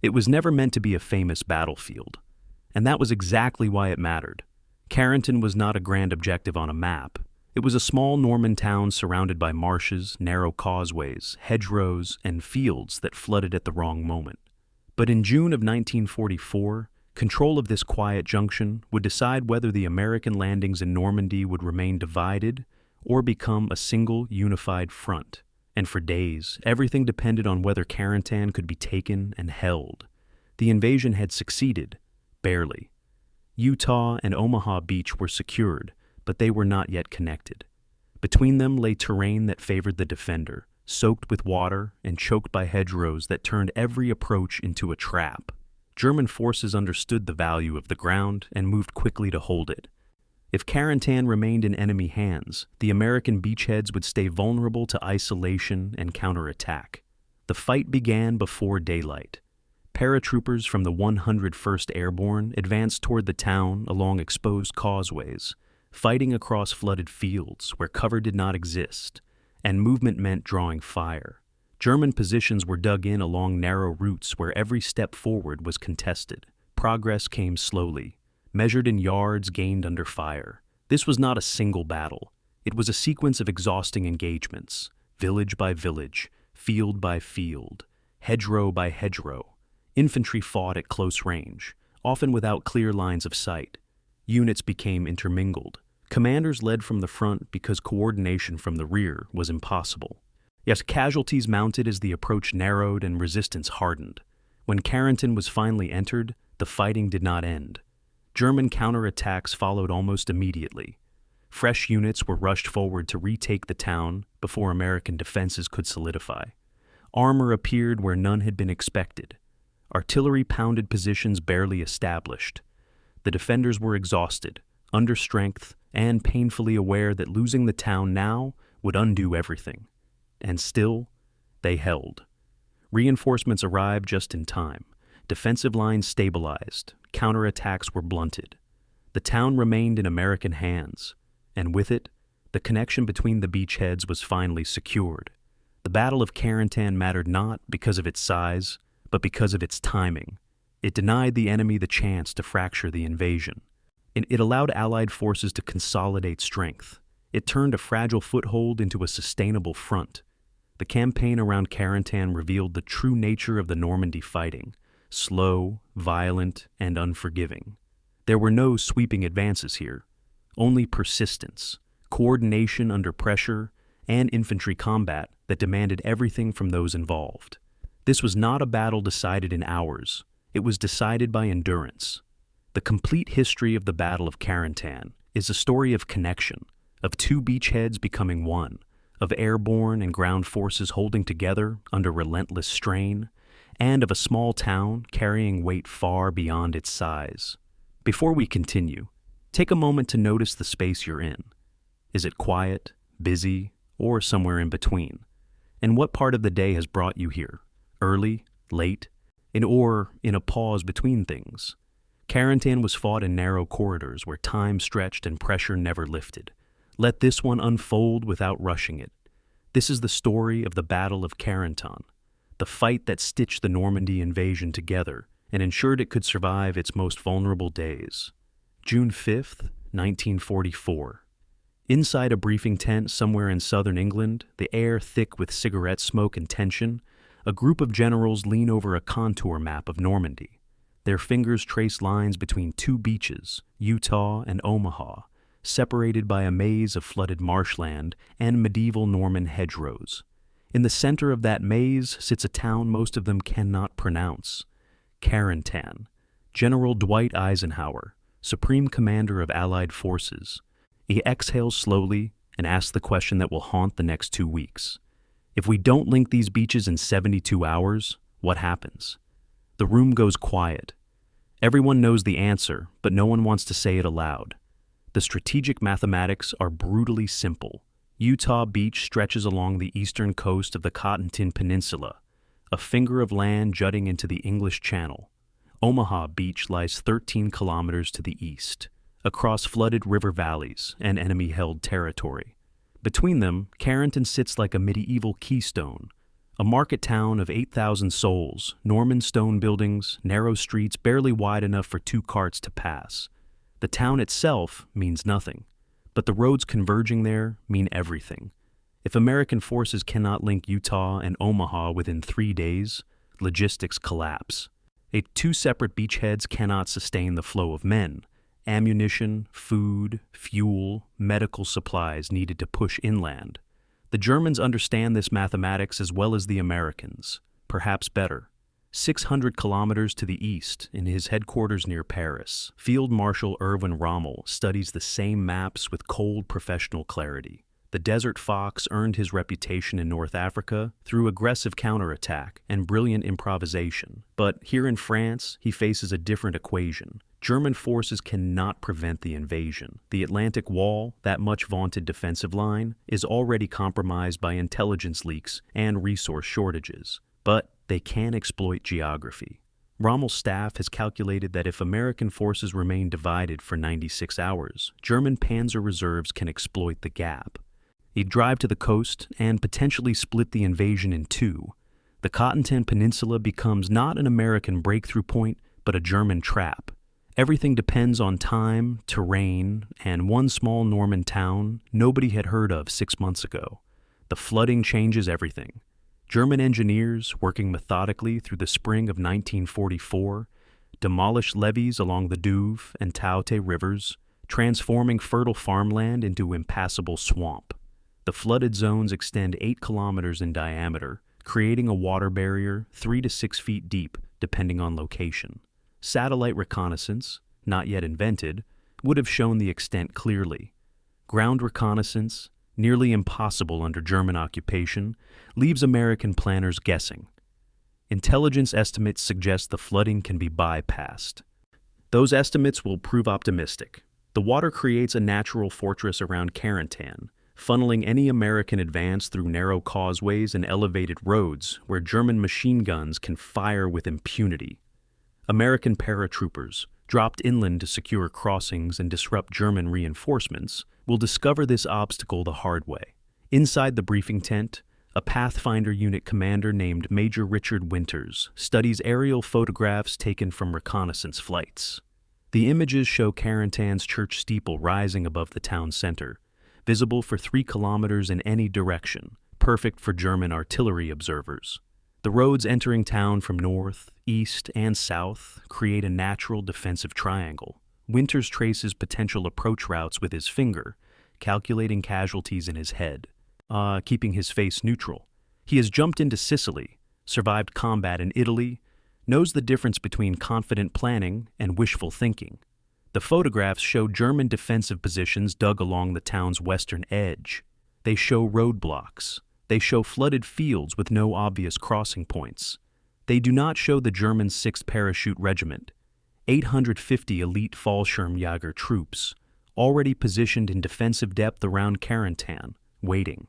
It was never meant to be a famous battlefield, and that was exactly why it mattered. Carentan was not a grand objective on a map. It was a small Norman town surrounded by marshes, narrow causeways, hedgerows, and fields that flooded at the wrong moment. But in June of 1944, control of this quiet junction would decide whether the American landings in Normandy would remain divided or become a single unified front. And for days, everything depended on whether Carentan could be taken and held. The invasion had succeeded, barely. Utah and Omaha Beach were secured, but they were not yet connected. Between them lay terrain that favored the defender, soaked with water and choked by hedgerows that turned every approach into a trap. German forces understood the value of the ground and moved quickly to hold it. If Carentan remained in enemy hands, the American beachheads would stay vulnerable to isolation and counterattack. The fight began before daylight. Paratroopers from the 101st Airborne advanced toward the town along exposed causeways, fighting across flooded fields where cover did not exist, and movement meant drawing fire. German positions were dug in along narrow routes where every step forward was contested. Progress came slowly, measured in yards gained under fire. This was not a single battle. It was a sequence of exhausting engagements, village by village, field by field, hedgerow by hedgerow. Infantry fought at close range, often without clear lines of sight. Units became intermingled. Commanders led from the front because coordination from the rear was impossible. Yes, casualties mounted as the approach narrowed and resistance hardened. When Carentan was finally entered, the fighting did not end. German counterattacks followed almost immediately. Fresh units were rushed forward to retake the town before American defenses could solidify. Armor appeared where none had been expected. Artillery pounded positions barely established. The defenders were exhausted, under strength, and painfully aware that losing the town now would undo everything. And still, they held. Reinforcements arrived just in time. Defensive lines stabilized. Counterattacks were blunted. The town remained in American hands, and with it, the connection between the beachheads was finally secured. The Battle of Carentan mattered not because of its size, but because of its timing. It denied the enemy the chance to fracture the invasion. It allowed Allied forces to consolidate strength. It turned a fragile foothold into a sustainable front. The campaign around Carentan revealed the true nature of the Normandy fighting: slow, violent, and unforgiving. There were no sweeping advances here, only persistence, coordination under pressure, and infantry combat that demanded everything from those involved. This was not a battle decided in hours. It was decided by endurance. The complete history of the Battle of Carentan is a story of connection, of two beachheads becoming one, of airborne and ground forces holding together under relentless strain, and of a small town carrying weight far beyond its size. Before we continue, take a moment to notice the space you're in. Is it quiet, busy, or somewhere in between? And what part of the day has brought you here? Early, late, or in a pause between things? Carentan was fought in narrow corridors where time stretched and pressure never lifted. Let this one unfold without rushing it. This is the story of the Battle of Carentan, the fight that stitched the Normandy invasion together and ensured it could survive its most vulnerable days. June 5th, 1944. Inside a briefing tent somewhere in southern England, the air thick with cigarette smoke and tension, a group of generals lean over a contour map of Normandy. Their fingers trace lines between two beaches, Utah and Omaha, separated by a maze of flooded marshland and medieval Norman hedgerows. In the center of that maze sits a town most of them cannot pronounce: Carentan. General Dwight Eisenhower, Supreme Commander of Allied Forces. He exhales slowly and asks the question that will haunt the next 2 weeks. If we don't link these beaches in 72 hours, what happens? The room goes quiet. Everyone knows the answer, but no one wants to say it aloud. The strategic mathematics are brutally simple. Utah Beach stretches along the eastern coast of the Carentan Peninsula, a finger of land jutting into the English Channel. Omaha Beach lies 13 kilometers to the east, across flooded river valleys and enemy-held territory. Between them, Carentan sits like a medieval keystone, A market town of 8,000 souls, Norman stone buildings, narrow streets barely wide enough for 2 carts to pass. The town itself means nothing, but the roads converging there mean everything. If American forces cannot link Utah and Omaha within 3 days, logistics collapse. 2 separate beachheads cannot sustain the flow of men, ammunition, food, fuel, medical supplies needed to push inland. The Germans understand this mathematics as well as the Americans, perhaps better. 600 kilometers to the east, in his headquarters near Paris, Field Marshal Erwin Rommel studies the same maps with cold professional clarity. The Desert Fox earned his reputation in North Africa through aggressive counterattack and brilliant improvisation. But here in France, he faces a different equation. German forces cannot prevent the invasion. The Atlantic Wall, that much vaunted defensive line, is already compromised by intelligence leaks and resource shortages. But they can exploit geography. Rommel's staff has calculated that if American forces remain divided for 96 hours, German panzer reserves can exploit the gap. He'd drive to the coast and potentially split the invasion in 2. The Carentan Peninsula becomes not an American breakthrough point, but a German trap. Everything depends on time, terrain, and one small Norman town nobody had heard of 6 months ago. The flooding changes everything. German engineers, working methodically through the spring of 1944, demolished levees along the Douve and Taote rivers, transforming fertile farmland into impassable swamp. The flooded zones extend 8 kilometers in diameter, creating a water barrier 3 to 6 feet deep, depending on location. Satellite reconnaissance, not yet invented, would have shown the extent clearly. Ground reconnaissance, nearly impossible under German occupation, leaves American planners guessing. Intelligence estimates suggest the flooding can be bypassed. Those estimates will prove optimistic. The water creates a natural fortress around Carentan, funneling any American advance through narrow causeways and elevated roads where German machine guns can fire with impunity. American paratroopers, dropped inland to secure crossings and disrupt German reinforcements, will discover this obstacle the hard way. Inside the briefing tent, a Pathfinder unit commander named Major Richard Winters studies aerial photographs taken from reconnaissance flights. The images show Carentan's church steeple rising above the town center, visible for 3 kilometers in any direction, perfect for German artillery observers. The roads entering town from north, east, and south create a natural defensive triangle. Winters traces potential approach routes with his finger, calculating casualties in his head, keeping his face neutral. He has jumped into Sicily, survived combat in Italy, knows the difference between confident planning and wishful thinking. The photographs show German defensive positions dug along the town's western edge. They show roadblocks. They show flooded fields with no obvious crossing points. They do not show the German 6th Parachute Regiment, 850 elite Fallschirmjäger troops, already positioned in defensive depth around Carentan, waiting.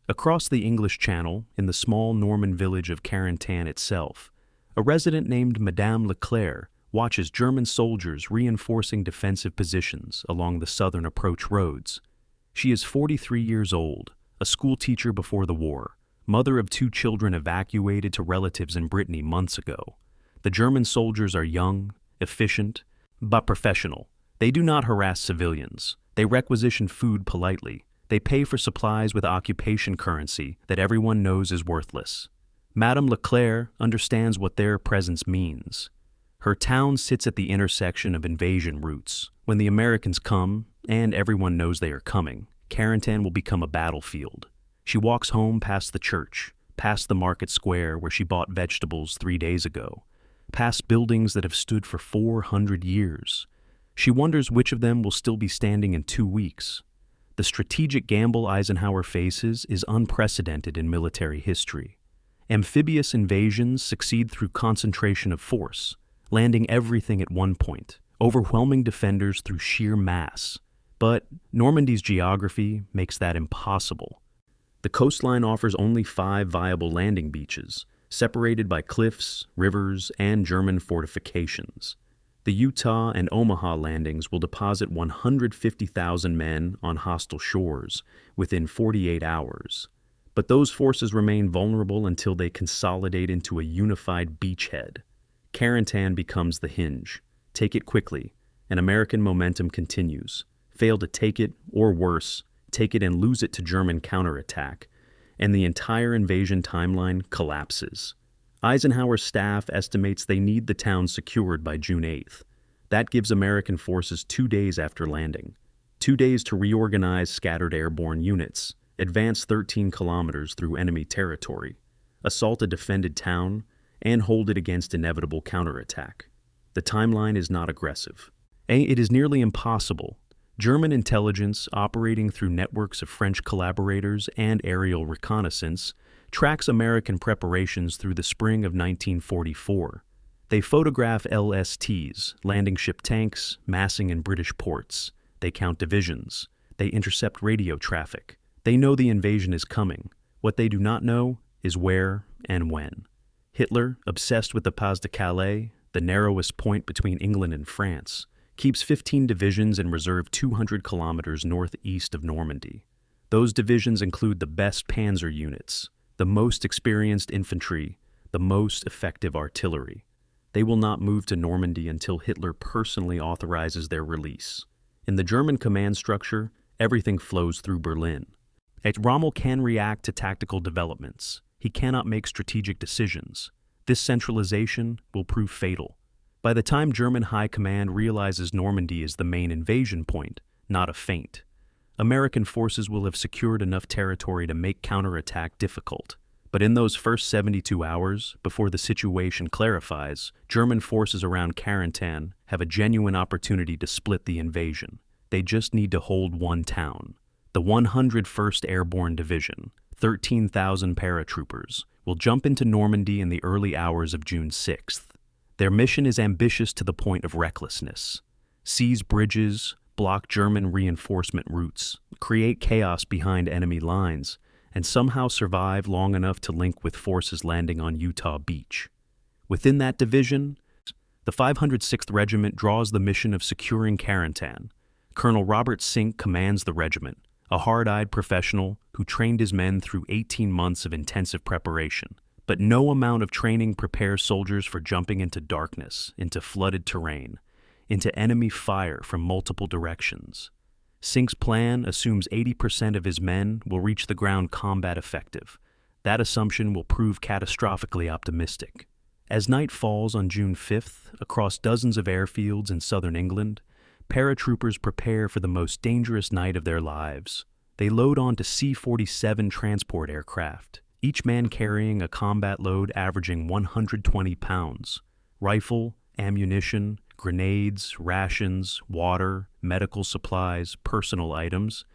Across the English Channel, in the small Norman village of Carentan itself, a resident named Madame Leclerc watches German soldiers reinforcing defensive positions along the southern approach roads. She is 43 years old, a schoolteacher before the war, mother of 2 children evacuated to relatives in Brittany months ago. The German soldiers are young, efficient, but professional. They do not harass civilians. They requisition food politely. They pay for supplies with occupation currency that everyone knows is worthless. Madame Leclerc understands what their presence means. Her town sits at the intersection of invasion routes. When the Americans come, and everyone knows they are coming, Carentan will become a battlefield. She walks home past the church, past the market square where she bought vegetables 3 days ago, past buildings that have stood for 400 years. She wonders which of them will still be standing in 2 weeks. The strategic gamble Eisenhower faces is unprecedented in military history. Amphibious invasions succeed through concentration of force, landing everything at one point, overwhelming defenders through sheer mass. But Normandy's geography makes that impossible. The coastline offers only 5 viable landing beaches, separated by cliffs, rivers, and German fortifications. The Utah and Omaha landings will deposit 150,000 men on hostile shores within 48 hours. But those forces remain vulnerable until they consolidate into a unified beachhead. Carentan becomes the hinge. Take it quickly, and American momentum continues. Fail to take it, or worse, take it and lose it to German counterattack, and the entire invasion timeline collapses. Eisenhower's staff estimates they need the town secured by June 8th. That gives American forces 2 days after landing. 2 days to reorganize scattered airborne units, advance 13 kilometers through enemy territory, assault a defended town, and hold it against inevitable counterattack. The timeline is not aggressive. It is nearly impossible. German intelligence, operating through networks of French collaborators and aerial reconnaissance, tracks American preparations through the spring of 1944. They photograph LSTs, landing ship tanks, massing in British ports. They count divisions. They intercept radio traffic. They know the invasion is coming. What they do not know is where and when. Hitler, obsessed with the Pas de Calais, the narrowest point between England and France, keeps 15 divisions in reserve 200 kilometers northeast of Normandy. Those divisions include the best panzer units, the most experienced infantry, the most effective artillery. They will not move to Normandy until Hitler personally authorizes their release. In the German command structure, everything flows through Berlin. Rommel can react to tactical developments. He cannot make strategic decisions. This centralization will prove fatal. By the time German high command realizes Normandy is the main invasion point, not a feint, American forces will have secured enough territory to make counterattack difficult. But in those first 72 hours, before the situation clarifies, German forces around Carentan have a genuine opportunity to split the invasion. They just need to hold one town. The 101st Airborne Division, 13,000 paratroopers, will jump into Normandy in the early hours of June 6th. Their mission is ambitious to the point of recklessness. Seize bridges, block German reinforcement routes, create chaos behind enemy lines, and somehow survive long enough to link with forces landing on Utah Beach. Within that division, the 506th Regiment draws the mission of securing Carentan. Colonel Robert Sink commands the regiment, a hard-eyed professional who trained his men through 18 months of intensive preparation. But no amount of training prepares soldiers for jumping into darkness, into flooded terrain, into enemy fire from multiple directions. Sink's plan assumes 80% of his men will reach the ground combat effective. That assumption will prove catastrophically optimistic. As night falls on June 5th, across dozens of airfields in southern England, paratroopers prepare for the most dangerous night of their lives. They load onto C-47 transport aircraft, each man carrying a combat load averaging 120 pounds. Rifle, ammunition, grenades, rations, water, medical supplies, personal items.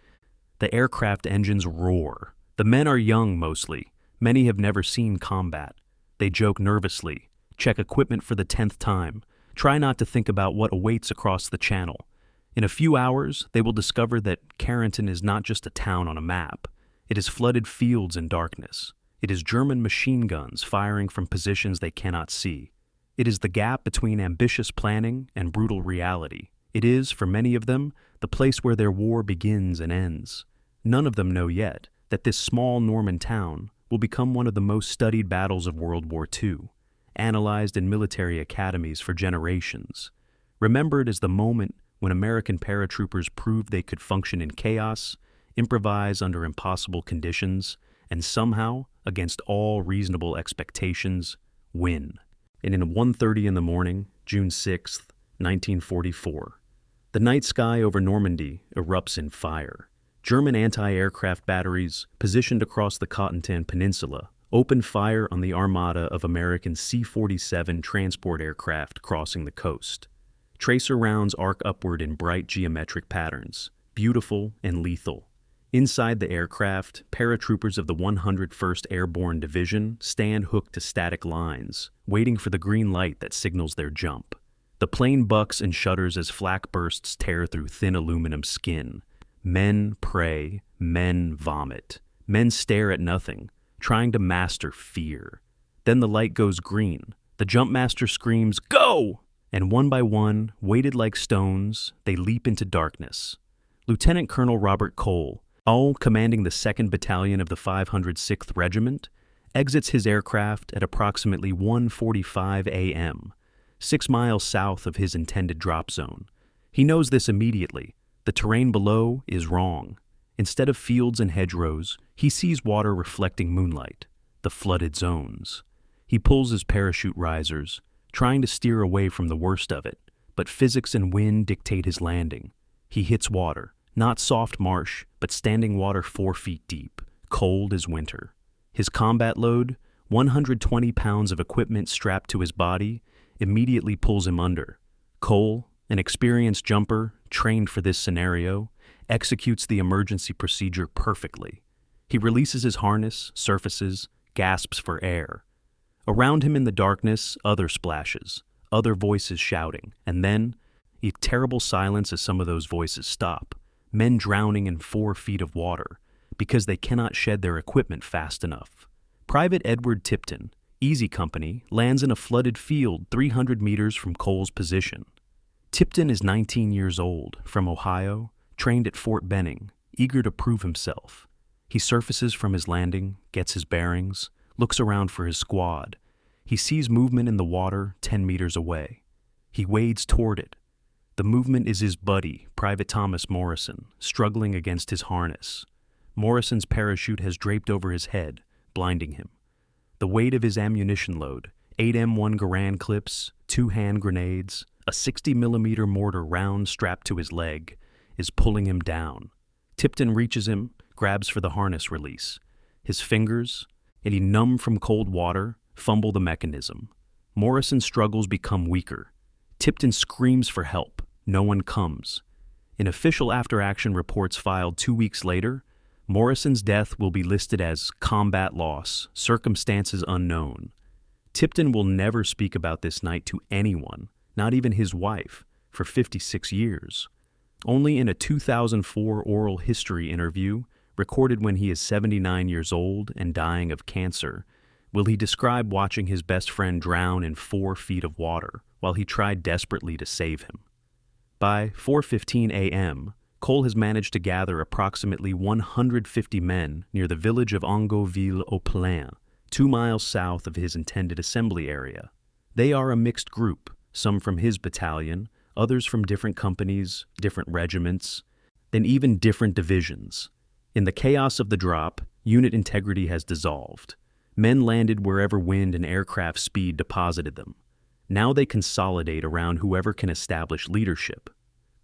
The aircraft engines roar. The men are young mostly. Many have never seen combat. They joke nervously, check equipment for the 10th time, try not to think about what awaits across the channel. In a few hours, they will discover that Carentan is not just a town on a map. It is flooded fields in darkness. It is German machine guns firing from positions they cannot see. It is the gap between ambitious planning and brutal reality. It is, for many of them, the place where their war begins and ends. None of them know yet that this small Norman town will become one of the most studied battles of World War II, analyzed in military academies for generations, remembered as the moment when American paratroopers proved they could function in chaos, improvise under impossible conditions, and somehow, against all reasonable expectations, win. And in 1:30 in the morning, June 6th, 1944, the night sky over Normandy erupts in fire. German anti-aircraft batteries, positioned across the Carentan Peninsula, open fire on the armada of American C-47 transport aircraft crossing the coast. Tracer rounds arc upward in bright geometric patterns, beautiful and lethal. Inside the aircraft, paratroopers of the 101st Airborne Division stand hooked to static lines, waiting for the green light that signals their jump. The plane bucks and shudders as flak bursts tear through thin aluminum skin. Men pray, men vomit. Men stare at nothing, trying to master fear. Then the light goes green. The jumpmaster screams, "Go!" And one by one, weighted like stones, they leap into darkness. Lieutenant Colonel Robert Cole, All commanding the 2nd Battalion of the 506th Regiment, exits his aircraft at approximately 1:45 a.m., 6 miles south of his intended drop zone. He knows this immediately. The terrain below is wrong. Instead of fields and hedgerows, he sees water reflecting moonlight, the flooded zones. He pulls his parachute risers, trying to steer away from the worst of it, but physics and wind dictate his landing. He hits water, not soft marsh, but standing water 4 feet deep, cold as winter. His combat load, 120 pounds of equipment strapped to his body, immediately pulls him under. Cole, an experienced jumper, trained for this scenario, executes the emergency procedure perfectly. He releases his harness, surfaces, gasps for air. Around him in the darkness, other splashes, other voices shouting, and then, a terrible silence as some of those voices stop. Men drowning in 4 feet of water because they cannot shed their equipment fast enough. Private Edward Tipton, Easy Company, lands in a flooded field 300 meters from Cole's position. Tipton is 19 years old, from Ohio, trained at Fort Benning, eager to prove himself. He surfaces from his landing, gets his bearings, looks around for his squad. He sees movement in the water 10 meters away. He wades toward it. The movement is his buddy, Private Thomas Morrison, struggling against his harness. Morrison's parachute has draped over his head, blinding him. The weight of his ammunition load, 8 M1 Garand clips, 2 hand grenades, a 60mm mortar round strapped to his leg, is pulling him down. Tipton reaches him, grabs for the harness release. His fingers, and he numb from cold water, fumble the mechanism. Morrison's struggles become weaker. Tipton screams for help. No one comes. In official after-action reports filed 2 weeks later, Morrison's death will be listed as combat loss, circumstances unknown. Tipton will never speak about this night to anyone, not even his wife, for 56 years. Only in a 2004 oral history interview, recorded when he is 79 years old and dying of cancer, will he describe watching his best friend drown in 4 feet of water while he tried desperately to save him. By 4:15 a.m., Cole has managed to gather approximately 150 men near the village of Ongoville-au-Plain, 2 miles south of his intended assembly area. They are a mixed group, some from his battalion, others from different companies, different regiments, then even different divisions. In the chaos of the drop, unit integrity has dissolved. Men landed wherever wind and aircraft speed deposited them. Now they consolidate around whoever can establish leadership.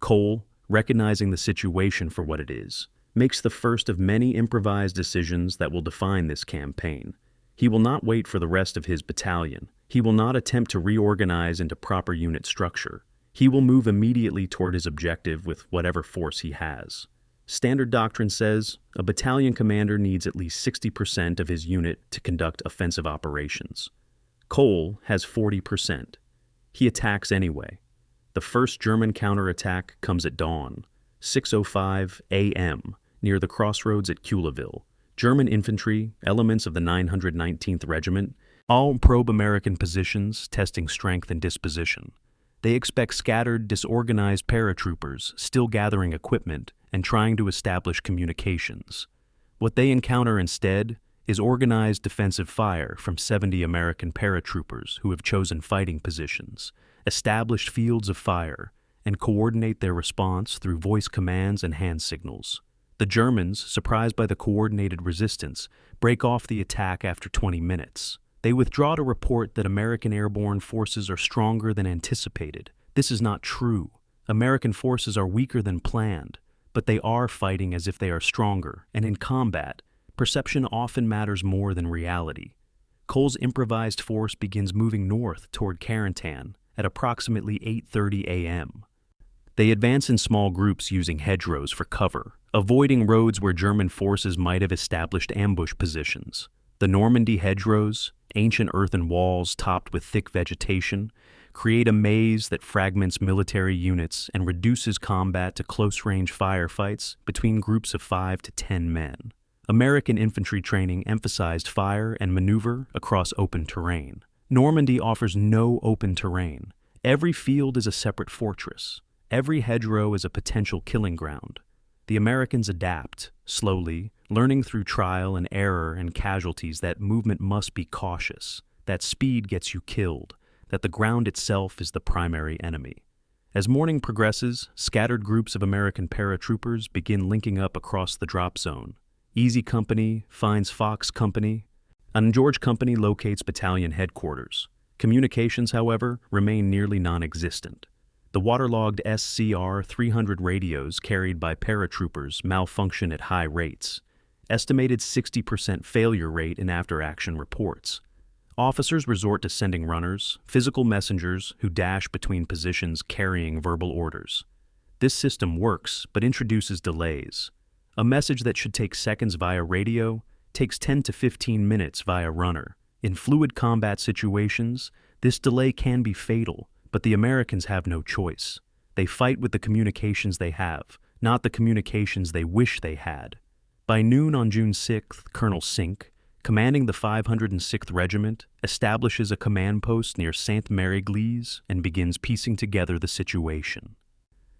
Cole, recognizing the situation for what it is, makes the first of many improvised decisions that will define this campaign. He will not wait for the rest of his battalion. He will not attempt to reorganize into proper unit structure. He will move immediately toward his objective with whatever force he has. Standard doctrine says a battalion commander needs at least 60% of his unit to conduct offensive operations. Cole has 40%. He attacks anyway. The first German counterattack comes at dawn, 6:05 a.m., near the crossroads at Culeville. German infantry, elements of the 919th Regiment, all probe American positions, testing strength and disposition. They expect scattered, disorganized paratroopers still gathering equipment and trying to establish communications. What they encounter instead is organized defensive fire from 70 American paratroopers who have chosen fighting positions, established fields of fire, and coordinate their response through voice commands and hand signals. The Germans, surprised by the coordinated resistance, break off the attack after 20 minutes. They withdraw to report that American airborne forces are stronger than anticipated. This is not true. American forces are weaker than planned, but they are fighting as if they are stronger, and in combat, perception often matters more than reality. Cole's improvised force begins moving north toward Carentan at approximately 8:30 a.m. They advance in small groups using hedgerows for cover, avoiding roads where German forces might have established ambush positions. The Normandy hedgerows, ancient earthen walls topped with thick vegetation, create a maze that fragments military units and reduces combat to close-range firefights between groups of 5 to 10 men. American infantry training emphasized fire and maneuver across open terrain. Normandy offers no open terrain. Every field is a separate fortress. Every hedgerow is a potential killing ground. The Americans adapt, slowly, learning through trial and error and casualties that movement must be cautious, that speed gets you killed, that the ground itself is the primary enemy. As morning progresses, scattered groups of American paratroopers begin linking up across the drop zone. Easy Company finds Fox Company, and George Company locates battalion headquarters. Communications, however, remain nearly non-existent. The waterlogged SCR-300 radios carried by paratroopers malfunction at high rates. Estimated 60% failure rate in after-action reports. Officers resort to sending runners, physical messengers who dash between positions carrying verbal orders. This system works, but introduces delays. A message that should take seconds via radio takes 10 to 15 minutes via runner. In fluid combat situations, this delay can be fatal, but the Americans have no choice. They fight with the communications they have, not the communications they wish they had. By noon on June 6th, Colonel Sink, commanding the 506th Regiment, establishes a command post near Sainte-Mère-Église and begins piecing together the situation.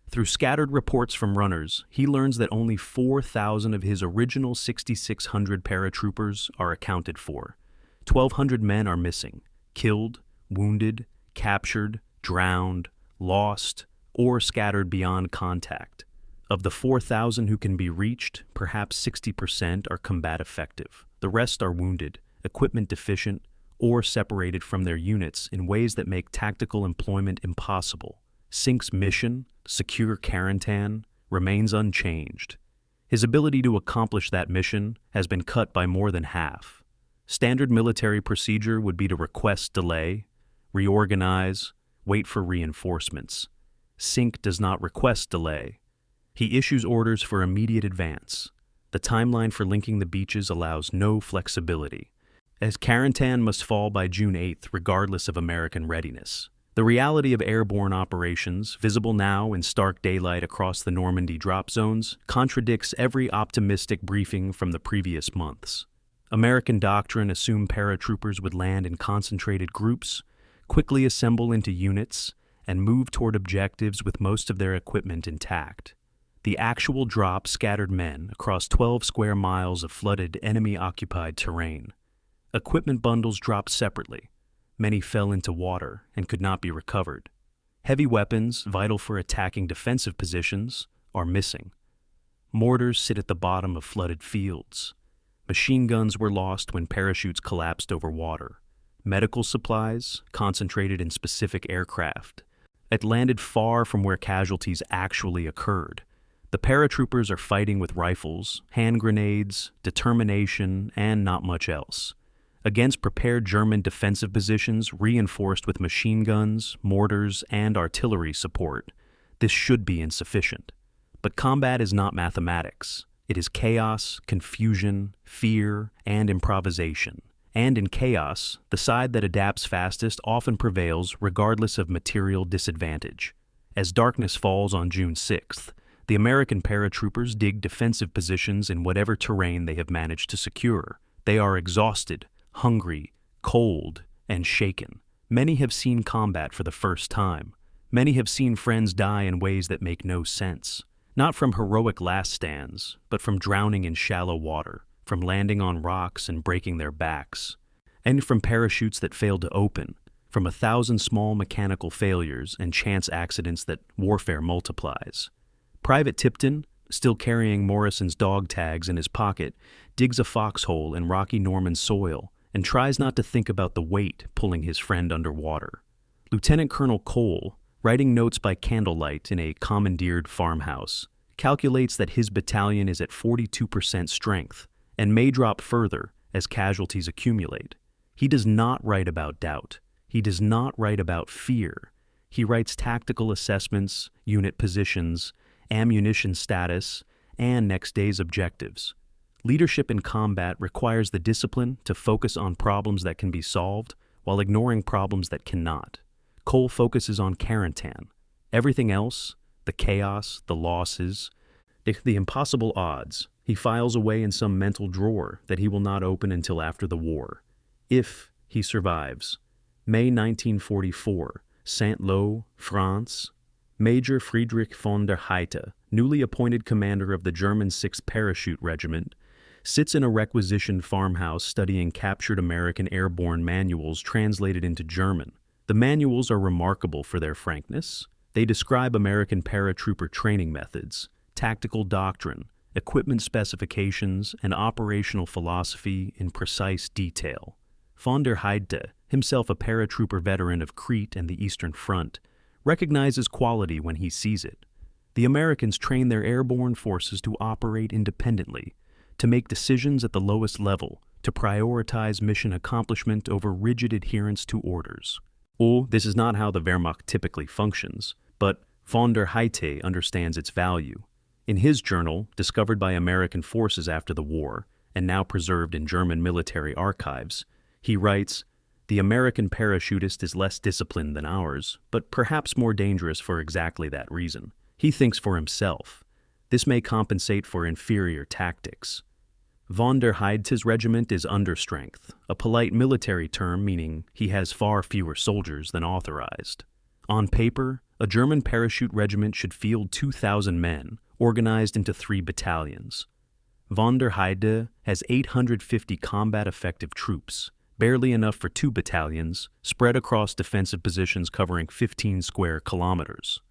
Through scattered reports from runners, he learns that only 4,000 of his original 6,600 paratroopers are accounted for. 1,200 men are missing, killed, wounded, captured, drowned, lost, or scattered beyond contact. Of the 4,000 who can be reached, perhaps 60% are combat effective. The rest are wounded, equipment deficient, or separated from their units in ways that make tactical employment impossible. Sink's mission, secure Carentan, remains unchanged. His ability to accomplish that mission has been cut by more than half. Standard military procedure would be to request delay, reorganize, wait for reinforcements. Sink does not request delay. He issues orders for immediate advance. The timeline for linking the beaches allows no flexibility, as Carentan must fall by June 8th regardless of American readiness. The reality of airborne operations, visible now in stark daylight across the Normandy drop zones, contradicts every optimistic briefing from the previous months. American doctrine assumed paratroopers would land in concentrated groups, quickly assemble into units, and move toward objectives with most of their equipment intact. The actual drop scattered men across 12 square miles of flooded, enemy-occupied terrain. Equipment bundles dropped separately. Many fell into water and could not be recovered. Heavy weapons, vital for attacking defensive positions, are missing. Mortars sit at the bottom of flooded fields. Machine guns were lost when parachutes collapsed over water. Medical supplies, concentrated in specific aircraft, it landed far from where casualties actually occurred. The paratroopers are fighting with rifles, hand grenades, determination, and not much else. Against prepared German defensive positions reinforced with machine guns, mortars, and artillery support, this should be insufficient. But combat is not mathematics. It is chaos, confusion, fear, and improvisation. And in chaos, the side that adapts fastest often prevails regardless of material disadvantage. As darkness falls on June 6th, the American paratroopers dig defensive positions in whatever terrain they have managed to secure. They are exhausted, hungry, cold, and shaken. Many have seen combat for the first time. Many have seen friends die in ways that make no sense. Not from heroic last stands, but from drowning in shallow water, from landing on rocks and breaking their backs, and from parachutes that failed to open, from 1,000 small mechanical failures and chance accidents that warfare multiplies. Private Tipton, still carrying Morrison's dog tags in his pocket, digs a foxhole in rocky Norman soil and tries not to think about the weight pulling his friend underwater. Lieutenant Colonel Cole, writing notes by candlelight in a commandeered farmhouse, calculates that his battalion is at 42% strength and may drop further as casualties accumulate. He does not write about doubt. He does not write about fear. He writes tactical assessments, unit positions, ammunition status, and next day's objectives. Leadership in combat requires the discipline to focus on problems that can be solved while ignoring problems that cannot. Cole focuses on Carentan. Everything else, the chaos, the losses, the impossible odds, he files away in some mental drawer that he will not open until after the war. If he survives. May 1944, Saint-Lô, France. Major Friedrich von der Heide, newly appointed commander of the German 6th Parachute Regiment, sits in a requisitioned farmhouse studying captured American airborne manuals translated into German. The manuals are remarkable for their frankness. They describe American paratrooper training methods, tactical doctrine, equipment specifications, and operational philosophy in precise detail. Von der Heide, himself a paratrooper veteran of Crete and the Eastern Front, recognizes quality when he sees it. The Americans train their airborne forces to operate independently, to make decisions at the lowest level, to prioritize mission accomplishment over rigid adherence to orders. Oh, this is not how the Wehrmacht typically functions, but von der Heide understands its value. In his journal, discovered by American forces after the war, and now preserved in German military archives, he writes, "The American parachutist is less disciplined than ours, but perhaps more dangerous for exactly that reason. He thinks for himself. This may compensate for inferior tactics." Von der Heide's regiment is understrength, a polite military term meaning he has far fewer soldiers than authorized. On paper, a German parachute regiment should field 2,000 men, organized into 3 battalions. Von der Heide has 850 combat-effective troops, barely enough for 2 battalions, spread across defensive positions covering 15 square kilometers.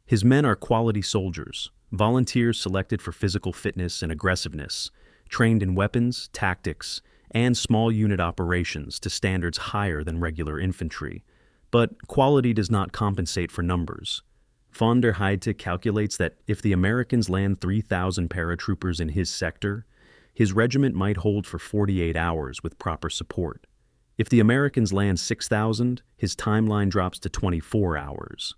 His men are quality soldiers, volunteers selected for physical fitness and aggressiveness, trained in weapons, tactics, and small unit operations to standards higher than regular infantry. But quality does not compensate for numbers. Von der Heide calculates that if the Americans land 3,000 paratroopers in his sector, his regiment might hold for 48 hours with proper support. If the Americans land 6,000, his timeline drops to 24 hours.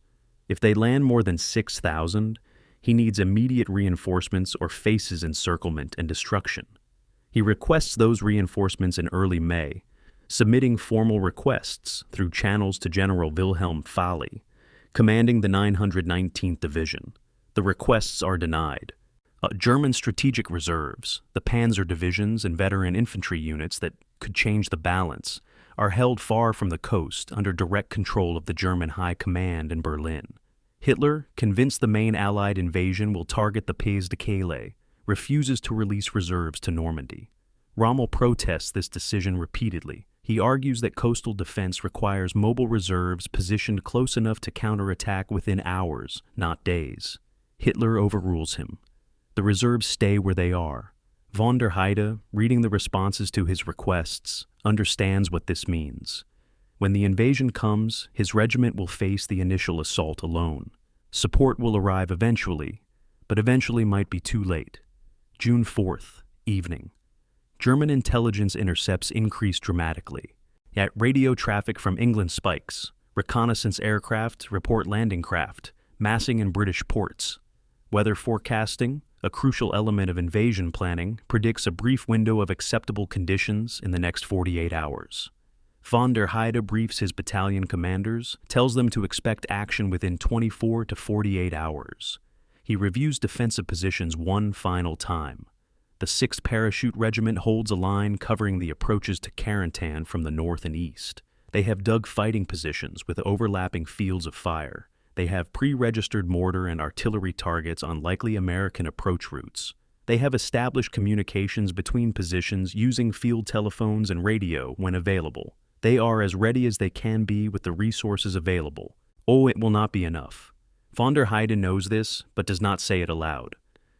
If they land more than 6,000, he needs immediate reinforcements or faces encirclement and destruction. He requests those reinforcements in early May, submitting formal requests through channels to General Wilhelm Fahle, commanding the 919th Division. The requests are denied. German strategic reserves, the panzer divisions and veteran infantry units that could change the balance, are held far from the coast under direct control of the German High Command in Berlin. Hitler, convinced the main Allied invasion will target the Pays de Calais, refuses to release reserves to Normandy. Rommel protests this decision repeatedly. He argues that coastal defense requires mobile reserves positioned close enough to counterattack within hours, not days. Hitler overrules him. The reserves stay where they are. Von der Heide, reading the responses to his requests, understands what this means. When the invasion comes, his regiment will face the initial assault alone. Support will arrive eventually, but eventually might be too late. June 4th, evening. German intelligence intercepts increase dramatically. Yet radio traffic from England spikes. Reconnaissance aircraft report landing craft, massing in British ports. Weather forecasting, a crucial element of invasion planning, predicts a brief window of acceptable conditions in the next 48 hours. Von der Heide briefs his battalion commanders, tells them to expect action within 24 to 48 hours. He reviews defensive positions one final time. The 6th Parachute Regiment holds a line covering the approaches to Carentan from the north and east. They have dug fighting positions with overlapping fields of fire. They have pre-registered mortar and artillery targets on likely American approach routes. They have established communications between positions using field telephones and radio when available. They are as ready as they can be with the resources available. Oh, it will not be enough. Von der Heide knows this, but does not say it aloud.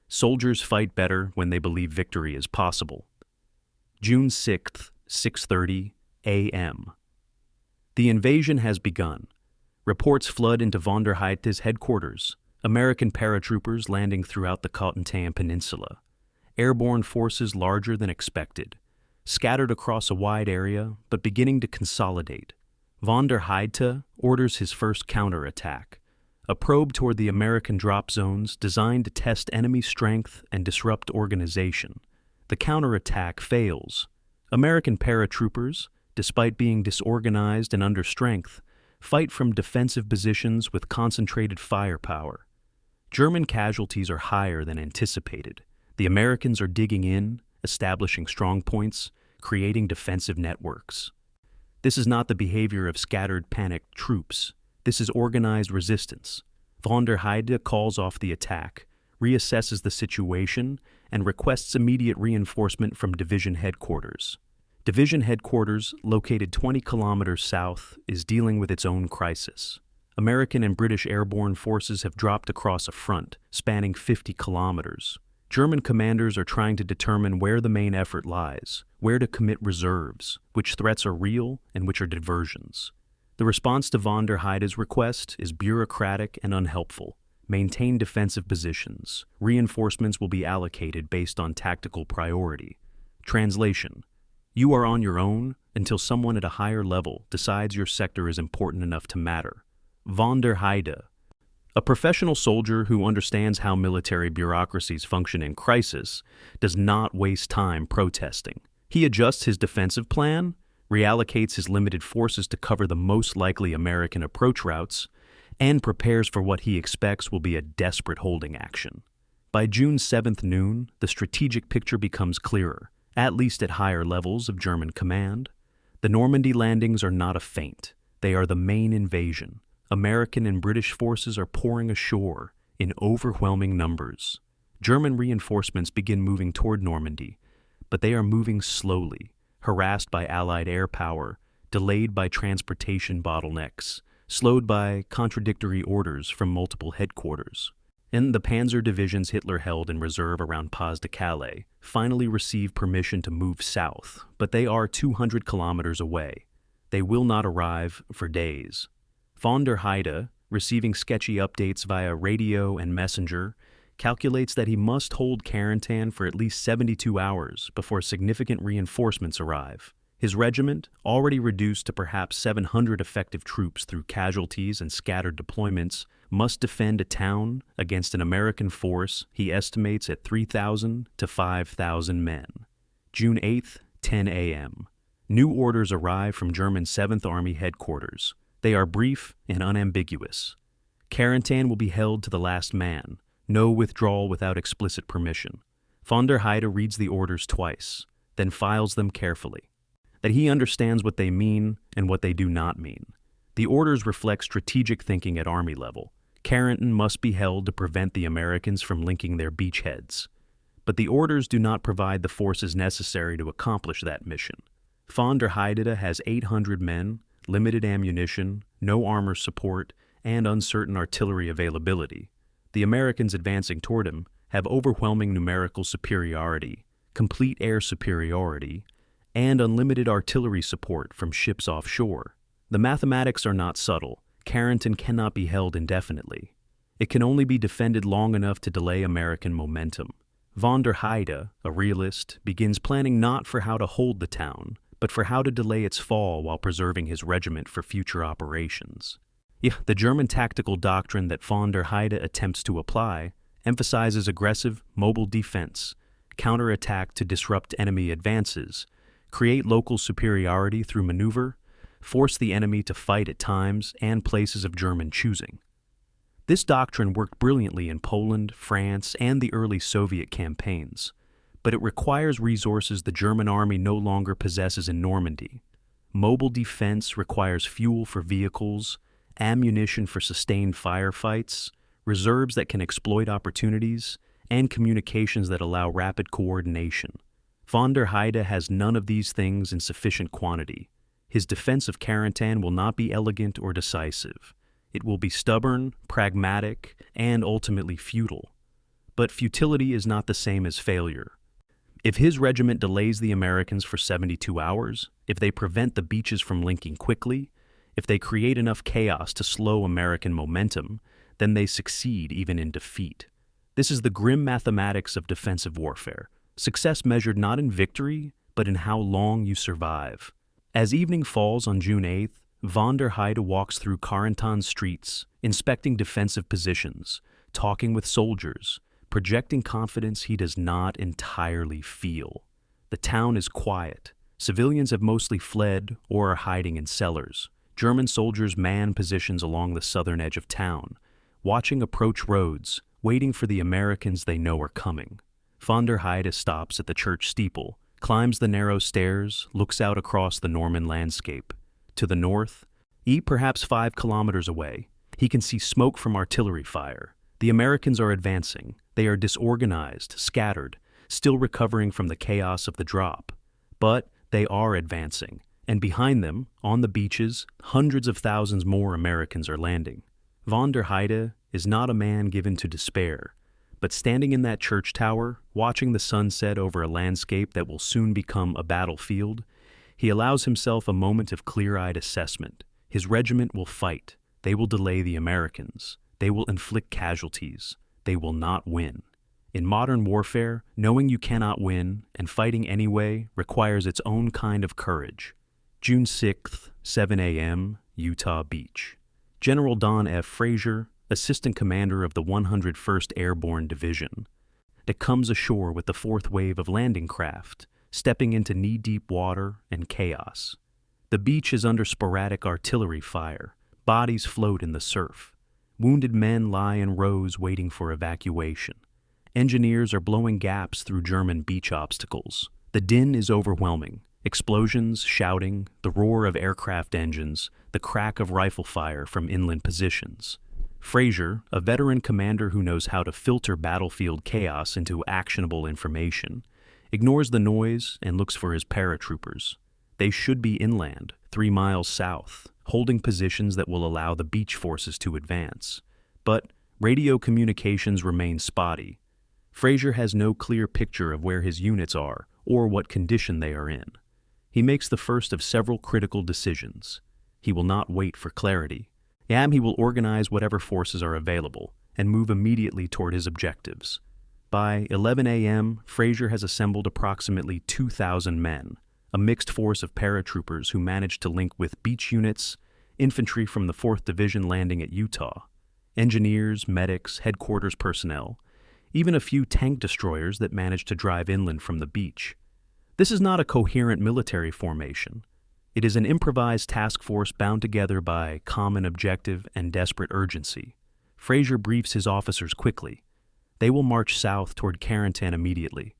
Soldiers fight better when they believe victory is possible. June 6th, 6:30 a.m. The invasion has begun. Reports flood into von der Heide's headquarters. American paratroopers landing throughout the Carentan Peninsula. Airborne forces larger than expected. Scattered across a wide area, but beginning to consolidate. Von der Heide orders his first counterattack, a probe toward the American drop zones designed to test enemy strength and disrupt organization. The counterattack fails. American paratroopers, despite being disorganized and under strength, fight from defensive positions with concentrated firepower. German casualties are higher than anticipated. The Americans are digging in, establishing strong points, creating defensive networks. This is not the behavior of scattered, panicked troops. This is organized resistance. Von der Heide calls off the attack, reassesses the situation, and requests immediate reinforcement from Division Headquarters. Division Headquarters, located 20 kilometers south, is dealing with its own crisis. American and British airborne forces have dropped across a front spanning 50 kilometers. German commanders are trying to determine where the main effort lies, where to commit reserves, which threats are real and which are diversions. The response to von der Heide's request is bureaucratic and unhelpful. Maintain defensive positions. Reinforcements will be allocated based on tactical priority. Translation: you are on your own until someone at a higher level decides your sector is important enough to matter. Von der Heide. A professional soldier who understands how military bureaucracies function in crisis does not waste time protesting. He adjusts his defensive plan, reallocates his limited forces to cover the most likely American approach routes, and prepares for what he expects will be a desperate holding action. By June 7th noon, the strategic picture becomes clearer, at least at higher levels of German command. The Normandy landings are not a feint. They are the main invasion. American and British forces are pouring ashore in overwhelming numbers. German reinforcements begin moving toward Normandy, but they are moving slowly, harassed by Allied air power, delayed by transportation bottlenecks, slowed by contradictory orders from multiple headquarters. And the panzer divisions Hitler held in reserve around Pas-de-Calais finally received permission to move south, but they are 200 kilometers away. They will not arrive for days. Von der Heide, receiving sketchy updates via radio and messenger, calculates that he must hold Carentan for at least 72 hours before significant reinforcements arrive. His regiment, already reduced to perhaps 700 effective troops through casualties and scattered deployments, must defend a town against an American force he estimates at 3,000 to 5,000 men. June 8th, 10 a.m. New orders arrive from German 7th Army headquarters. They are brief and unambiguous. Carentan will be held to the last man. No withdrawal without explicit permission. Von der Heide reads the orders twice, then files them carefully. That he understands what they mean and what they do not mean. The orders reflect strategic thinking at Army level. Carentan must be held to prevent the Americans from linking their beachheads. But the orders do not provide the forces necessary to accomplish that mission. Von der Heide has 800 men, limited ammunition, no armor support, and uncertain artillery availability. The Americans advancing toward him have overwhelming numerical superiority, complete air superiority, and unlimited artillery support from ships offshore. The mathematics are not subtle. Carentan cannot be held indefinitely. It can only be defended long enough to delay American momentum. Von der Heide, a realist, begins planning not for how to hold the town, but for how to delay its fall while preserving his regiment for future operations. The German tactical doctrine that von der Heide attempts to apply emphasizes aggressive, mobile defense, counterattack to disrupt enemy advances, create local superiority through maneuver, force the enemy to fight at times and places of German choosing. This doctrine worked brilliantly in Poland, France, and the early Soviet campaigns, but it requires resources the German army no longer possesses in Normandy. Mobile defense requires fuel for vehicles, ammunition for sustained firefights, reserves that can exploit opportunities, and communications that allow rapid coordination. Von der Heide has none of these things in sufficient quantity. His defense of Carentan will not be elegant or decisive. It will be stubborn, pragmatic, and ultimately futile. But futility is not the same as failure. If his regiment delays the Americans for 72 hours, if they prevent the beaches from linking quickly, if they create enough chaos to slow American momentum, then they succeed even in defeat. This is the grim mathematics of defensive warfare. Success measured not in victory, but in how long you survive. As evening falls on June 8th, von der Heide walks through Carentan streets, inspecting defensive positions, talking with soldiers, projecting confidence he does not entirely feel. The town is quiet. Civilians have mostly fled or are hiding in cellars. German soldiers man positions along the southern edge of town, watching approach roads, waiting for the Americans they know are coming. Von der Heide stops at the church steeple, climbs the narrow stairs, looks out across the Norman landscape. To the north, perhaps 5 kilometers away, He can see smoke from artillery fire. The Americans are advancing. They are disorganized, scattered, still recovering from the chaos of the drop. But they are advancing, and behind them, on the beaches, hundreds of thousands more Americans are landing. Von der Heide is not a man given to despair, but standing in that church tower, watching the sunset over a landscape that will soon become a battlefield, he allows himself a moment of clear-eyed assessment. His regiment will fight. They will delay the Americans. They will inflict casualties. They will not win. In modern warfare, knowing you cannot win and fighting anyway requires its own kind of courage. June 6th, 7 a.m., Utah Beach. General Don F. Frazier, Assistant Commander of the 101st Airborne Division, that comes ashore with the fourth wave of landing craft, stepping into knee-deep water and chaos. The beach is under sporadic artillery fire. Bodies float in the surf. Wounded men lie in rows waiting for evacuation. Engineers are blowing gaps through German beach obstacles. The din is overwhelming. Explosions, shouting, the roar of aircraft engines, the crack of rifle fire from inland positions. Frazier, a veteran commander who knows how to filter battlefield chaos into actionable information, ignores the noise and looks for his paratroopers. They should be inland, 3 miles south, holding positions that will allow the beach forces to advance. But radio communications remain spotty. Frazier has no clear picture of where his units are or what condition they are in. He makes the first of several critical decisions. He will not wait for clarity. He will organize whatever forces are available and move immediately toward his objectives. By 11 a.m., Frazier has assembled approximately 2,000 men, a mixed force of paratroopers who managed to link with beach units, infantry from the 4th Division landing at Utah, engineers, medics, headquarters personnel, even a few tank destroyers that managed to drive inland from the beach. This is not a coherent military formation. It is an improvised task force bound together by common objective and desperate urgency. Frazier briefs his officers quickly. They will march south toward Carentan immediately.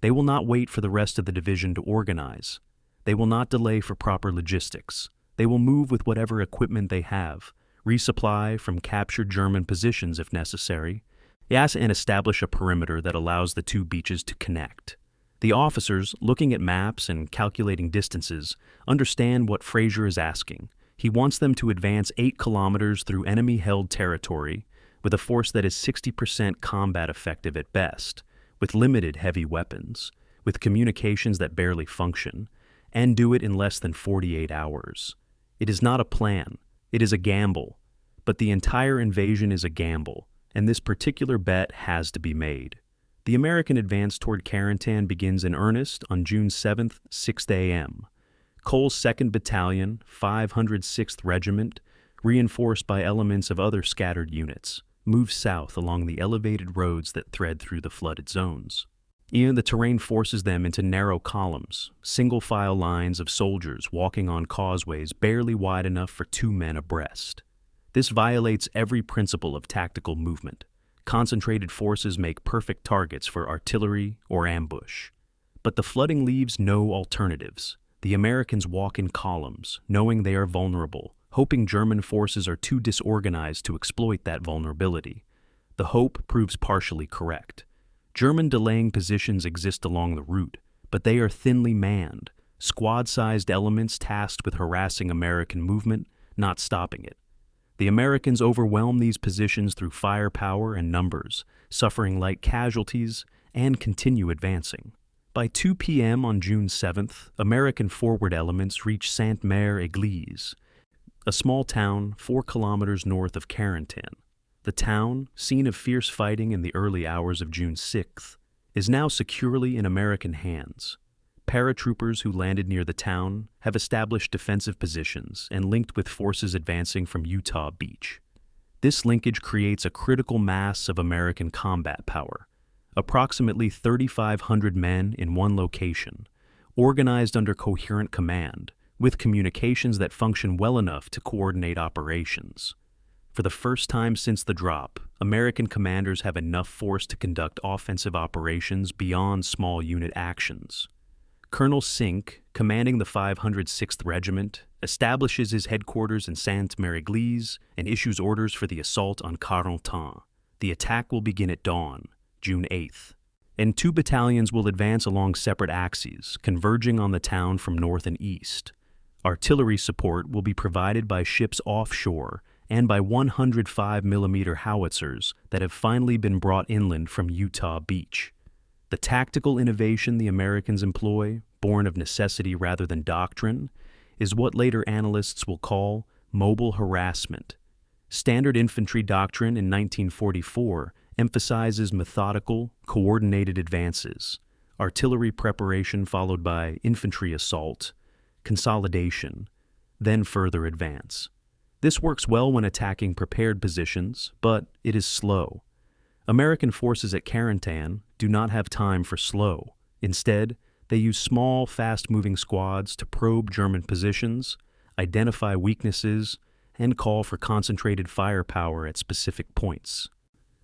They will not wait for the rest of the division to organize. They will not delay for proper logistics. They will move with whatever equipment they have, resupply from captured German positions if necessary, and establish a perimeter that allows the two beaches to connect. The officers, looking at maps and calculating distances, understand what Frazier is asking. He wants them to advance 8 kilometers through enemy-held territory with a force that is 60% combat effective at best, with limited heavy weapons, with communications that barely function, and do it in less than 48 hours. It is not a plan. It is a gamble. But the entire invasion is a gamble, and this particular bet has to be made. The American advance toward Carentan begins in earnest on June 7th, 6 a.m. Cole's 2nd Battalion, 506th Regiment, reinforced by elements of other scattered units, moves south along the elevated roads that thread through the flooded zones. The terrain forces them into narrow columns, single-file lines of soldiers walking on causeways barely wide enough for 2 men abreast. This violates every principle of tactical movement. Concentrated forces make perfect targets for artillery or ambush. But the flooding leaves no alternatives. The Americans walk in columns, knowing they are vulnerable, hoping German forces are too disorganized to exploit that vulnerability. The hope proves partially correct. German delaying positions exist along the route, but they are thinly manned, squad-sized elements tasked with harassing American movement, not stopping it. The Americans overwhelm these positions through firepower and numbers, suffering light casualties, and continue advancing. By 2 p.m. on June 7th, American forward elements reach Sainte-Mère-Église, a small town 4 kilometers north of Carentan. The town, scene of fierce fighting in the early hours of June 6th, is now securely in American hands. Paratroopers who landed near the town have established defensive positions and linked with forces advancing from Utah Beach. This linkage creates a critical mass of American combat power, approximately 3,500 men in one location, organized under coherent command, with communications that function well enough to coordinate operations. For the first time since the drop, American commanders have enough force to conduct offensive operations beyond small unit actions. Colonel Sink, commanding the 506th Regiment, establishes his headquarters in Sainte-Mère-Église and issues orders for the assault on Carentan. The attack will begin at dawn, June 8th, and 2 battalions will advance along separate axes, converging on the town from north and east. Artillery support will be provided by ships offshore and by 105mm howitzers that have finally been brought inland from Utah Beach. The tactical innovation the Americans employ, born of necessity rather than doctrine, is what later analysts will call mobile harassment. Standard infantry doctrine in 1944 emphasizes methodical, coordinated advances, artillery preparation followed by infantry assault, consolidation, then further advance. This works well when attacking prepared positions, but it is slow. American forces at Carentan do not have time for slow. Instead, they use small, fast-moving squads to probe German positions, identify weaknesses, and call for concentrated firepower at specific points.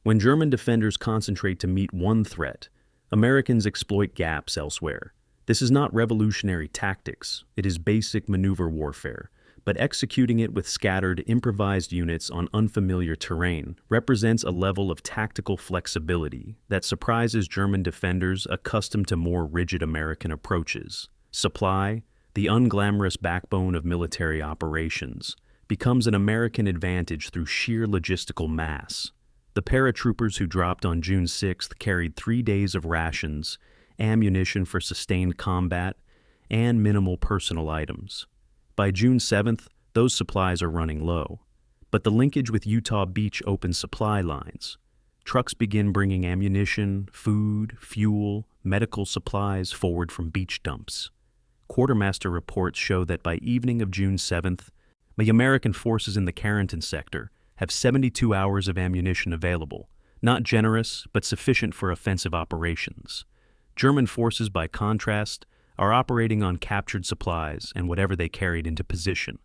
When German defenders concentrate to meet one threat, Americans exploit gaps elsewhere. This is not revolutionary tactics, it is basic maneuver warfare, but executing it with scattered, improvised units on unfamiliar terrain represents a level of tactical flexibility that surprises German defenders accustomed to more rigid American approaches. Supply, the unglamorous backbone of military operations, becomes an American advantage through sheer logistical mass. The paratroopers who dropped on June 6th carried 3 days of rations, ammunition for sustained combat, and minimal personal items. By June 7th, those supplies are running low. But the linkage with Utah Beach opens supply lines. Trucks begin bringing ammunition, food, fuel, medical supplies forward from beach dumps. Quartermaster reports show that by evening of June 7th, the American forces in the Carentan sector have 72 hours of ammunition available, not generous, but sufficient for offensive operations. German forces, by contrast, are operating on captured supplies and whatever they carried into position.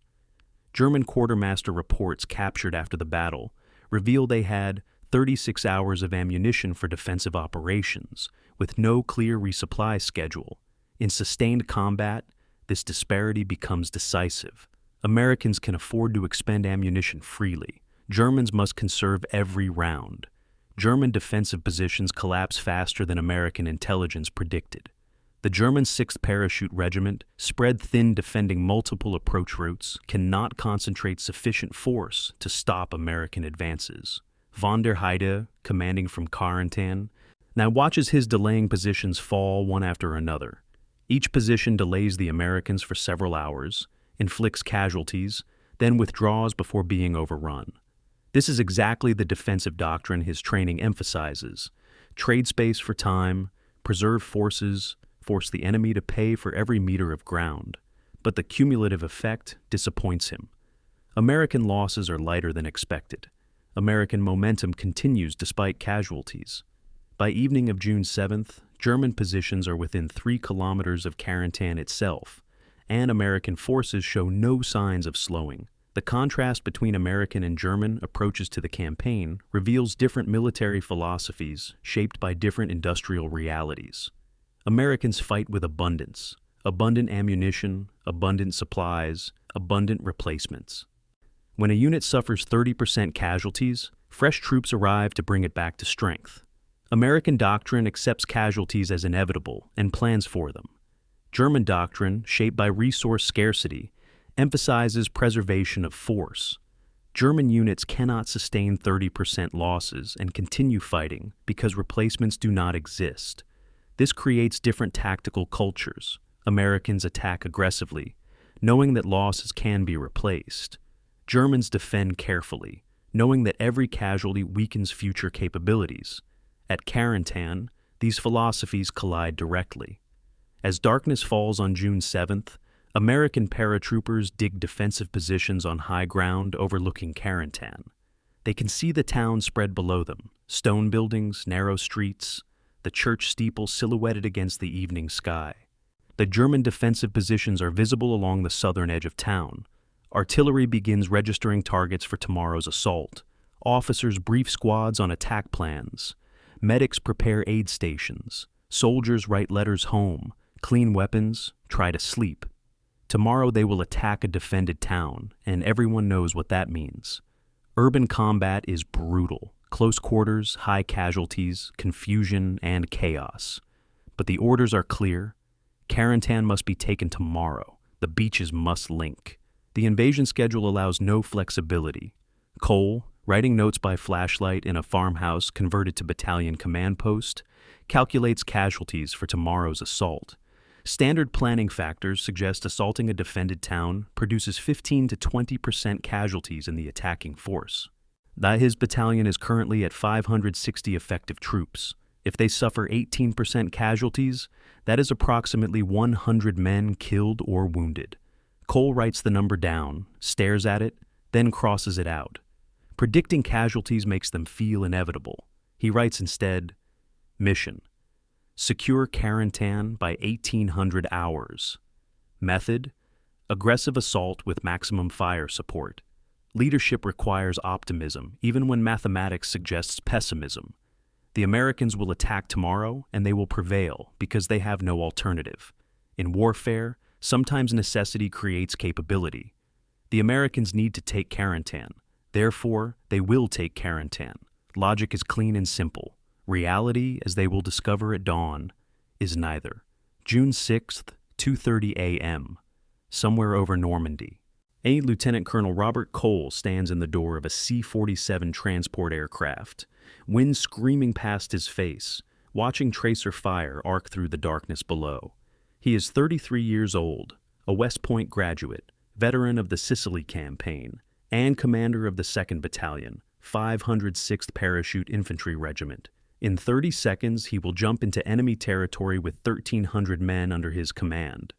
German quartermaster reports captured after the battle reveal they had 36 hours of ammunition for defensive operations, with no clear resupply schedule. In sustained combat, this disparity becomes decisive. Americans can afford to expend ammunition freely. Germans must conserve every round. German defensive positions collapse faster than American intelligence predicted. The German 6th Parachute Regiment, spread thin defending multiple approach routes, cannot concentrate sufficient force to stop American advances. Von der Heide, commanding from Carentan, now watches his delaying positions fall one after another. Each position delays the Americans for several hours, inflicts casualties, then withdraws before being overrun. This is exactly the defensive doctrine his training emphasizes. Trade space for time, preserve forces, force the enemy to pay for every meter of ground. But the cumulative effect disappoints him. American losses are lighter than expected. American momentum continues despite casualties. By evening of June 7th, German positions are within 3 kilometers of Carentan itself, and American forces show no signs of slowing. The contrast between American and German approaches to the campaign reveals different military philosophies shaped by different industrial realities. Americans fight with abundance, abundant ammunition, abundant supplies, abundant replacements. When a unit suffers 30% casualties, fresh troops arrive to bring it back to strength. American doctrine accepts casualties as inevitable and plans for them. German doctrine, shaped by resource scarcity, emphasizes preservation of force. German units cannot sustain 30% losses and continue fighting because replacements do not exist. This creates different tactical cultures. Americans attack aggressively, knowing that losses can be replaced. Germans defend carefully, knowing that every casualty weakens future capabilities. At Carentan, these philosophies collide directly. As darkness falls on June 7th, American paratroopers dig defensive positions on high ground overlooking Carentan. They can see the town spread below them, stone buildings, narrow streets, the church steeple silhouetted against the evening sky. The German defensive positions are visible along the southern edge of town. Artillery begins registering targets for tomorrow's assault. Officers brief squads on attack plans. Medics prepare aid stations. Soldiers write letters home, Clean weapons, try to sleep. Tomorrow they will attack a defended town, and everyone knows what that means. Urban combat is brutal. Close quarters, high casualties, confusion, and chaos. But the orders are clear. Carentan must be taken tomorrow. The beaches must link. The invasion schedule allows no flexibility. Cole, writing notes by flashlight in a farmhouse converted to battalion command post, calculates casualties for tomorrow's assault. Standard planning factors suggest assaulting a defended town produces 15 to 20% casualties in the attacking force. His battalion is currently at 560 effective troops. If they suffer 18% casualties, that is approximately 100 men killed or wounded. Cole writes the number down, stares at it, then crosses it out. Predicting casualties makes them feel inevitable. He writes instead, Mission: secure Carentan by 1800 hours. Method: aggressive assault with maximum fire support. Leadership requires optimism, even when mathematics suggests pessimism. The Americans will attack tomorrow, and they will prevail because they have no alternative. In warfare, sometimes necessity creates capability. The Americans need to take Carentan. Therefore, they will take Carentan. Logic is clean and simple. Reality, as they will discover at dawn, is neither. June 6th, 2:30 a.m., somewhere over Normandy. A Lieutenant Colonel Robert Cole stands in the door of a C-47 transport aircraft, wind screaming past his face, watching tracer fire arc through the darkness below. He is 33 years old, a West Point graduate, veteran of the Sicily campaign, and commander of the 2nd Battalion, 506th Parachute Infantry Regiment. In 30 seconds, he will jump into enemy territory with 1,300 men under his command.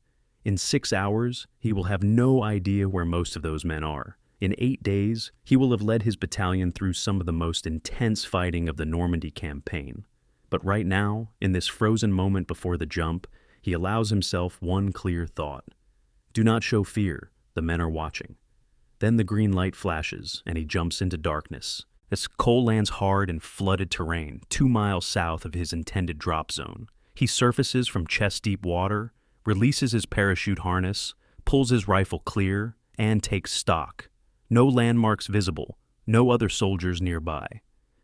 In 6 hours, he will have no idea where most of those men are. In 8 days, he will have led his battalion through some of the most intense fighting of the Normandy campaign. But right now, in this frozen moment before the jump, he allows himself one clear thought. Do not show fear, the men are watching. Then the green light flashes, and he jumps into darkness. As Cole lands hard in flooded terrain, 2 miles south of his intended drop zone, he surfaces from chest-deep water, releases his parachute harness, pulls his rifle clear, and takes stock. No landmarks visible, no other soldiers nearby.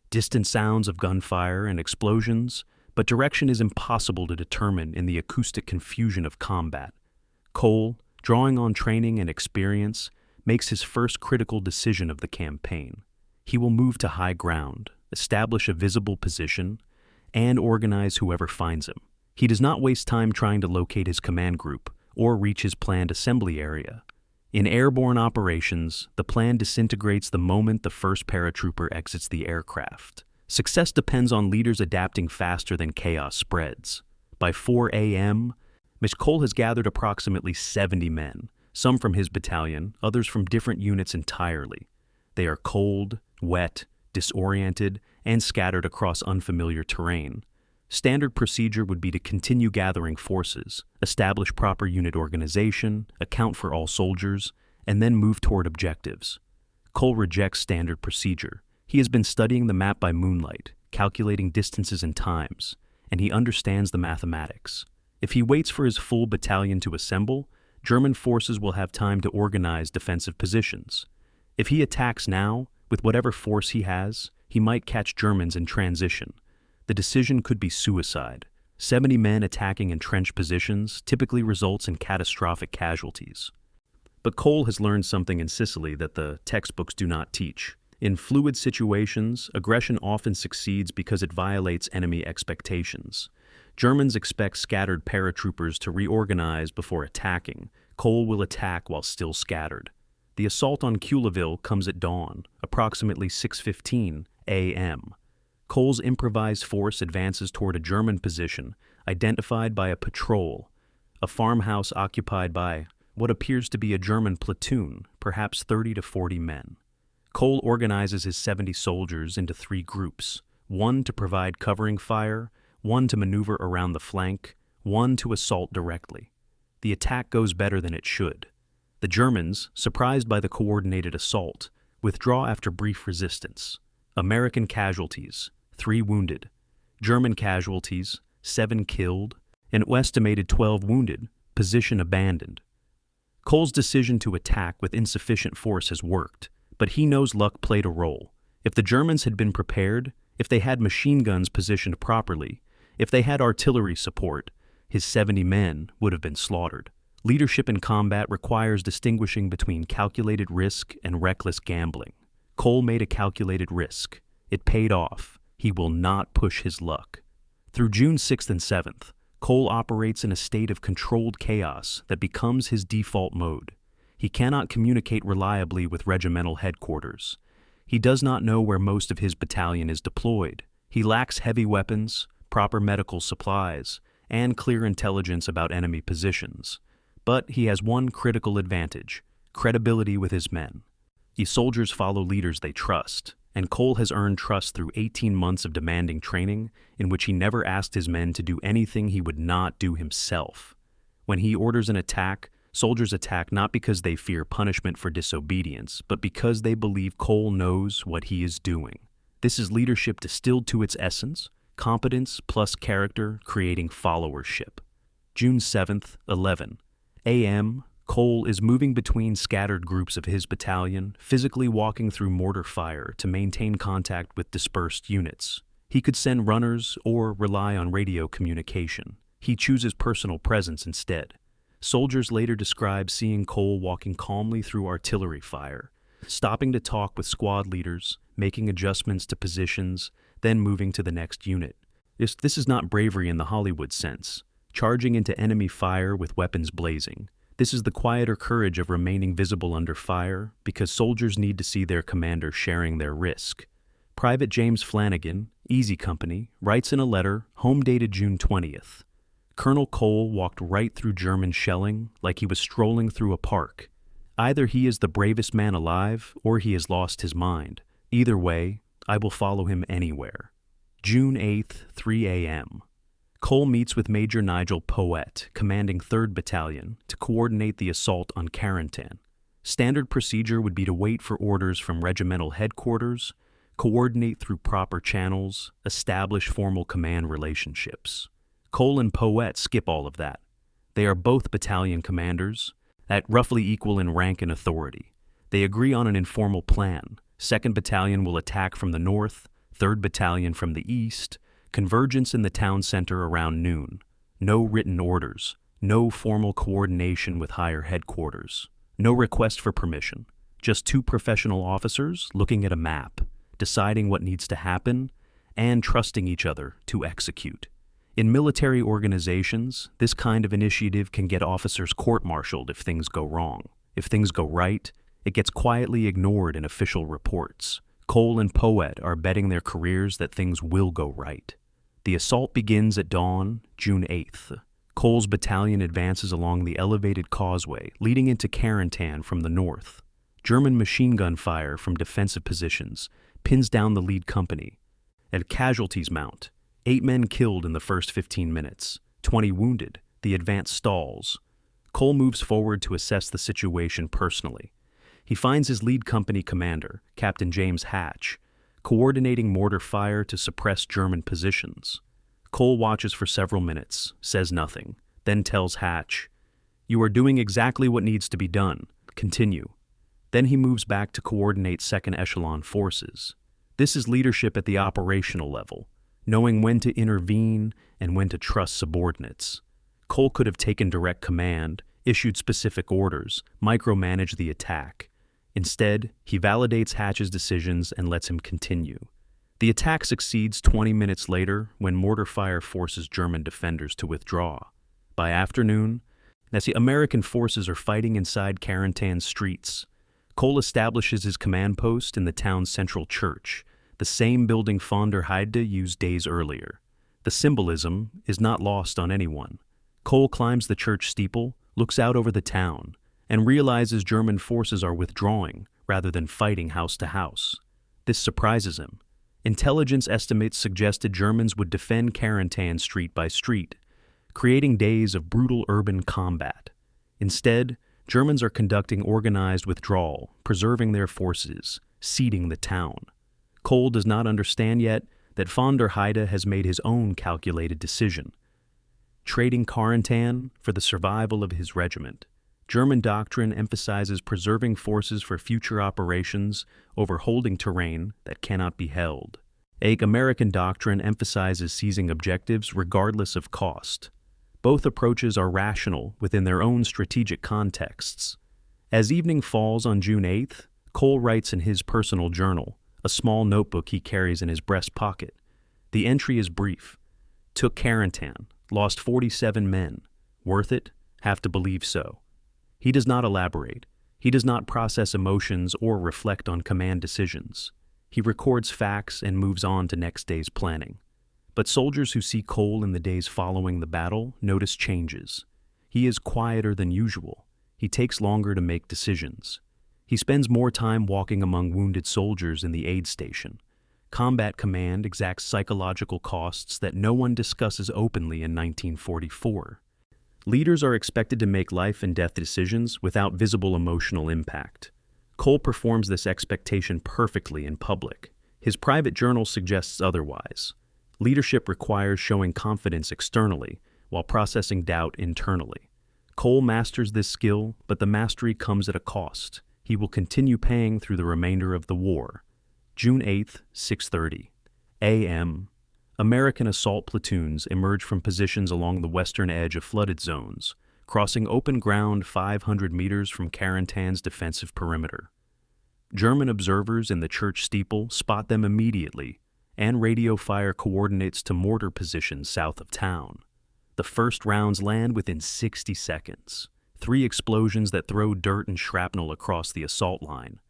Distant sounds of gunfire and explosions, but direction is impossible to determine in the acoustic confusion of combat. Cole, drawing on training and experience, makes his first critical decision of the campaign. He will move to high ground, establish a visible position, and organize whoever finds him. He does not waste time trying to locate his command group or reach his planned assembly area. In airborne operations, the plan disintegrates the moment the first paratrooper exits the aircraft. Success depends on leaders adapting faster than chaos spreads. By 4 a.m., Mr. Cole has gathered approximately 70 men, some from his battalion, others from different units entirely. They are cold, wet, disoriented, and scattered across unfamiliar terrain. Standard procedure would be to continue gathering forces, establish proper unit organization, account for all soldiers, and then move toward objectives. Cole rejects standard procedure. He has been studying the map by moonlight, calculating distances and times, and he understands the mathematics. If he waits for his full battalion to assemble, German forces will have time to organize defensive positions. If he attacks now, with whatever force he has, he might catch Germans in transition. The decision could be suicide. 70 men attacking entrenched positions typically results in catastrophic casualties. But Cole has learned something in Sicily that the textbooks do not teach. In fluid situations, aggression often succeeds because it violates enemy expectations. Germans expect scattered paratroopers to reorganize before attacking. Cole will attack while still scattered. The assault on Culeville comes at dawn, approximately 6:15 a.m. Cole's improvised force advances toward a German position, identified by a patrol, a farmhouse occupied by what appears to be a German platoon, perhaps 30 to 40 men. Cole organizes his 70 soldiers into 3 groups, one to provide covering fire, one to maneuver around the flank, one to assault directly. The attack goes better than it should. The Germans, surprised by the coordinated assault, withdraw after brief resistance. American casualties: 3 wounded. German casualties: 7 killed An estimated 12 wounded, position abandoned. Cole's decision to attack with insufficient force has worked, but he knows luck played a role. If the Germans had been prepared, if they had machine guns positioned properly, if they had artillery support, his 70 men would have been slaughtered. Leadership in combat requires distinguishing between calculated risk and reckless gambling. Cole made a calculated risk. It paid off. He will not push his luck. Through June 6th and 7th, Cole operates in a state of controlled chaos that becomes his default mode. He cannot communicate reliably with regimental headquarters. He does not know where most of his battalion is deployed. He lacks heavy weapons, proper medical supplies, and clear intelligence about enemy positions. But he has one critical advantage: credibility with his men. His soldiers follow leaders they trust, and Cole has earned trust through 18 months of demanding training in which he never asked his men to do anything he would not do himself. When he orders an attack, soldiers attack not because they fear punishment for disobedience, but because they believe Cole knows what he is doing. This is leadership distilled to its essence, competence plus character creating followership. June 7th, 11 a.m., Cole is moving between scattered groups of his battalion, physically walking through mortar fire to maintain contact with dispersed units. He could send runners or rely on radio communication. He chooses personal presence instead. Soldiers later describe seeing Cole walking calmly through artillery fire, stopping to talk with squad leaders, making adjustments to positions, then moving to the next unit. This is not bravery in the Hollywood sense, charging into enemy fire with weapons blazing. This is the quieter courage of remaining visible under fire because soldiers need to see their commander sharing their risk. Private James Flanagan, Easy Company, writes in a letter, home dated June 20th. Colonel Cole walked right through German shelling like he was strolling through a park. Either he is the bravest man alive or he has lost his mind. Either way, I will follow him anywhere. June 8th, 3 a.m. Cole meets with Major Nigel Poet, commanding 3rd Battalion, to coordinate the assault on Carentan. Standard procedure would be to wait for orders from regimental headquarters, coordinate through proper channels, establish formal command relationships. Cole and Poet skip all of that. They are both battalion commanders, at roughly equal in rank and authority. They agree on an informal plan. 2nd Battalion will attack from the north, 3rd Battalion from the east, convergence in the town center around noon. No written orders, no formal coordination with higher headquarters, no request for permission. Just 2 professional officers looking at a map, deciding what needs to happen, and trusting each other to execute. In military organizations, this kind of initiative can get officers court-martialed if things go wrong. If things go right, it gets quietly ignored in official reports. Cole and Poet are betting their careers that things will go right. The assault begins at dawn, June 8th. Cole's battalion advances along the elevated causeway leading into Carentan from the north. German machine gun fire from defensive positions pins down the lead company. And casualties mount. 8 men killed in the first 15 minutes, 20 wounded. The advance stalls. Cole moves forward to assess the situation personally. He finds his lead company commander, Captain James Hatch, coordinating mortar fire to suppress German positions. Cole watches for several minutes, says nothing, then tells Hatch, "You are doing exactly what needs to be done. Continue." Then he moves back to coordinate second echelon forces. This is leadership at the operational level, knowing when to intervene and when to trust subordinates. Cole could have taken direct command, issued specific orders, micromanaged the attack. Instead, he validates Hatch's decisions and lets him continue. The attack succeeds 20 minutes later when mortar fire forces German defenders to withdraw. By afternoon, American forces are fighting inside Carentan's streets. Cole establishes his command post in the town's central church, the same building von der Heide used days earlier. The symbolism is not lost on anyone. Cole climbs the church steeple, looks out over the town, and realizes German forces are withdrawing rather than fighting house to house. This surprises him. Intelligence estimates suggested Germans would defend Carentan street by street, creating days of brutal urban combat. Instead, Germans are conducting organized withdrawal, preserving their forces, ceding the town. Cole does not understand yet that von der Heide has made his own calculated decision. trading Carentan for the survival of his regiment. German doctrine emphasizes preserving forces for future operations over holding terrain that cannot be held. American doctrine emphasizes seizing objectives regardless of cost. Both approaches are rational within their own strategic contexts. As evening falls on June 8th, Cole writes in his personal journal, a small notebook he carries in his breast pocket. The entry is brief. Took Carentan, lost 47 men. Worth it? Have to believe so. He does not elaborate. He does not process emotions or reflect on command decisions. He records facts and moves on to next day's planning. But soldiers who see Cole in the days following the battle notice changes. He is quieter than usual. He takes longer to make decisions. He spends more time walking among wounded soldiers in the aid station. Combat command exacts psychological costs that no one discusses openly in 1944. Leaders are expected to make life and death decisions without visible emotional impact. Cole performs this expectation perfectly in public. His private journal suggests otherwise. Leadership requires showing confidence externally while processing doubt internally. Cole masters this skill, but the mastery comes at a cost. He will continue paying through the remainder of the war. June 8th, 6:30 a.m. American assault platoons emerge from positions along the western edge of flooded zones, crossing open ground 500 meters from Carentan's defensive perimeter. German observers in the church steeple spot them immediately and radio fire coordinates to mortar positions south of town. The first rounds land within 60 seconds. 3 explosions that throw dirt and shrapnel across the assault line.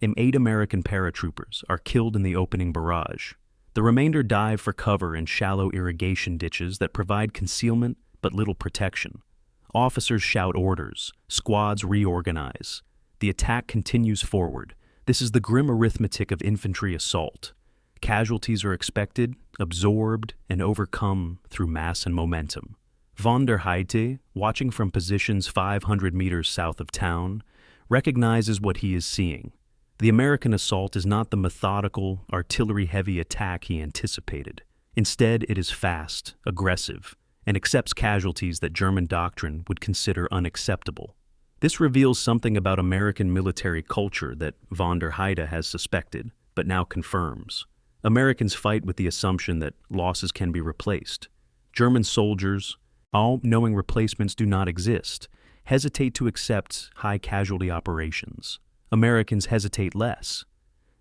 8 American paratroopers are killed in the opening barrage. The remainder dive for cover in shallow irrigation ditches that provide concealment but little protection. Officers shout orders. Squads reorganize. The attack continues forward. This is the grim arithmetic of infantry assault. Casualties are expected, absorbed, and overcome through mass and momentum. Von der Heide, watching from positions 500 meters south of town, recognizes what he is seeing. The American assault is not the methodical, artillery-heavy attack he anticipated. Instead, it is fast, aggressive, and accepts casualties that German doctrine would consider unacceptable. This reveals something about American military culture that von der Heide has suspected, but now confirms. Americans fight with the assumption that losses can be replaced. German soldiers, all knowing replacements do not exist, hesitate to accept high-casualty operations. Americans hesitate less.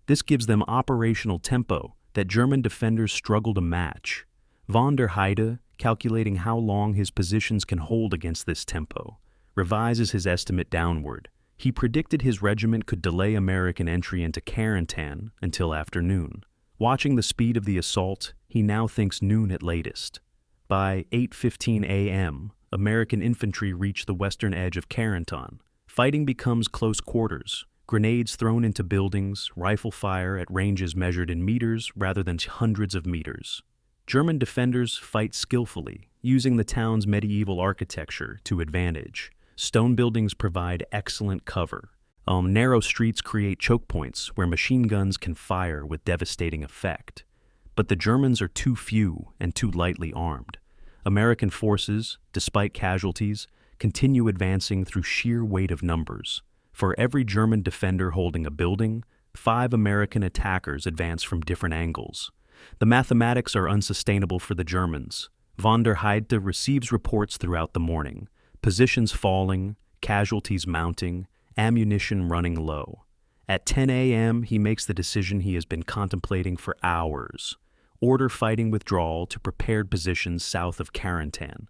This gives them operational tempo that German defenders struggle to match. Von der Heide, calculating how long his positions can hold against this tempo, revises his estimate downward. He predicted his regiment could delay American entry into Carentan until afternoon. Watching the speed of the assault, he now thinks noon at latest. By 8:15 a.m., American infantry reach the western edge of Carentan. Fighting becomes close quarters. Grenades thrown into buildings, rifle fire at ranges measured in meters rather than hundreds of meters. German defenders fight skillfully, using the town's medieval architecture to advantage. Stone buildings provide excellent cover. Narrow streets create choke points where machine guns can fire with devastating effect. But the Germans are too few and too lightly armed. American forces, despite casualties, continue advancing through sheer weight of numbers. For every German defender holding a building, 5 American attackers advance from different angles. The mathematics are unsustainable for the Germans. Von der Heide receives reports throughout the morning. Positions falling, casualties mounting, ammunition running low. At 10 a.m., he makes the decision he has been contemplating for hours. Order fighting withdrawal to prepared positions south of Carentan.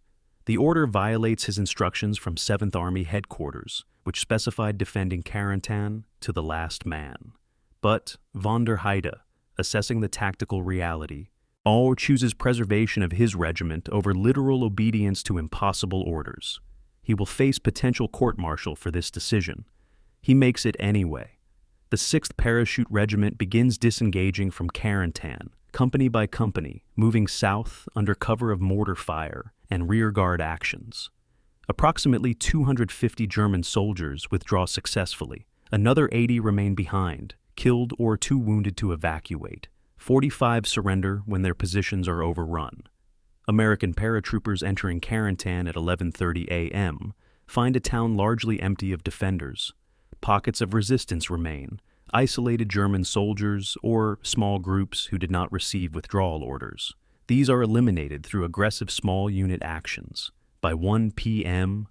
The order violates his instructions from 7th Army headquarters, which specified defending Carentan to the last man. But von der Heide, assessing the tactical reality, chooses preservation of his regiment over literal obedience to impossible orders. He will face potential court-martial for this decision. He makes it anyway. The 6th Parachute Regiment begins disengaging from Carentan, company by company, moving south under cover of mortar fire and rearguard actions. Approximately 250 German soldiers withdraw successfully. Another 80 remain behind, killed or too wounded to evacuate. 45 surrender when their positions are overrun. American paratroopers entering Carentan at 11:30 a.m. find a town largely empty of defenders. Pockets of resistance remain, isolated German soldiers or small groups who did not receive withdrawal orders. These are eliminated through aggressive small unit actions. By 1 p.m.,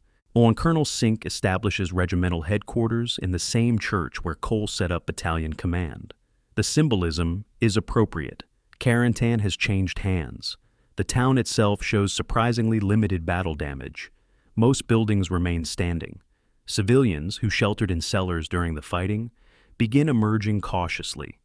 Colonel Sink establishes regimental headquarters in the same church where Cole set up battalion command. The symbolism is appropriate. Carentan has changed hands. The town itself shows surprisingly limited battle damage. Most buildings remain standing. Civilians, who sheltered in cellars during the fighting, begin emerging cautiously.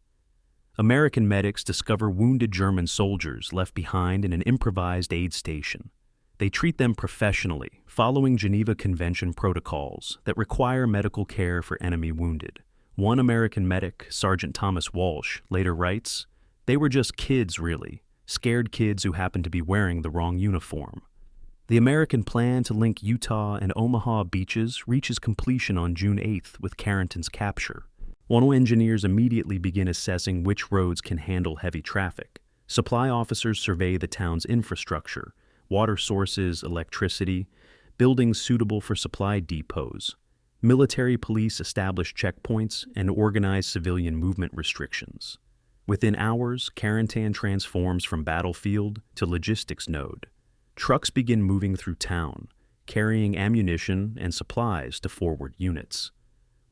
American medics discover wounded German soldiers left behind in an improvised aid station. They treat them professionally, following Geneva Convention protocols that require medical care for enemy wounded. One American medic, Sergeant Thomas Walsh, later writes, "They were just kids, really, scared kids who happened to be wearing the wrong uniform." The American plan to link Utah and Omaha Beaches reaches completion on June 8th with Carentan's capture. Engineers immediately begin assessing which roads can handle heavy traffic. Supply officers survey the town's infrastructure, water sources, electricity, buildings suitable for supply depots. Military police establish checkpoints and organize civilian movement restrictions. Within hours, Carentan transforms from battlefield to logistics node. Trucks begin moving through town, carrying ammunition and supplies to forward units.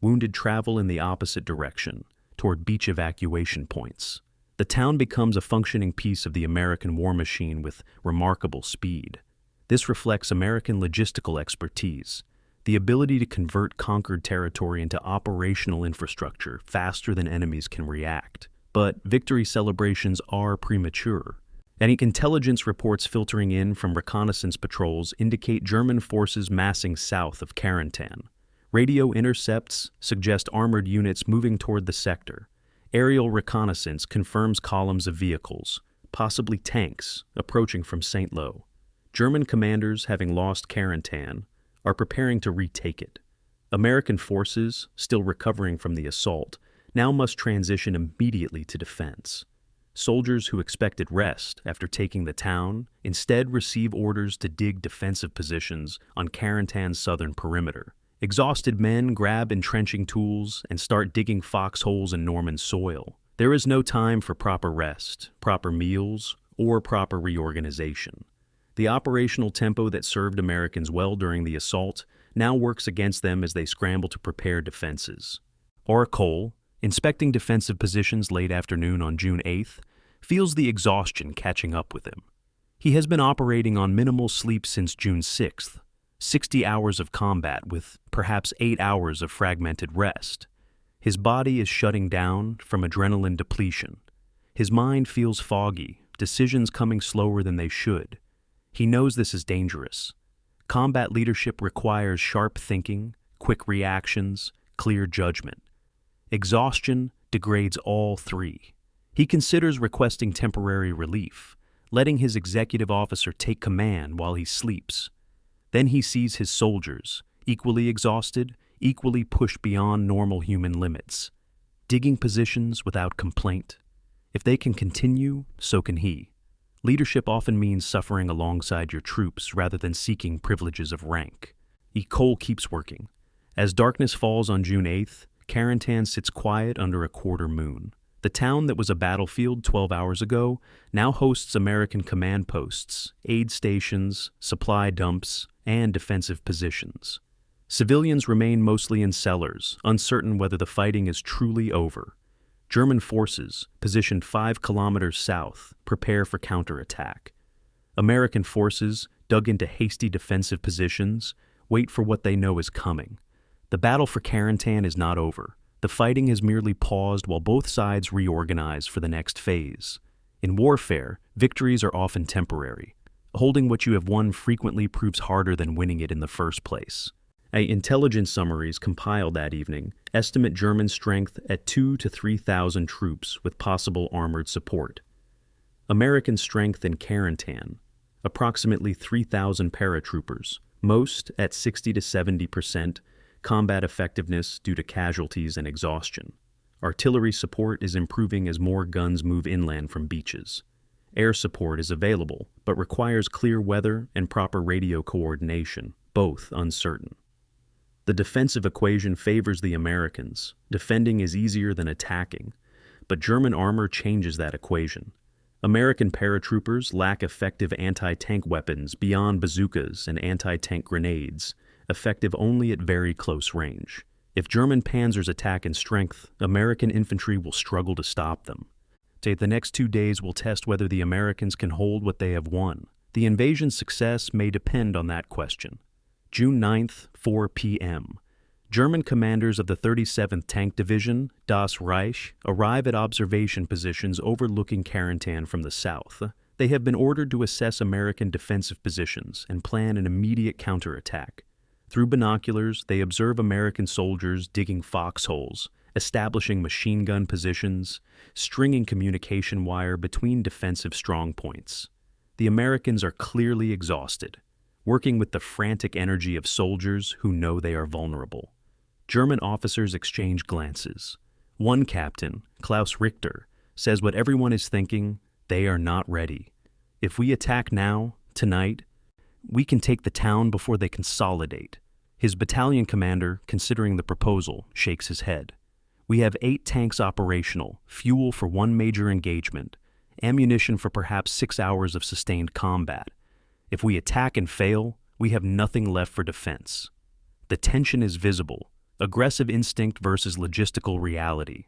Wounded travel in the opposite direction, toward beach evacuation points. The town becomes a functioning piece of the American war machine with remarkable speed. This reflects American logistical expertise, the ability to convert conquered territory into operational infrastructure faster than enemies can react. But victory celebrations are premature. Any intelligence reports filtering in from reconnaissance patrols indicate German forces massing south of Carentan. Radio intercepts suggest armored units moving toward the sector. Aerial reconnaissance confirms columns of vehicles, possibly tanks, approaching from St. Lo. German commanders, having lost Carentan, are preparing to retake it. American forces, still recovering from the assault, now must transition immediately to defense. Soldiers who expected rest after taking the town instead receive orders to dig defensive positions on Carentan's southern perimeter. Exhausted men grab entrenching tools and start digging foxholes in Norman soil. There is no time for proper rest, proper meals, or proper reorganization. The operational tempo that served Americans well during the assault now works against them as they scramble to prepare defenses. Cole, inspecting defensive positions late afternoon on June 8th, feels the exhaustion catching up with him. He has been operating on minimal sleep since June 6th, 60 hours of combat with perhaps 8 hours of fragmented rest. His body is shutting down from adrenaline depletion. His mind feels foggy, decisions coming slower than they should. He knows this is dangerous. Combat leadership requires sharp thinking, quick reactions, clear judgment. Exhaustion degrades all three. He considers requesting temporary relief, letting his executive officer take command while he sleeps. Then he sees his soldiers, equally exhausted, equally pushed beyond normal human limits, digging positions without complaint. If they can continue, so can he. Leadership often means suffering alongside your troops rather than seeking privileges of rank. Cole keeps working. As darkness falls on June 8th, Carentan sits quiet under a quarter moon. The town that was a battlefield 12 hours ago now hosts American command posts, aid stations, supply dumps, and defensive positions. Civilians remain mostly in cellars, uncertain whether the fighting is truly over. German forces, positioned 5 kilometers south, prepare for counterattack. American forces, dug into hasty defensive positions, wait for what they know is coming. The battle for Carentan is not over. The fighting has merely paused while both sides reorganize for the next phase. In warfare, victories are often temporary. Holding what you have won frequently proves harder than winning it in the first place. Intelligence summaries compiled that evening estimate German strength at 2,000 to 3,000 troops with possible armored support. American strength in Carentan, approximately 3,000 paratroopers, most at 60 to 70%, combat effectiveness due to casualties and exhaustion. Artillery support is improving as more guns move inland from beaches. Air support is available, but requires clear weather and proper radio coordination, both uncertain. The defensive equation favors the Americans. Defending is easier than attacking, but German armor changes that equation. American paratroopers lack effective anti-tank weapons beyond bazookas and anti-tank grenades, effective only at very close range. If German panzers attack in strength, American infantry will struggle to stop them. The next 2 days will test whether the Americans can hold what they have won. The invasion's success may depend on that question. June 9th, 4 p.m. German commanders of the 37th Tank Division, Das Reich, arrive at observation positions overlooking Carentan from the south. They have been ordered to assess American defensive positions and plan an immediate counterattack. Through binoculars, they observe American soldiers digging foxholes, establishing machine gun positions, stringing communication wire between defensive strongpoints. The Americans are clearly exhausted, working with the frantic energy of soldiers who know they are vulnerable. German officers exchange glances. One captain, Klaus Richter, says what everyone is thinking: they are not ready. If we attack now, tonight, we can take the town before they consolidate. His battalion commander, considering the proposal, shakes his head. We have 8 tanks operational, fuel for 1 major engagement, ammunition for perhaps 6 hours of sustained combat. If we attack and fail, we have nothing left for defense. The tension is visible, aggressive instinct versus logistical reality.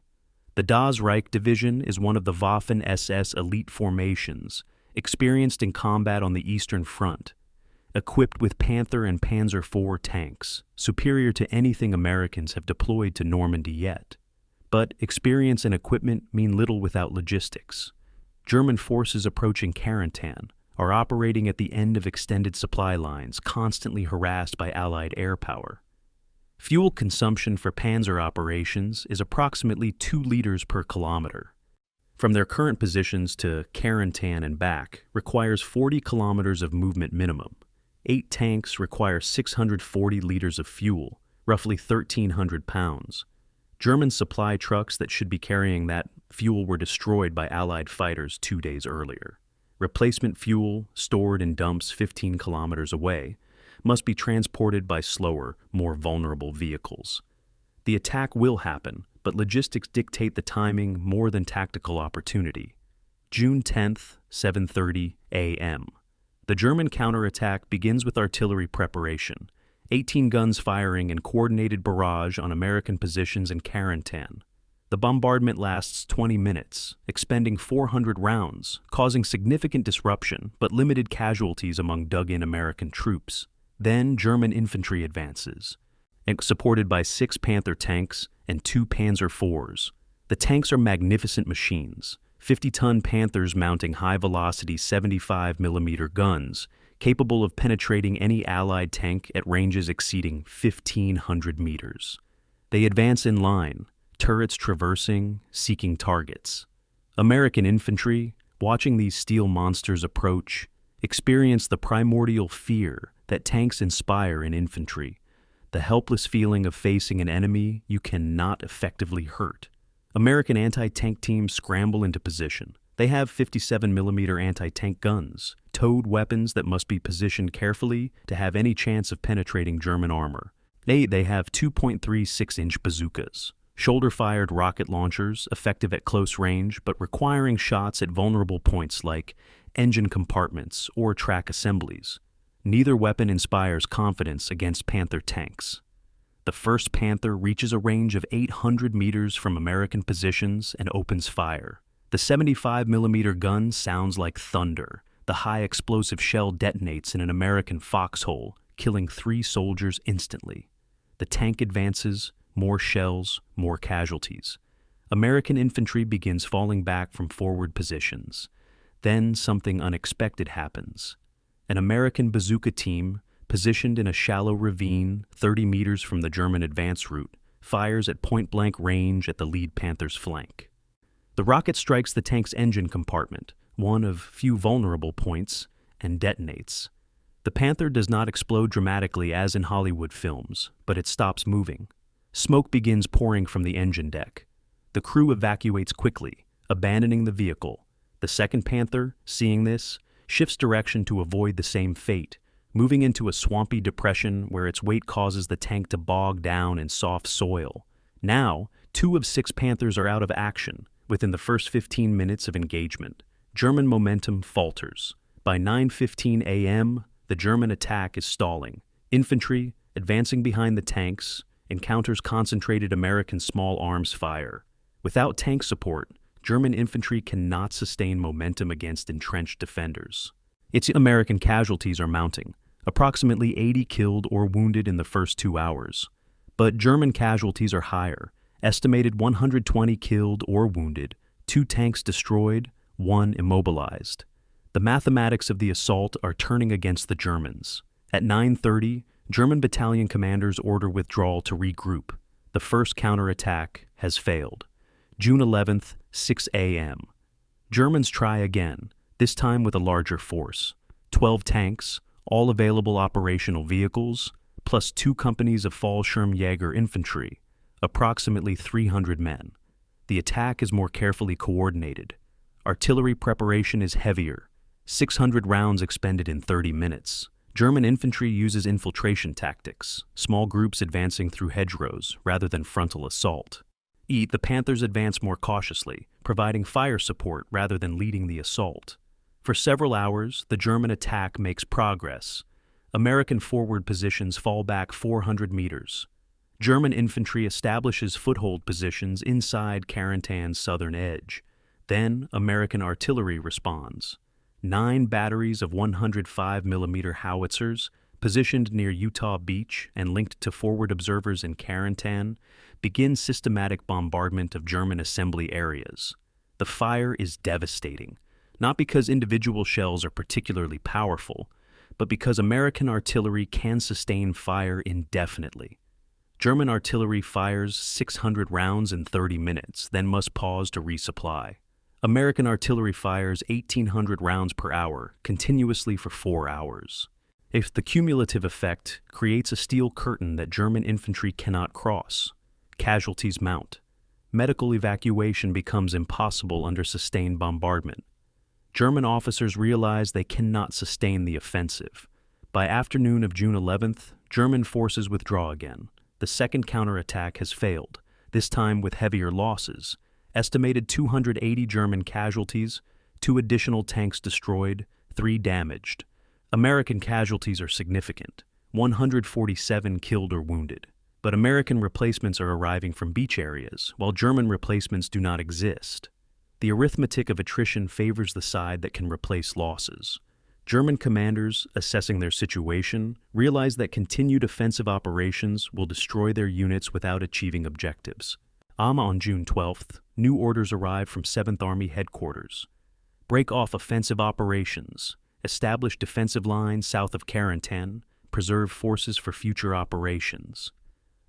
The Das Reich Division is one of the Waffen-SS elite formations, experienced in combat on the Eastern Front, equipped with Panther and Panzer IV tanks, superior to anything Americans have deployed to Normandy yet. But experience and equipment mean little without logistics. German forces approaching Carentan are operating at the end of extended supply lines, constantly harassed by Allied air power. Fuel consumption for panzer operations is approximately 2 liters per kilometer. From their current positions to Carentan and back requires 40 kilometers of movement minimum. 8 tanks require 640 liters of fuel, roughly 1,300 pounds. German supply trucks that should be carrying that fuel were destroyed by Allied fighters 2 days earlier. Replacement fuel, stored in dumps 15 kilometers away, must be transported by slower, more vulnerable vehicles. The attack will happen, but logistics dictate the timing more than tactical opportunity. June 10th, 7:30 a.m. The German counterattack begins with artillery preparation, 18 guns firing in coordinated barrage on American positions in Carentan. The bombardment lasts 20 minutes, expending 400 rounds, causing significant disruption but limited casualties among dug-in American troops. Then German infantry advances, supported by 6 Panther tanks and 2 Panzer IVs. The tanks are magnificent machines, 50-ton Panthers mounting high-velocity 75mm guns, capable of penetrating any Allied tank at ranges exceeding 1,500 meters. They advance in line, turrets traversing, seeking targets. American infantry, watching these steel monsters approach, experience the primordial fear that tanks inspire in infantry, the helpless feeling of facing an enemy you cannot effectively hurt. American anti-tank teams scramble into position. They have 57mm anti-tank guns, towed weapons that must be positioned carefully to have any chance of penetrating German armor. They have 2.36-inch bazookas, shoulder-fired rocket launchers effective at close range but requiring shots at vulnerable points like engine compartments or track assemblies. Neither weapon inspires confidence against Panther tanks. The first Panther reaches a range of 800 meters from American positions and opens fire. The 75mm gun sounds like thunder. The high-explosive shell detonates in an American foxhole, killing 3 soldiers instantly. The tank advances, more shells, more casualties. American infantry begins falling back from forward positions. Then something unexpected happens. An American bazooka team, positioned in a shallow ravine 30 meters from the German advance route, fires at point-blank range at the lead Panther's flank. The rocket strikes the tank's engine compartment, one of few vulnerable points, and detonates. The Panther does not explode dramatically as in Hollywood films, but it stops moving. Smoke begins pouring from the engine deck. The crew evacuates quickly, abandoning the vehicle. The 2nd Panther, seeing this, shifts direction to avoid the same fate, moving into a swampy depression where its weight causes the tank to bog down in soft soil. Now, 2 of 6 Panthers are out of action within the first 15 minutes of engagement. German momentum falters. By 9:15 a.m., the German attack is stalling. Infantry, advancing behind the tanks, encounters concentrated American small arms fire. Without tank support, German infantry cannot sustain momentum against entrenched defenders. Its American casualties are mounting, approximately 80 killed or wounded in the first 2 hours. But German casualties are higher, estimated 120 killed or wounded, 2 tanks destroyed, 1 immobilized. The mathematics of the assault are turning against the Germans. At 9:30, German battalion commanders order withdrawal to regroup. The first counterattack has failed. June 11th, 6 a.m. Germans try again, this time with a larger force. 12 tanks, all available operational vehicles, plus 2 companies of Fallschirmjäger infantry, approximately 300 men. The attack is more carefully coordinated. Artillery preparation is heavier, 600 rounds expended in 30 minutes. German infantry uses infiltration tactics, small groups advancing through hedgerows rather than frontal assault. The Panthers advance more cautiously, providing fire support rather than leading the assault. For several hours, the German attack makes progress. American forward positions fall back 400 meters. German infantry establishes foothold positions inside Carentan's southern edge. Then, American artillery responds. 9 batteries of 105mm howitzers, positioned near Utah Beach and linked to forward observers in Carentan, begin systematic bombardment of German assembly areas. The fire is devastating, not because individual shells are particularly powerful, but because American artillery can sustain fire indefinitely. German artillery fires 600 rounds in 30 minutes, then must pause to resupply. American artillery fires 1,800 rounds per hour, continuously for 4 hours. If the cumulative effect creates a steel curtain that German infantry cannot cross, casualties mount. Medical evacuation becomes impossible under sustained bombardment. German officers realize they cannot sustain the offensive. By afternoon of June 11th, German forces withdraw again. The 2nd counterattack has failed, this time with heavier losses. Estimated 280 German casualties, 2 additional tanks destroyed, 3 damaged. American casualties are significant, 147 killed or wounded. But American replacements are arriving from beach areas, while German replacements do not exist. The arithmetic of attrition favors the side that can replace losses. German commanders, assessing their situation, realize that continued offensive operations will destroy their units without achieving objectives. On June 12th, new orders arrive from 7th Army headquarters. Break off offensive operations, establish defensive lines south of Carentan, preserve forces for future operations.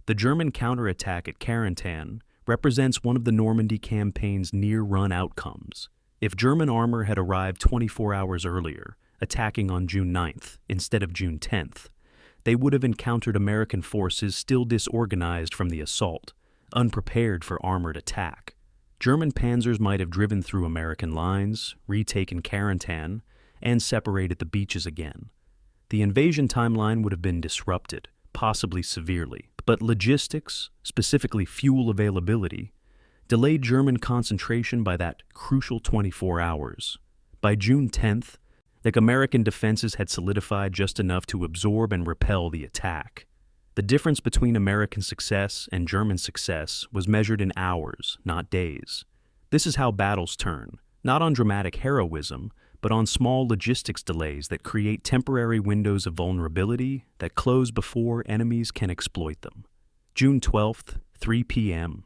The German counterattack at Carentan represents one of the Normandy campaign's near-run outcomes. If German armor had arrived 24 hours earlier, attacking on June 9th instead of June 10th, they would have encountered American forces still disorganized from the assault, unprepared for armored attack. German panzers might have driven through American lines, retaken Carentan, and separated the beaches again. The invasion timeline would have been disrupted, possibly severely, but logistics, specifically fuel availability, delayed German concentration by that crucial 24 hours. By June 10th, the American defenses had solidified just enough to absorb and repel the attack. The difference between American success and German success was measured in hours, not days. This is how battles turn, not on dramatic heroism, but on small logistics delays that create temporary windows of vulnerability that close before enemies can exploit them. June 12th, 3 p.m.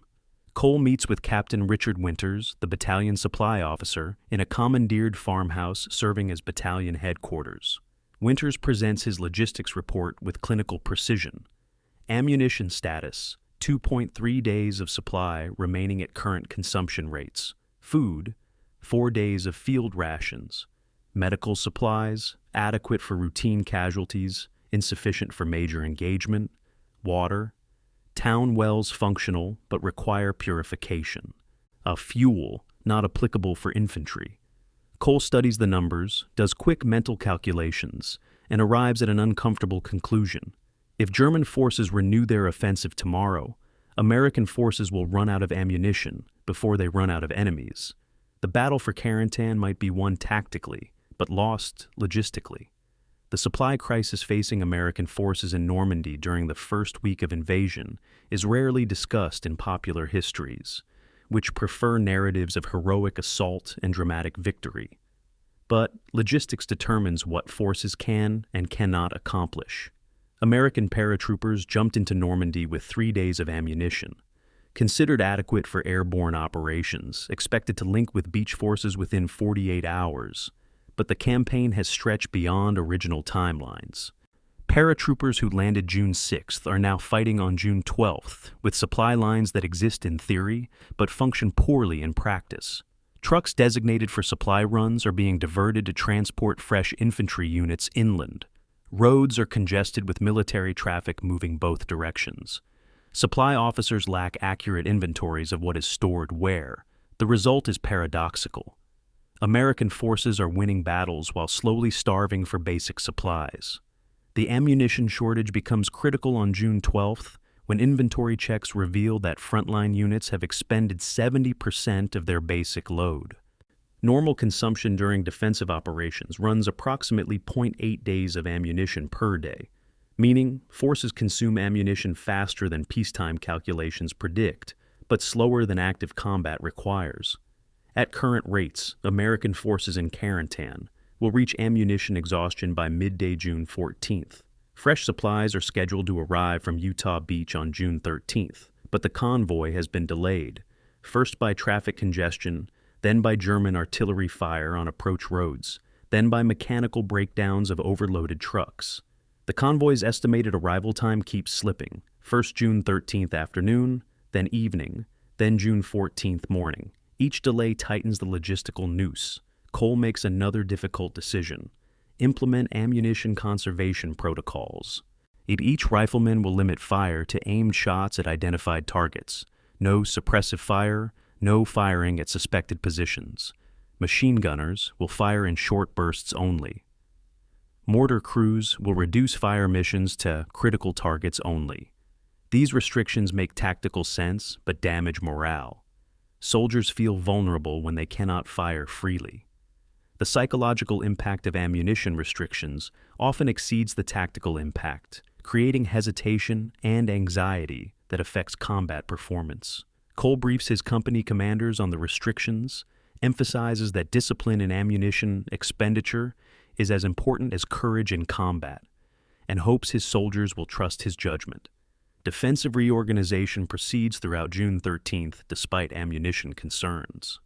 Cole meets with Captain Richard Winters, the battalion supply officer, in a commandeered farmhouse serving as battalion headquarters. Winters presents his logistics report with clinical precision. Ammunition status, 2.3 days of supply remaining at current consumption rates. Food, 4 days of field rations. Medical supplies, adequate for routine casualties, insufficient for major engagement. Water, town wells functional but require purification. Fuel, not applicable for infantry. Cole studies the numbers, does quick mental calculations, and arrives at an uncomfortable conclusion. If German forces renew their offensive tomorrow, American forces will run out of ammunition before they run out of enemies. The battle for Carentan might be won tactically, but lost logistically. The supply crisis facing American forces in Normandy during the first week of invasion is rarely discussed in popular histories, which prefer narratives of heroic assault and dramatic victory. But logistics determines what forces can and cannot accomplish. American paratroopers jumped into Normandy with 3 days of ammunition, considered adequate for airborne operations, expected to link with beach forces within 48 hours. But the campaign has stretched beyond original timelines. Paratroopers who landed June 6th are now fighting on June 12th, with supply lines that exist in theory but function poorly in practice. Trucks designated for supply runs are being diverted to transport fresh infantry units inland. Roads are congested with military traffic moving both directions. Supply officers lack accurate inventories of what is stored where. The result is paradoxical. American forces are winning battles while slowly starving for basic supplies. The ammunition shortage becomes critical on June 12th when inventory checks reveal that frontline units have expended 70% of their basic load. Normal consumption during defensive operations runs approximately 0.8 days of ammunition per day, meaning forces consume ammunition faster than peacetime calculations predict, but slower than active combat requires. At current rates, American forces in Carentan will reach ammunition exhaustion by midday June 14th. Fresh supplies are scheduled to arrive from Utah Beach on June 13th, but the convoy has been delayed, first by traffic congestion, then by German artillery fire on approach roads, then by mechanical breakdowns of overloaded trucks. The convoy's estimated arrival time keeps slipping, first June 13th afternoon, then evening, then June 14th morning. Each delay tightens the logistical noose. Cole makes another difficult decision: implement ammunition conservation protocols. Each rifleman will limit fire to aimed shots at identified targets. No suppressive fire, no firing at suspected positions. Machine gunners will fire in short bursts only. Mortar crews will reduce fire missions to critical targets only. These restrictions make tactical sense but damage morale. Soldiers feel vulnerable when they cannot fire freely. The psychological impact of ammunition restrictions often exceeds the tactical impact, creating hesitation and anxiety that affects combat performance. Cole briefs his company commanders on the restrictions, emphasizes that discipline in ammunition expenditure is as important as courage in combat, and hopes his soldiers will trust his judgment. Defensive reorganization proceeds throughout June 13th despite ammunition concerns.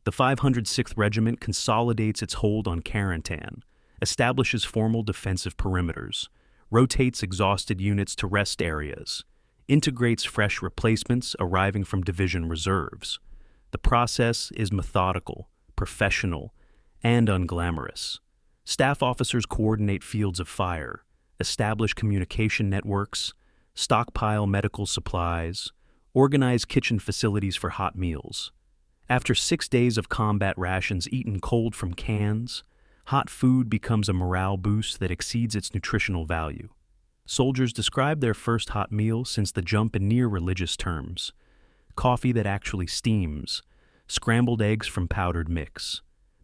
The 506th Regiment consolidates its hold on Carentan, establishes formal defensive perimeters, rotates exhausted units to rest areas, integrates fresh replacements arriving from division reserves. The process is methodical, professional, and unglamorous. Staff officers coordinate fields of fire, establish communication networks, stockpile medical supplies, organize kitchen facilities for hot meals. After 6 days of combat rations eaten cold from cans, hot food becomes a morale boost that exceeds its nutritional value. Soldiers describe their first hot meal since the jump in near religious terms: coffee that actually steams, scrambled eggs from powdered mix,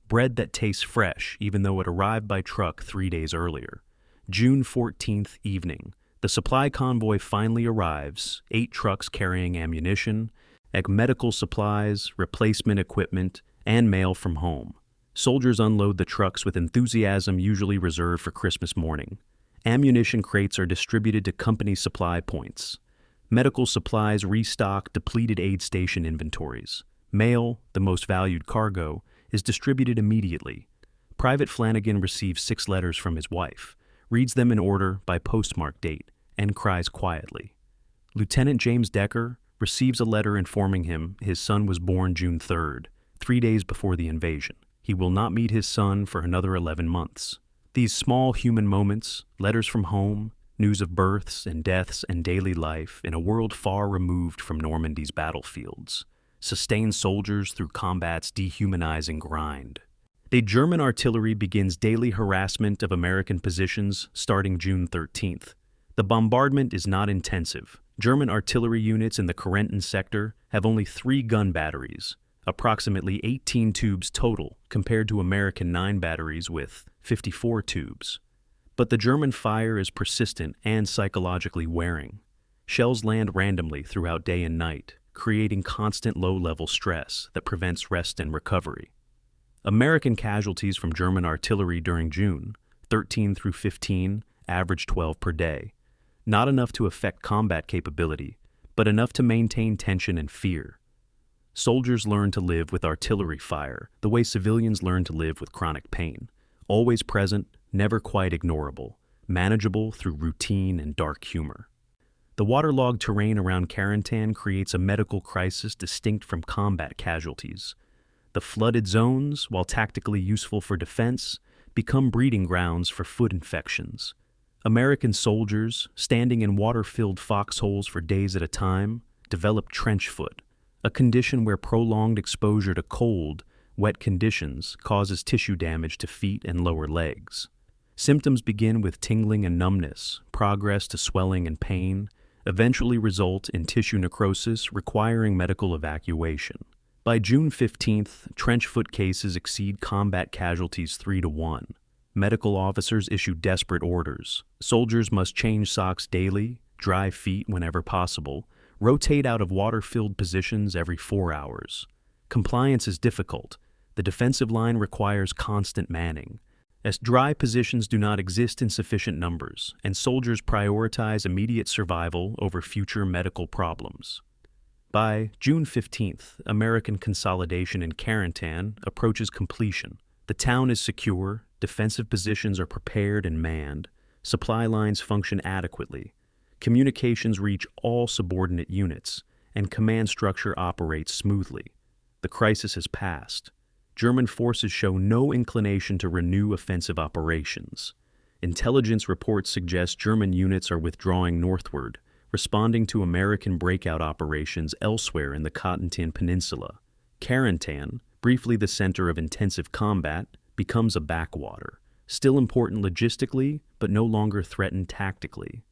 bread that tastes fresh even though it arrived by truck 3 days earlier. June 14th evening, the supply convoy finally arrives, 8 trucks carrying ammunition, medical supplies, replacement equipment, and mail from home. Soldiers unload the trucks with enthusiasm usually reserved for Christmas morning. Ammunition crates are distributed to company supply points. Medical supplies restock depleted aid station inventories. Mail, the most valued cargo, is distributed immediately. Private Flanagan receives 6 letters from his wife, reads them in order by postmark date, and cries quietly. Lieutenant James Decker receives a letter informing him his son was born June 3rd, 3 days before the invasion. He will not meet his son for another 11 months. These small human moments, letters from home, news of births and deaths and daily life in a world far removed from Normandy's battlefields, sustain soldiers through combat's dehumanizing grind. The German artillery begins daily harassment of American positions starting June 13th. The bombardment is not intensive. German artillery units in the Carentan sector have only 3 gun batteries, approximately 18 tubes total, compared to American 9 batteries with 54 tubes. But the German fire is persistent and psychologically wearing. Shells land randomly throughout day and night, creating constant low-level stress that prevents rest and recovery. American casualties from German artillery during June, 13 through 15, average 12 per day. Not enough to affect combat capability, but enough to maintain tension and fear. Soldiers learn to live with artillery fire the way civilians learn to live with chronic pain. Always present, never quite ignorable, manageable through routine and dark humor. The waterlogged terrain around Carentan creates a medical crisis distinct from combat casualties. The flooded zones, while tactically useful for defense, become breeding grounds for foot infections. American soldiers, standing in water-filled foxholes for days at a time, develop trench foot, a condition where prolonged exposure to cold, wet conditions causes tissue damage to feet and lower legs. Symptoms begin with tingling and numbness, progress to swelling and pain, eventually result in tissue necrosis requiring medical evacuation. By June 15th, trench foot cases exceed combat casualties 3-1. Medical officers issue desperate orders. Soldiers must change socks daily, dry feet whenever possible, rotate out of water-filled positions every 4 hours. Compliance is difficult. The defensive line requires constant manning, as dry positions do not exist in sufficient numbers, and soldiers prioritize immediate survival over future medical problems. By June 15th, American consolidation in Carentan approaches completion. The town is secure, defensive positions are prepared and manned, supply lines function adequately, communications reach all subordinate units, and command structure operates smoothly. The crisis has passed. German forces show no inclination to renew offensive operations. Intelligence reports suggest German units are withdrawing northward, responding to American breakout operations elsewhere in the Carentan Peninsula. Carentan, briefly the center of intensive combat, becomes a backwater, still important logistically, but no longer threatened tactically.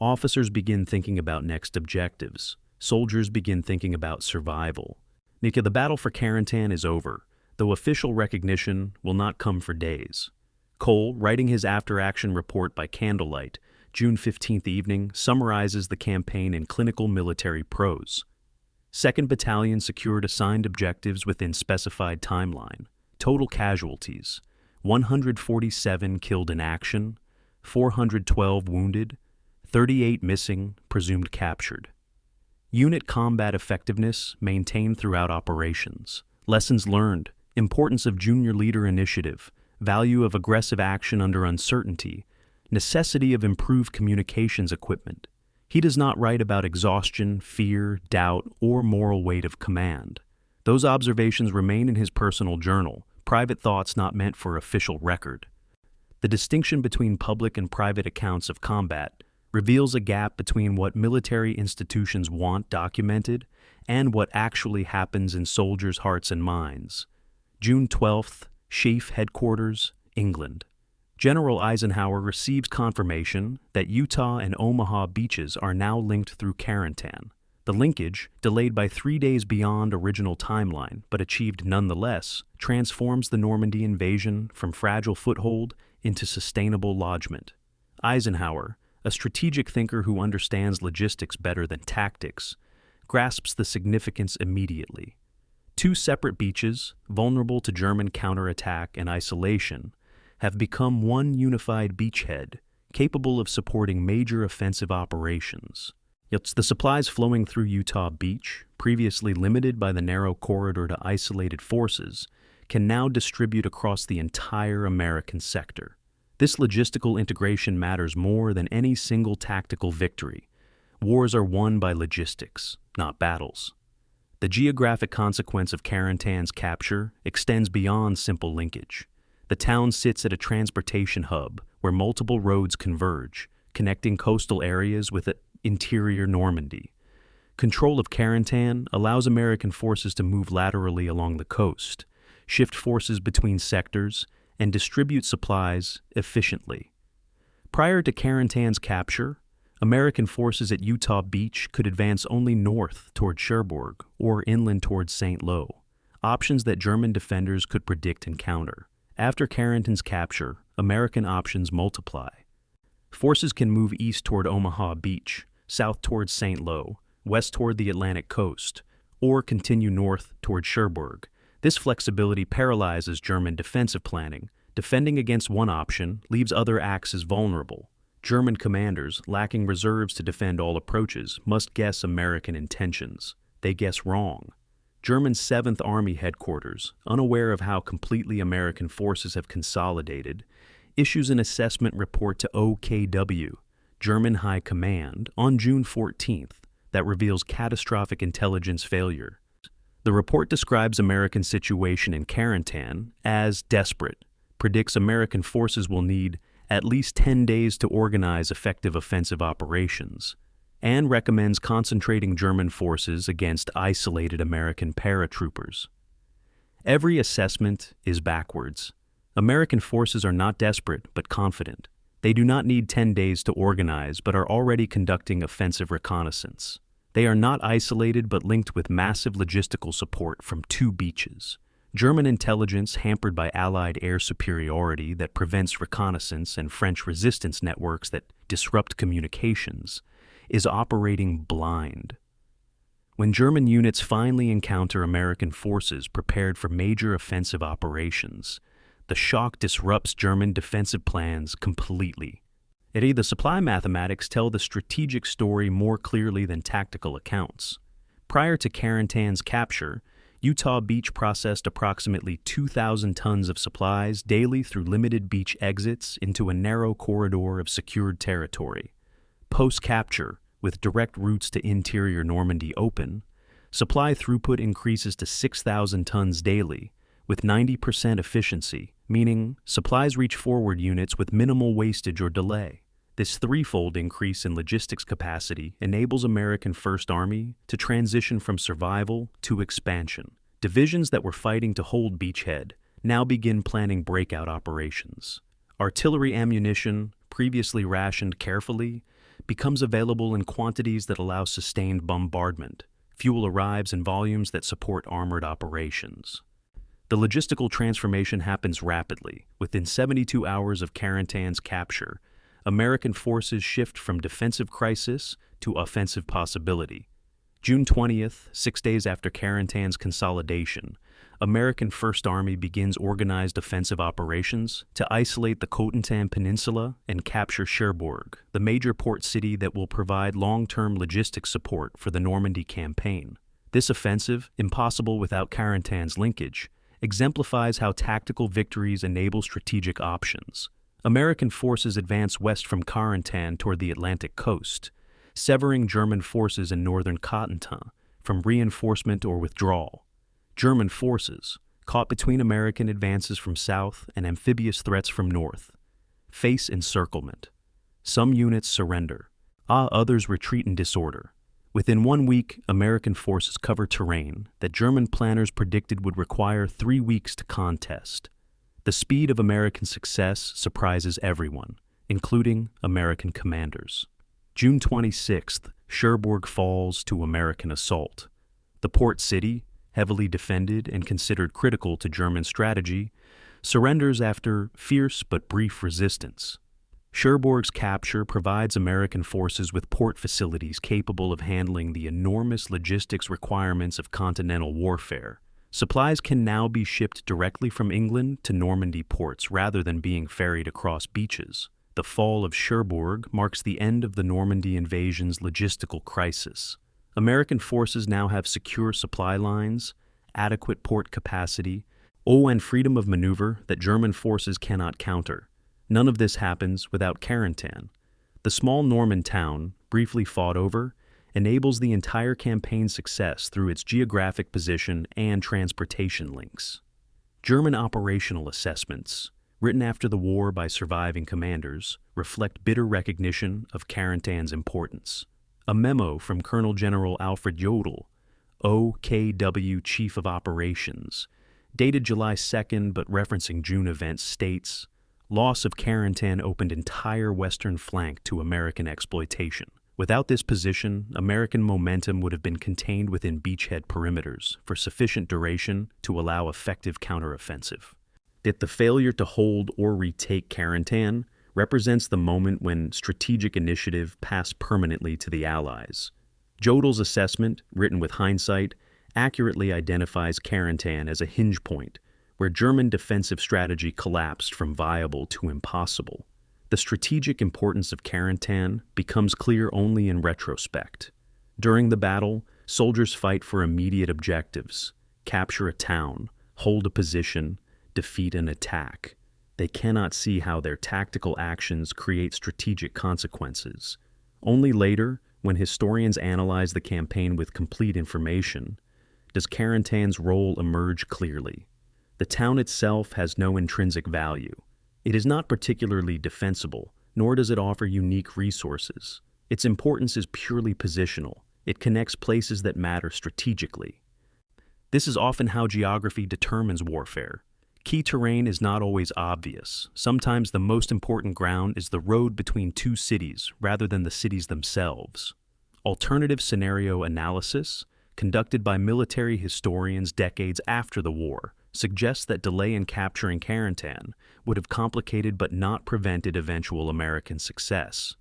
Officers begin thinking about next objectives. Soldiers begin thinking about survival. The battle for Carentan is over, though official recognition will not come for days. Cole, writing his after-action report by candlelight, June 15th evening, summarizes the campaign in clinical military prose. 2nd Battalion secured assigned objectives within specified timeline. Total casualties: 147 killed in action, 412 wounded, 38 missing, presumed captured. Unit combat effectiveness maintained throughout operations. Lessons learned: importance of junior leader initiative, value of aggressive action under uncertainty, necessity of improved communications equipment. He does not write about exhaustion, fear, doubt, or moral weight of command. Those observations remain in his personal journal, private thoughts not meant for official record. The distinction between public and private accounts of combat reveals a gap between what military institutions want documented and what actually happens in soldiers' hearts and minds. June 12th, Chief Headquarters, England. General Eisenhower receives confirmation that Utah and Omaha Beaches are now linked through Carentan. The linkage, delayed by 3 days beyond original timeline, but achieved nonetheless, transforms the Normandy invasion from fragile foothold into sustainable lodgment. Eisenhower, a strategic thinker who understands logistics better than tactics, grasps the significance immediately. 2 separate beaches, vulnerable to German counterattack and isolation, have become one unified beachhead, capable of supporting major offensive operations. Yet the supplies flowing through Utah Beach, previously limited by the narrow corridor to isolated forces, can now distribute across the entire American sector. This logistical integration matters more than any single tactical victory. Wars are won by logistics, not battles. The geographic consequence of Carentan's capture extends beyond simple linkage. The town sits at a transportation hub where multiple roads converge, connecting coastal areas with interior Normandy. Control of Carentan allows American forces to move laterally along the coast, shift forces between sectors, and distribute supplies efficiently. Prior to Carentan's capture, American forces at Utah Beach could advance only north toward Cherbourg or inland towards St. Lo, options that German defenders could predict and counter. After Carentan's capture, American options multiply. Forces can move east toward Omaha Beach, south towards St. Lo, west toward the Atlantic coast, or continue north toward Cherbourg. This flexibility paralyzes German defensive planning. Defending against one option leaves other axes vulnerable. German commanders, lacking reserves to defend all approaches, must guess American intentions. They guess wrong. German 7th Army headquarters, unaware of how completely American forces have consolidated, issues an assessment report to OKW, German High Command, on June 14th that reveals catastrophic intelligence failure. The report describes American situation in Carentan as desperate, predicts American forces will need at least 10 days to organize effective offensive operations, and recommends concentrating German forces against isolated American paratroopers. Every assessment is backwards. American forces are not desperate but confident. They do not need 10 days to organize but are already conducting offensive reconnaissance. They are not isolated but linked with massive logistical support from 2 beaches. German intelligence, hampered by Allied air superiority that prevents reconnaissance and French resistance networks that disrupt communications, is operating blind. When German units finally encounter American forces prepared for major offensive operations, the shock disrupts German defensive plans completely. The supply mathematics tell the strategic story more clearly than tactical accounts. Prior to Carentan's capture, Utah Beach processed approximately 2,000 tons of supplies daily through limited beach exits into a narrow corridor of secured territory. Post-capture, with direct routes to interior Normandy open, supply throughput increases to 6,000 tons daily, with 90% efficiency, meaning supplies reach forward units with minimal wastage or delay. This threefold increase in logistics capacity enables American First Army to transition from survival to expansion. Divisions that were fighting to hold Beachhead now begin planning breakout operations. Artillery ammunition, previously rationed carefully, becomes available in quantities that allow sustained bombardment. Fuel arrives in volumes that support armored operations. The logistical transformation happens rapidly. Within 72 hours of Carentan's capture, American forces shift from defensive crisis to offensive possibility. June 20th, 6 days after Carentan's consolidation, American First Army begins organized offensive operations to isolate the Carentan Peninsula and capture Cherbourg, the major port city that will provide long-term logistics support for the Normandy campaign. This offensive, impossible without Carentan's linkage, exemplifies how tactical victories enable strategic options. American forces advance west from Carentan toward the Atlantic coast, severing German forces in northern Carentan from reinforcement or withdrawal. German forces, caught between American advances from south and amphibious threats from north, face encirclement. Some units surrender, others retreat in disorder. Within 1 week, American forces cover terrain that German planners predicted would require 3 weeks to contest. The speed of American success surprises everyone, including American commanders. June 26th, Cherbourg falls to American assault. The port city, heavily defended and considered critical to German strategy, surrenders after fierce but brief resistance. Cherbourg's capture provides American forces with port facilities capable of handling the enormous logistics requirements of continental warfare. Supplies can now be shipped directly from England to Normandy ports rather than being ferried across beaches. The fall of Cherbourg marks the end of the Normandy invasion's logistical crisis. American forces now have secure supply lines, adequate port capacity, and freedom of maneuver that German forces cannot counter. None of this happens without Carentan. The small Norman town, briefly fought over, enables the entire campaign's success through its geographic position and transportation links. German operational assessments, written after the war by surviving commanders, reflect bitter recognition of Carentan's importance. A memo from Colonel General Alfred Jodl, OKW Chief of Operations, dated July 2nd but referencing June events, states, "Loss of Carentan opened entire western flank to American exploitation. Without this position, American momentum would have been contained within beachhead perimeters for sufficient duration to allow effective counteroffensive." That the failure to hold or retake Carentan represents the moment when strategic initiative passed permanently to the Allies. Jodl's assessment, written with hindsight, accurately identifies Carentan as a hinge point where German defensive strategy collapsed from viable to impossible. The strategic importance of Carentan becomes clear only in retrospect. During the battle, soldiers fight for immediate objectives: capture a town, hold a position, defeat an attack. They cannot see how their tactical actions create strategic consequences. Only later, when historians analyze the campaign with complete information, does Carentan's role emerge clearly. The town itself has no intrinsic value. It is not particularly defensible, nor does it offer unique resources. Its importance is purely positional. It connects places that matter strategically. This is often how geography determines warfare. Key terrain is not always obvious. Sometimes the most important ground is the road between two cities rather than the cities themselves. Alternative scenario analysis, conducted by military historians decades after the war, suggests that delay in capturing Carentan would have complicated but not prevented eventual American success.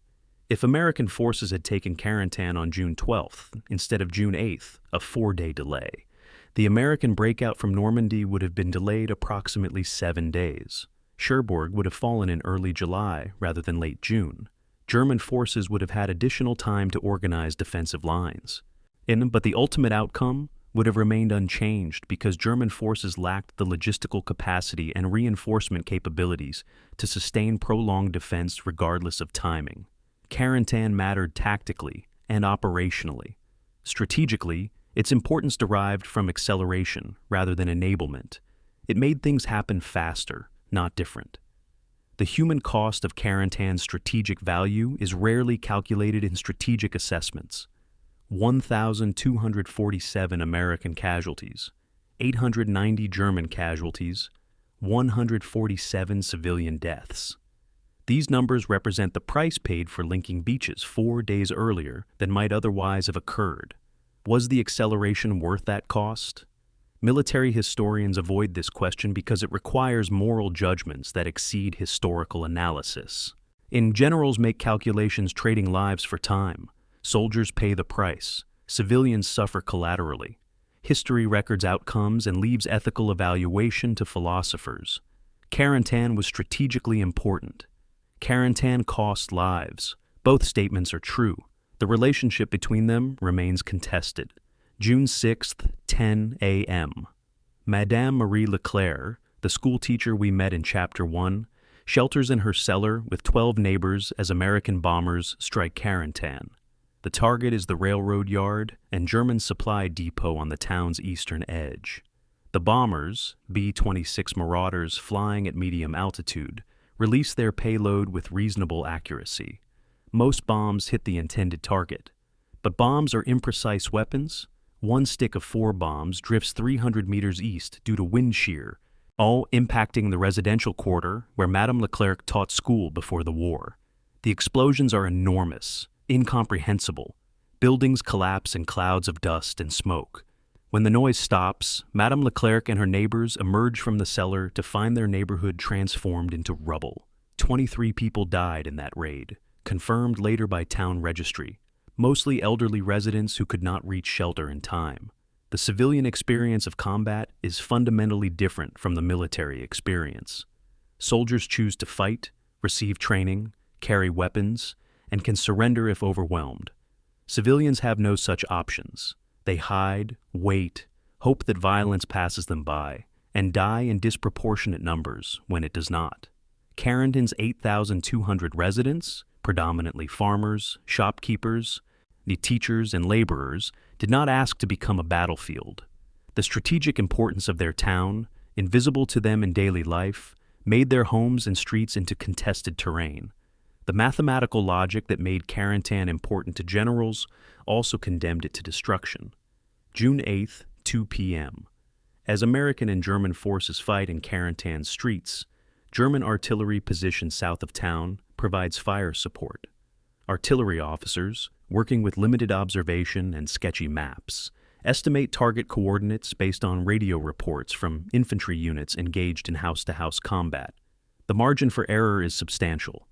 If American forces had taken Carentan on June 12th instead of June 8th, a 4-day delay, the American breakout from Normandy would have been delayed approximately 7 days. Cherbourg would have fallen in early July rather than late June. German forces would have had additional time to organize defensive lines. But the ultimate outcome would have remained unchanged because German forces lacked the logistical capacity and reinforcement capabilities to sustain prolonged defense regardless of timing. Carentan mattered tactically and operationally. Strategically, its importance derived from acceleration rather than enablement. It made things happen faster, not different. The human cost of Carentan's strategic value is rarely calculated in strategic assessments. 1,247 American casualties, 890 German casualties, 147 civilian deaths. These numbers represent the price paid for linking beaches 4 days earlier than might otherwise have occurred. Was the acceleration worth that cost? Military historians avoid this question because it requires moral judgments that exceed historical analysis. Generals make calculations trading lives for time. Soldiers pay the price. Civilians suffer collaterally. History records outcomes and leaves ethical evaluation to philosophers. Carentan was strategically important. Carentan cost lives. Both statements are true. The relationship between them remains contested. June 6th, 10 a.m. Madame Marie Leclerc, the schoolteacher we met in Chapter 1, shelters in her cellar with 12 neighbors as American bombers strike Carentan. The target is the railroad yard and German supply depot on the town's eastern edge. The bombers, B-26 Marauders flying at medium altitude, release their payload with reasonable accuracy. Most bombs hit the intended target. But bombs are imprecise weapons. One stick of 4 bombs drifts 300 meters east due to wind shear, all impacting the residential quarter where Madame Leclerc taught school before the war. The explosions are enormous, incomprehensible. Buildings collapse in clouds of dust and smoke. When the noise stops, Madame Leclerc and her neighbors emerge from the cellar to find their neighborhood transformed into rubble. 23 people died in that raid, confirmed later by town registry, mostly elderly residents who could not reach shelter in time. The civilian experience of combat is fundamentally different from the military experience. Soldiers choose to fight, receive training, carry weapons, and can surrender if overwhelmed. Civilians have no such options. They hide, wait, hope that violence passes them by, and die in disproportionate numbers when it does not. Carentan's 8,200 residents, predominantly farmers, shopkeepers, the teachers, and laborers, did not ask to become a battlefield. The strategic importance of their town, invisible to them in daily life, made their homes and streets into contested terrain. The mathematical logic that made Carentan important to generals also condemned it to destruction. June 8th, 2 p.m. As American and German forces fight in Carentan streets, German artillery positioned south of town provides fire support. Artillery officers, working with limited observation and sketchy maps, estimate target coordinates based on radio reports from infantry units engaged in house-to-house combat. The margin for error is substantial.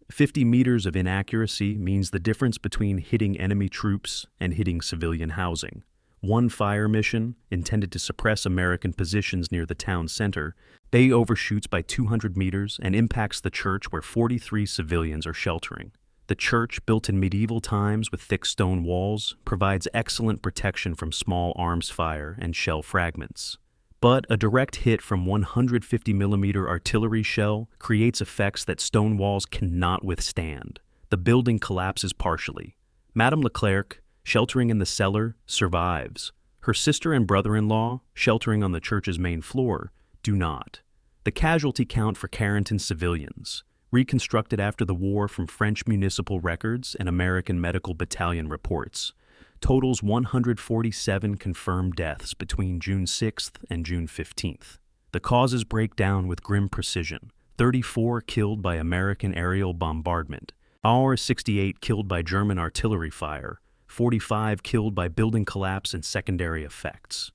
50 meters of inaccuracy means the difference between hitting enemy troops and hitting civilian housing. One fire mission, intended to suppress American positions near the town center, Bay overshoots by 200 meters and impacts the church where 43 civilians are sheltering. The church, built in medieval times with thick stone walls, provides excellent protection from small arms fire and shell fragments. But a direct hit from 150mm artillery shell creates effects that stone walls cannot withstand. The building collapses partially. Madame Leclerc, sheltering in the cellar, survives. Her sister and brother-in-law, sheltering on the church's main floor, do not. The casualty count for Carentan civilians, reconstructed after the war from French municipal records and American medical battalion reports, totals 147 confirmed deaths between June 6th and June 15th. The causes break down with grim precision: 34 killed by American aerial bombardment, 68 killed by German artillery fire, 45 killed by building collapse and secondary effects.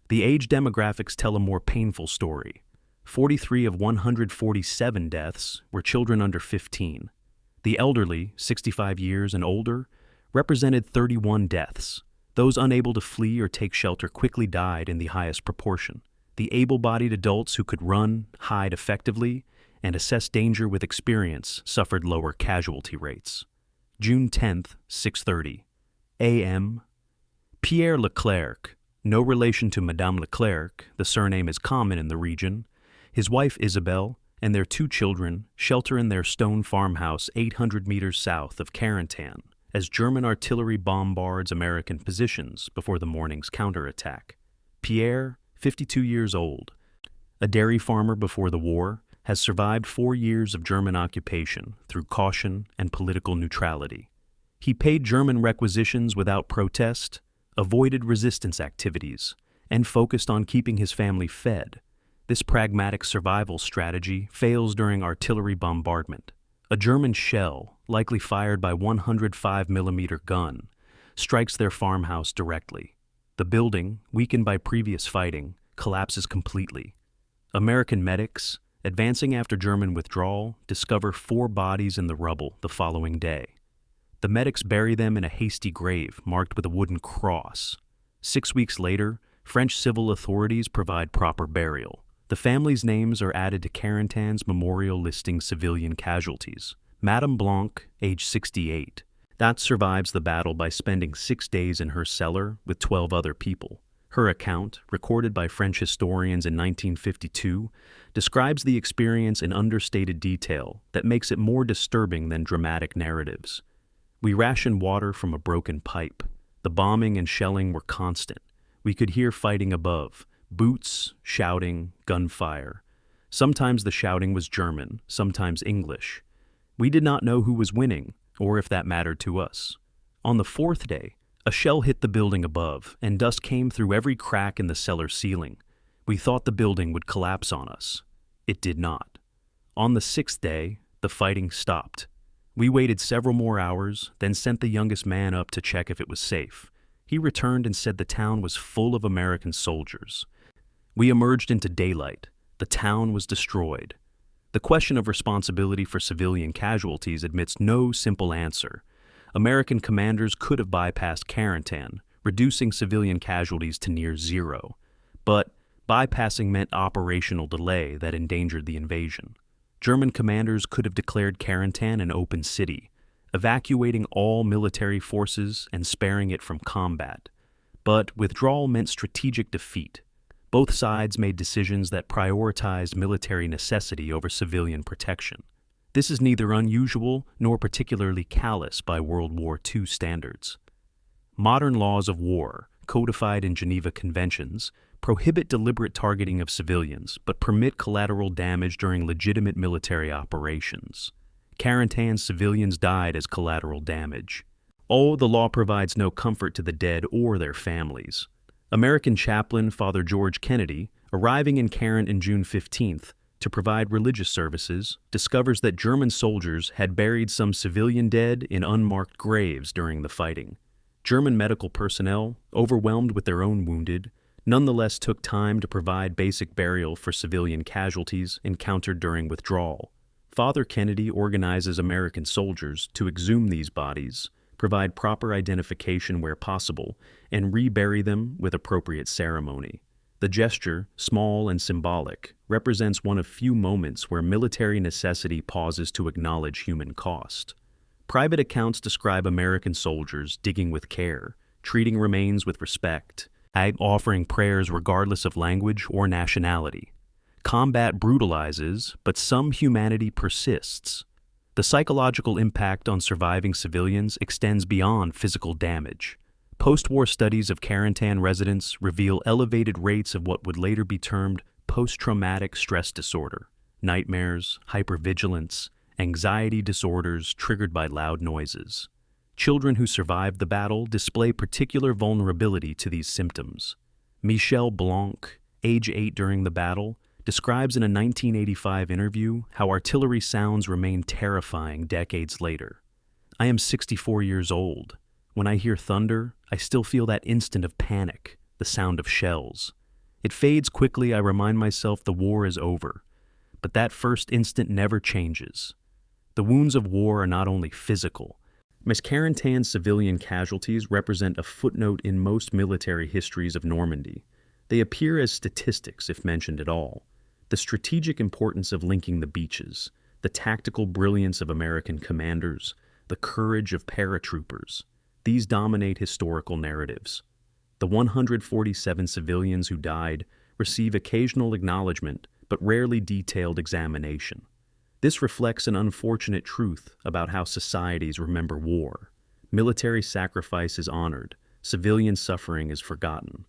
The age demographics tell a more painful story. 43 of 147 deaths were children under 15. The elderly, 65 years and older, represented 31 deaths. Those unable to flee or take shelter quickly died in the highest proportion. The able-bodied adults who could run, hide effectively, and assess danger with experience suffered lower casualty rates. June 10th, 6:30 a.m. Pierre Leclerc, no relation to Madame Leclerc, the surname is common in the region, his wife Isabel, and their 2 children shelter in their stone farmhouse 800 meters south of Carentan as German artillery bombards American positions before the morning's counterattack. Pierre, 52 years old, a dairy farmer before the war, has survived 4 years of German occupation through caution and political neutrality. He paid German requisitions without protest, avoided resistance activities, and focused on keeping his family fed. This pragmatic survival strategy fails during artillery bombardment. A German shell, likely fired by 105mm gun, strikes their farmhouse directly. The building, weakened by previous fighting, collapses completely. American medics, advancing after German withdrawal, discover 4 bodies in the rubble the following day. The medics bury them in a hasty grave marked with a wooden cross. 6 weeks later, French civil authorities provide proper burial. The families' names are added to Carentan's memorial listing civilian casualties. Madame Blanc, age 68, that survives the battle by spending 6 days in her cellar with 12 other people. Her account, recorded by French historians in 1952, describes the experience in understated detail that makes it more disturbing than dramatic narratives. We rationed water from a broken pipe. The bombing and shelling were constant. We could hear fighting above, boots, shouting, gunfire. Sometimes the shouting was German, sometimes English. We did not know who was winning, or if that mattered to us. On the 4th day, a shell hit the building above, and dust came through every crack in the cellar ceiling. We thought the building would collapse on us. It did not. On the 6th day, the fighting stopped. We waited several more hours, then sent the youngest man up to check if it was safe. He returned and said the town was full of American soldiers. We emerged into daylight. The town was destroyed. The question of responsibility for civilian casualties admits no simple answer. American commanders could have bypassed Carentan, reducing civilian casualties to near zero. But bypassing meant operational delay that endangered the invasion. German commanders could have declared Carentan an open city, evacuating all military forces and sparing it from combat. But withdrawal meant strategic defeat. Both sides made decisions that prioritized military necessity over civilian protection. This is neither unusual nor particularly callous by World War II standards. Modern laws of war, codified in Geneva Conventions, prohibit deliberate targeting of civilians, but permit collateral damage during legitimate military operations. Carentan's civilians died as collateral damage. The law provides no comfort to the dead or their families. American chaplain Father George Kennedy, arriving in Carentan June 15th to provide religious services, discovers that German soldiers had buried some civilian dead in unmarked graves during the fighting. German medical personnel, overwhelmed with their own wounded, nonetheless took time to provide basic burial for civilian casualties encountered during withdrawal. Father Kennedy organizes American soldiers to exhume these bodies, provide proper identification where possible, and rebury them with appropriate ceremony. The gesture, small and symbolic, represents one of few moments where military necessity pauses to acknowledge human cost. Private accounts describe American soldiers digging with care, treating remains with respect, offering prayers regardless of language or nationality. Combat brutalizes, but some humanity persists. The psychological impact on surviving civilians extends beyond physical damage. Post-war studies of Carentan residents reveal elevated rates of what would later be termed post-traumatic stress disorder, nightmares, hypervigilance, anxiety disorders triggered by loud noises. Children who survived the battle display particular vulnerability to these symptoms. Michel Blanc, age 8 during the battle, describes in a 1985 interview how artillery sounds remain terrifying decades later. "I am 64 years old. When I hear thunder, I still feel that instant of panic, the sound of shells. It fades quickly. I remind myself the war is over. But that first instant never changes. The wounds of war are not only physical. Miss Carentan's civilian casualties represent a footnote in most military histories of Normandy. They appear as statistics if mentioned at all. The strategic importance of linking the beaches, the tactical brilliance of American commanders, the courage of paratroopers, these dominate historical narratives. The 147 civilians who died receive occasional acknowledgement but rarely detailed examination. This reflects an unfortunate truth about how societies remember war. Military sacrifice is honored, civilian suffering is forgotten.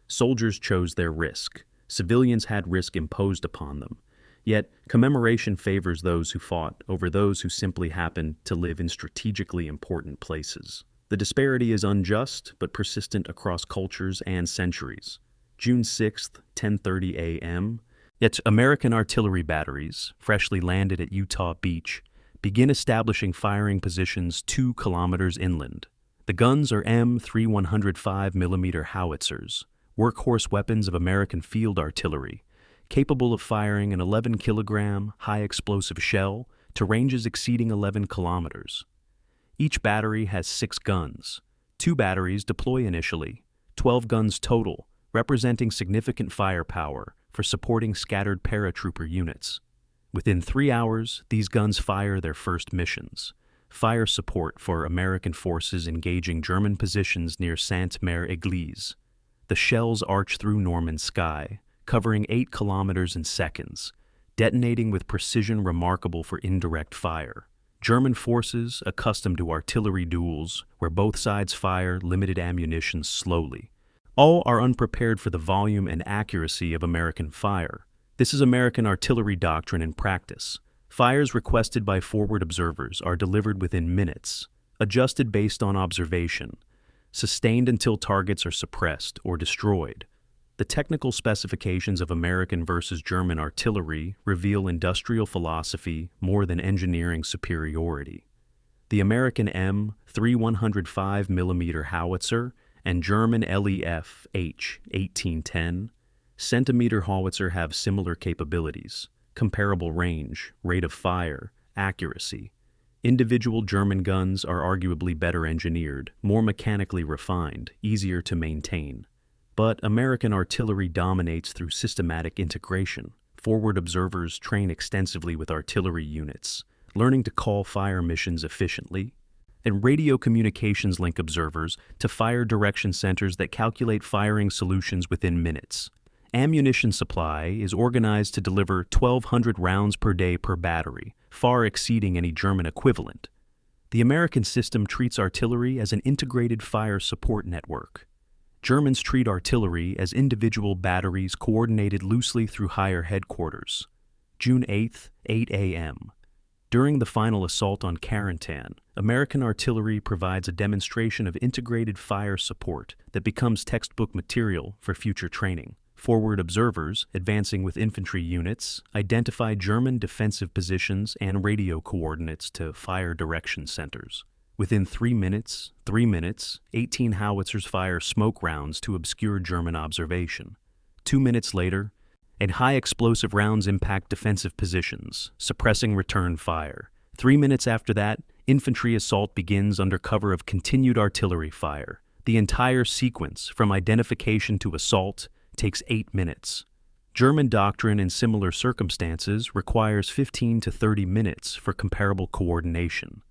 Soldiers chose their risk. Civilians had risk imposed upon them. Yet, commemoration favors those who fought over those who simply happened to live in strategically important places. The disparity is unjust but persistent across cultures and centuries. June 6th, 10:30 a.m., yet American artillery batteries, freshly landed at Utah Beach, begin establishing firing positions 2 kilometers inland. The guns are M3 105mm howitzers, workhorse weapons of American field artillery, capable of firing an 11-kilogram high-explosive shell to ranges exceeding 11 kilometers. Each battery has 6 guns. 2 batteries deploy initially, 12 guns total, representing significant firepower for supporting scattered paratrooper units. Within 3 hours, these guns fire their first missions. Fire support for American forces engaging German positions near Sainte-Mère-Église. The shells arch through Norman sky, covering 8 kilometers in seconds, detonating with precision remarkable for indirect fire. German forces, accustomed to artillery duels, where both sides fire limited ammunition slowly. All are unprepared for the volume and accuracy of American fire. This is American artillery doctrine in practice. Fires requested by forward observers are delivered within minutes, adjusted based on observation, sustained until targets are suppressed or destroyed. The technical specifications of American versus German artillery reveal industrial philosophy more than engineering superiority. The American M3 105mm howitzer and German LEF H1810 centimeter howitzer have similar capabilities, comparable range, rate of fire, accuracy. Individual German guns are arguably better engineered, more mechanically refined, easier to maintain. But American artillery dominates through systematic integration. Forward observers train extensively with artillery units, learning to call fire missions efficiently, and radio communications link observers to fire direction centers that calculate firing solutions within minutes. Ammunition supply is organized to deliver 1,200 rounds per day per battery, far exceeding any German equivalent. The American system treats artillery as an integrated fire support network. Germans treat artillery as individual batteries coordinated loosely through higher headquarters. June 8th, 8 a.m. During the final assault on Carentan, American artillery provides a demonstration of integrated fire support that becomes textbook material for future training. Forward observers, advancing with infantry units, identify German defensive positions and radio coordinates to fire direction centers. Within 3 minutes, 18 howitzers fire smoke rounds to obscure German observation. 2 minutes later, and high explosive rounds impact defensive positions, suppressing return fire. 3 minutes after that, infantry assault begins under cover of continued artillery fire. The entire sequence, from identification to assault, takes 8 minutes. German doctrine in similar circumstances requires 15 to 30 minutes for comparable coordination.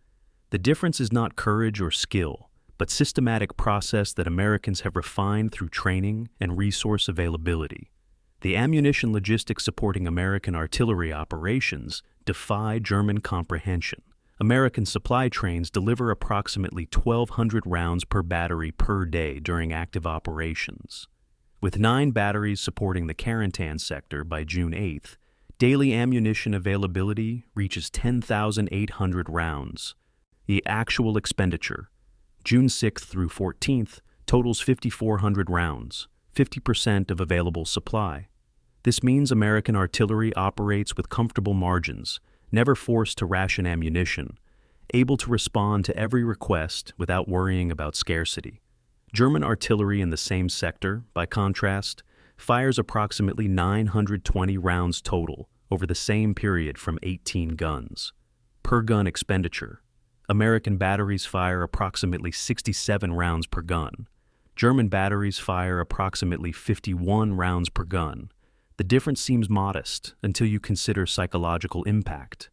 The difference is not courage or skill, but systematic process that Americans have refined through training and resource availability. The ammunition logistics supporting American artillery operations defy German comprehension. American supply trains deliver approximately 1,200 rounds per battery per day during active operations. With 9 batteries supporting the Carentan sector by June 8th, daily ammunition availability reaches 10,800 rounds. The actual expenditure, June 6th through 14th, totals 5,400 rounds, 50% of available supply. This means American artillery operates with comfortable margins, never forced to ration ammunition, able to respond to every request without worrying about scarcity. German artillery in the same sector, by contrast, fires approximately 920 rounds total over the same period from 18 guns. Per gun expenditure, American batteries fire approximately 67 rounds per gun. German batteries fire approximately 51 rounds per gun. The difference seems modest until you consider psychological impact.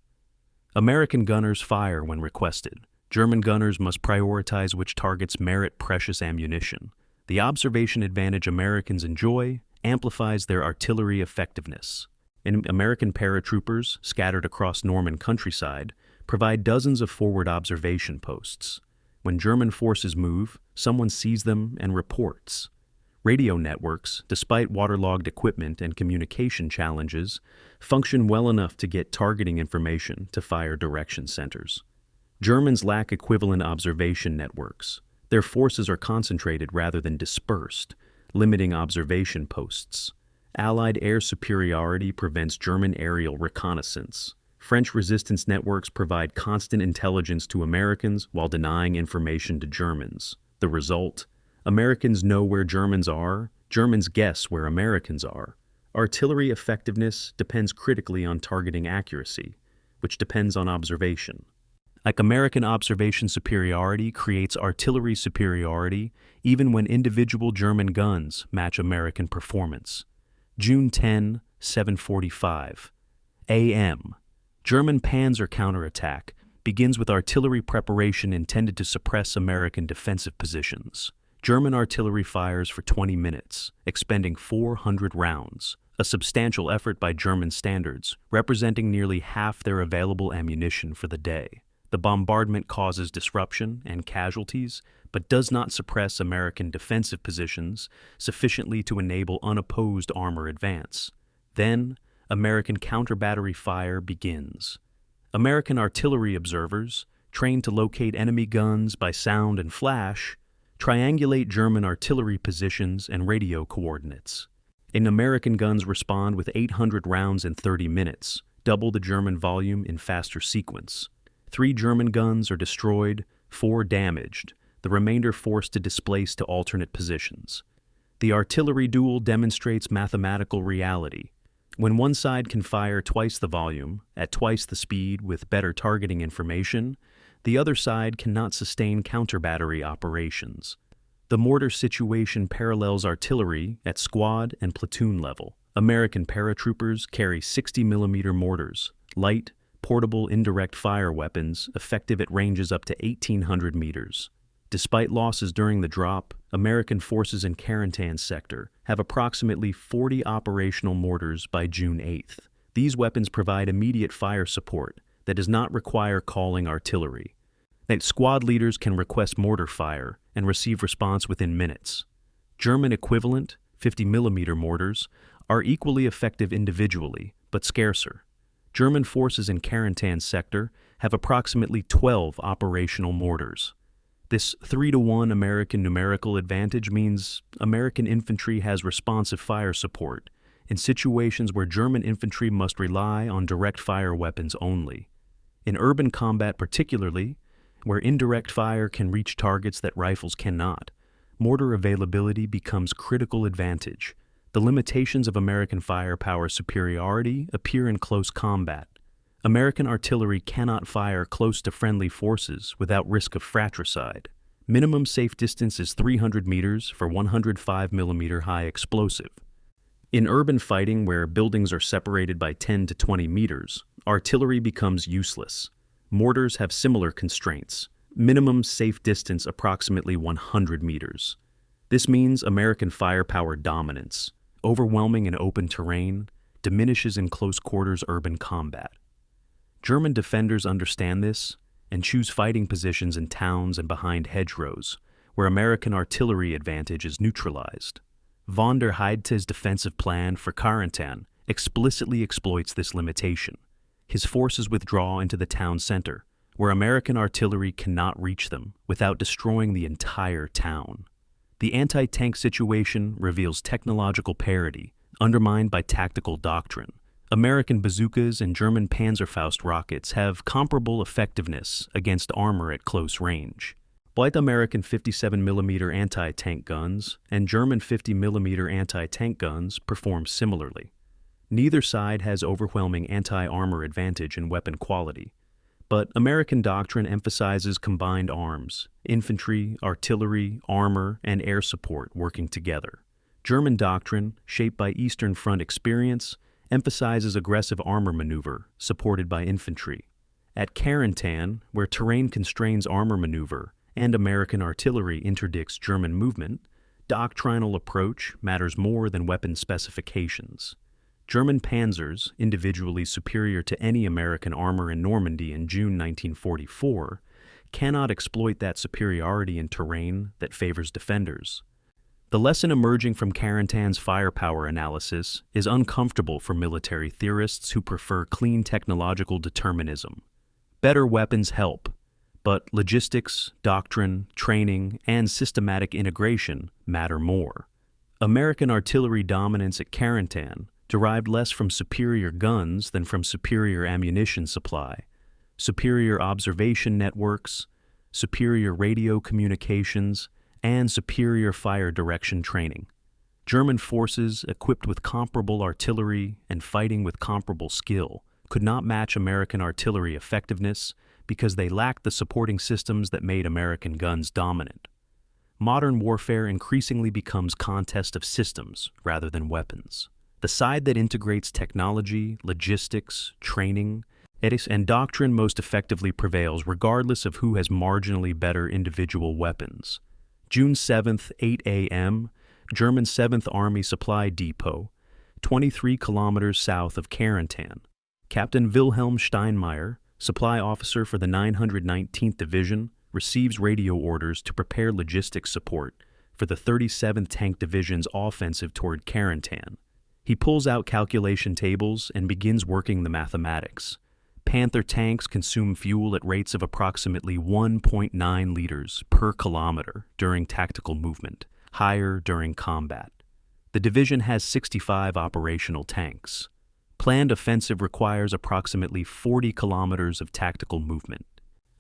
American gunners fire when requested. German gunners must prioritize which targets merit precious ammunition. The observation advantage Americans enjoy amplifies their artillery effectiveness. And American paratroopers, scattered across Norman countryside, provide dozens of forward observation posts. When German forces move, someone sees them and reports. Radio networks, despite waterlogged equipment and communication challenges, function well enough to get targeting information to fire direction centers. Germans lack equivalent observation networks. Their forces are concentrated rather than dispersed, limiting observation posts. Allied air superiority prevents German aerial reconnaissance. French resistance networks provide constant intelligence to Americans while denying information to Germans. The result? Americans know where Germans are, Germans guess where Americans are. Artillery effectiveness depends critically on targeting accuracy, which depends on observation. Like American observation superiority creates artillery superiority even when individual German guns match American performance. June 10, 7:45 a.m. German panzer counterattack begins with artillery preparation intended to suppress American defensive positions. German artillery fires for 20 minutes, expending 400 rounds, a substantial effort by German standards, representing nearly half their available ammunition for the day. The bombardment causes disruption and casualties, but does not suppress American defensive positions sufficiently to enable unopposed armor advance. Then, American counter-battery fire begins. American artillery observers, trained to locate enemy guns by sound and flash, triangulate German artillery positions and radio coordinates. American guns respond with 800 rounds in 30 minutes, double the German volume in faster sequence. 3 German guns are destroyed, 4 damaged, the remainder forced to displace to alternate positions. The artillery duel demonstrates mathematical reality. When one side can fire twice the volume, at twice the speed with better targeting information, the other side cannot sustain counter-battery operations. The mortar situation parallels artillery at squad and platoon level. American paratroopers carry 60mm mortars, light, portable indirect fire weapons effective at ranges up to 1,800 meters. Despite losses during the drop, American forces in Carentan sector have approximately 40 operational mortars by June 8th. These weapons provide immediate fire support that does not require calling artillery. Squad leaders can request mortar fire and receive response within minutes. German equivalent, 50mm mortars, are equally effective individually, but scarcer. German forces in Carentan sector have approximately 12 operational mortars. This 3-to-1 American numerical advantage means American infantry has responsive fire support in situations where German infantry must rely on direct fire weapons only. In urban combat particularly, where indirect fire can reach targets that rifles cannot, mortar availability becomes critical advantage. The limitations of American firepower superiority appear in close combat. American artillery cannot fire close to friendly forces without risk of fratricide. Minimum safe distance is 300 meters for 105 mm high explosive. In urban fighting where buildings are separated by 10 to 20 meters, artillery becomes useless. Mortars have similar constraints. Minimum safe distance approximately 100 meters. This means American firepower dominance, overwhelming in open terrain, diminishes in close quarters urban combat. German defenders understand this and choose fighting positions in towns and behind hedgerows, where American artillery advantage is neutralized. Von der Heide's defensive plan for Carentan explicitly exploits this limitation. His forces withdraw into the town center, where American artillery cannot reach them without destroying the entire town. The anti-tank situation reveals technological parity, undermined by tactical doctrine. American bazookas and German Panzerfaust rockets have comparable effectiveness against armor at close range. White American 57mm anti-tank guns and German 50mm anti-tank guns perform similarly. Neither side has overwhelming anti-armor advantage in weapon quality, but American doctrine emphasizes combined arms, infantry, artillery, armor, and air support working together. German doctrine, shaped by Eastern Front experience, emphasizes aggressive armor maneuver supported by infantry. At Carentan, where terrain constrains armor maneuver and American artillery interdicts German movement, doctrinal approach matters more than weapon specifications. German panzers, individually superior to any American armor in Normandy in June 1944, cannot exploit that superiority in terrain that favors defenders. The lesson emerging from Carentan's firepower analysis is uncomfortable for military theorists who prefer clean technological determinism. Better weapons help, but logistics, doctrine, training, and systematic integration matter more. American artillery dominance at Carentan derived less from superior guns than from superior ammunition supply, superior observation networks, superior radio communications, and superior fire direction training. German forces equipped with comparable artillery and fighting with comparable skill could not match American artillery effectiveness because they lacked the supporting systems that made American guns dominant. Modern warfare increasingly becomes contest of systems rather than weapons. The side that integrates technology, logistics, training, and doctrine most effectively prevails regardless of who has marginally better individual weapons. June 7th, 8 a.m., German 7th Army Supply Depot, 23 kilometers south of Carentan. Captain Wilhelm Steinmeier, supply officer for the 919th Division, receives radio orders to prepare logistics support for the 37th Tank Division's offensive toward Carentan. He pulls out calculation tables and begins working the mathematics. Panther tanks consume fuel at rates of approximately 1.9 liters per kilometer during tactical movement, higher during combat. The division has 65 operational tanks. Planned offensive requires approximately 40 kilometers of tactical movement.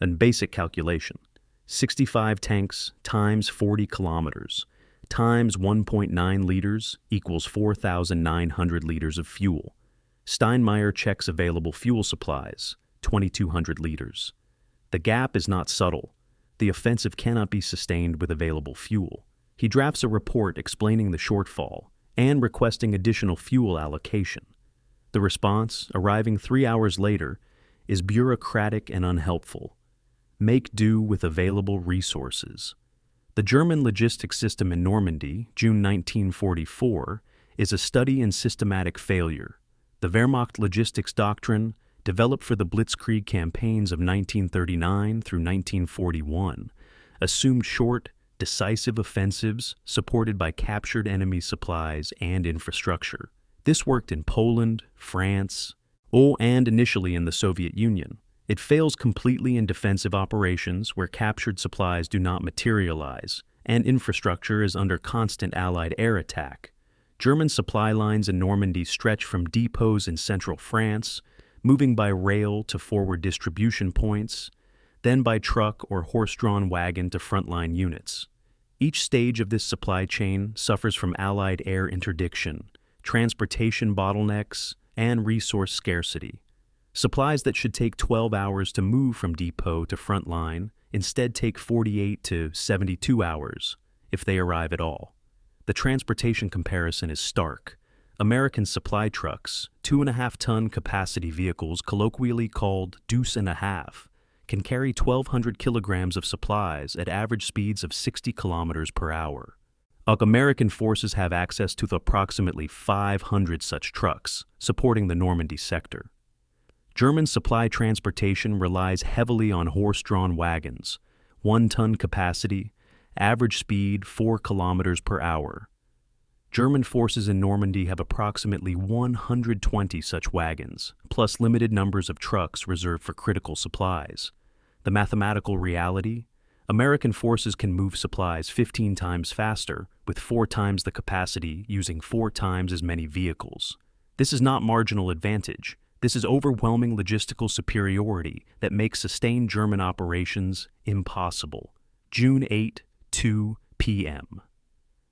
An basic calculation: 65 tanks times 40 kilometers times 1.9 liters equals 4,900 liters of fuel. Steinmeier checks available fuel supplies, 2,200 liters. The gap is not subtle. The offensive cannot be sustained with available fuel. He drafts a report explaining the shortfall and requesting additional fuel allocation. The response, arriving 3 hours later, is bureaucratic and unhelpful. Make do with available resources. The German logistics system in Normandy, June 1944, is a study in systematic failure. The Wehrmacht logistics doctrine, developed for the Blitzkrieg campaigns of 1939 through 1941, assumed short, decisive offensives supported by captured enemy supplies and infrastructure. This worked in Poland, France, and initially in the Soviet Union. It fails completely in defensive operations where captured supplies do not materialize, and infrastructure is under constant Allied air attack. German supply lines in Normandy stretch from depots in central France, moving by rail to forward distribution points, then by truck or horse-drawn wagon to frontline units. Each stage of this supply chain suffers from Allied air interdiction, transportation bottlenecks, and resource scarcity. Supplies that should take 12 hours to move from depot to frontline instead take 48 to 72 hours, if they arrive at all. The transportation comparison is stark. American supply trucks, 2.5-ton capacity vehicles colloquially called deuce and a half, can carry 1,200 kilograms of supplies at average speeds of 60 kilometers per hour. American forces have access to approximately 500 such trucks, supporting the Normandy sector. German supply transportation relies heavily on horse-drawn wagons, 1-ton capacity, average speed 4 kilometers per hour. German forces in Normandy have approximately 120 such wagons, plus limited numbers of trucks reserved for critical supplies. The mathematical reality? American forces can move supplies 15 times faster, with 4 times the capacity using 4 times as many vehicles. This is not marginal advantage. This is overwhelming logistical superiority that makes sustained German operations impossible. June 8, 2 p.m.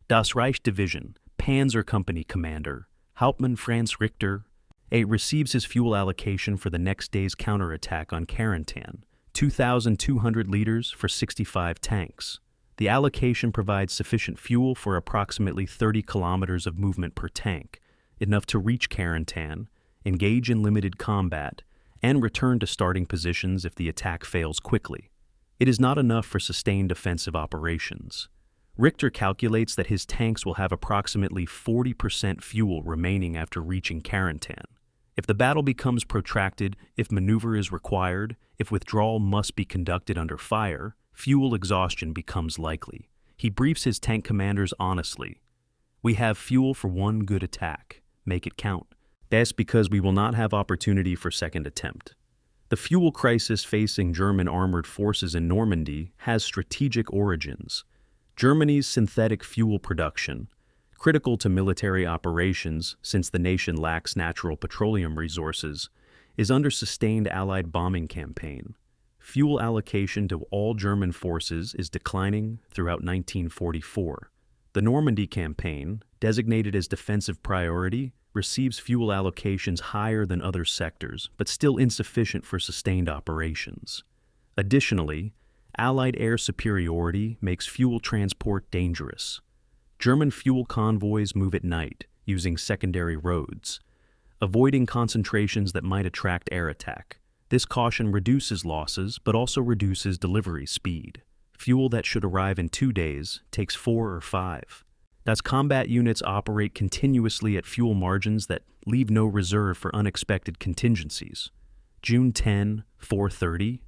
Das Reich Division, Panzer Company Commander, Hauptmann Franz Richter, receives his fuel allocation for the next day's counterattack on Carentan, 2,200 liters for 65 tanks. The allocation provides sufficient fuel for approximately 30 kilometers of movement per tank, enough to reach Carentan, engage in limited combat, and return to starting positions if the attack fails quickly. It is not enough for sustained offensive operations. Richter calculates that his tanks will have approximately 40% fuel remaining after reaching Carentan. If the battle becomes protracted, if maneuver is required, if withdrawal must be conducted under fire, fuel exhaustion becomes likely. He briefs his tank commanders honestly. "We have fuel for one good attack. Make it count." That's because we will not have opportunity for second attempt. The fuel crisis facing German armored forces in Normandy has strategic origins. Germany's synthetic fuel production, critical to military operations since the nation lacks natural petroleum resources, is under sustained Allied bombing campaign. Fuel allocation to all German forces is declining throughout 1944. The Normandy campaign, designated as defensive priority, receives fuel allocations higher than other sectors, but still insufficient for sustained operations. Additionally, Allied air superiority makes fuel transport dangerous. German fuel convoys move at night, using secondary roads, avoiding concentrations that might attract air attack. This caution reduces losses, but also reduces delivery speed. Fuel that should arrive in 2 days takes 4 or 5. Thus, combat units operate continuously at fuel margins that leave no reserve for unexpected contingencies. June 10, 4:30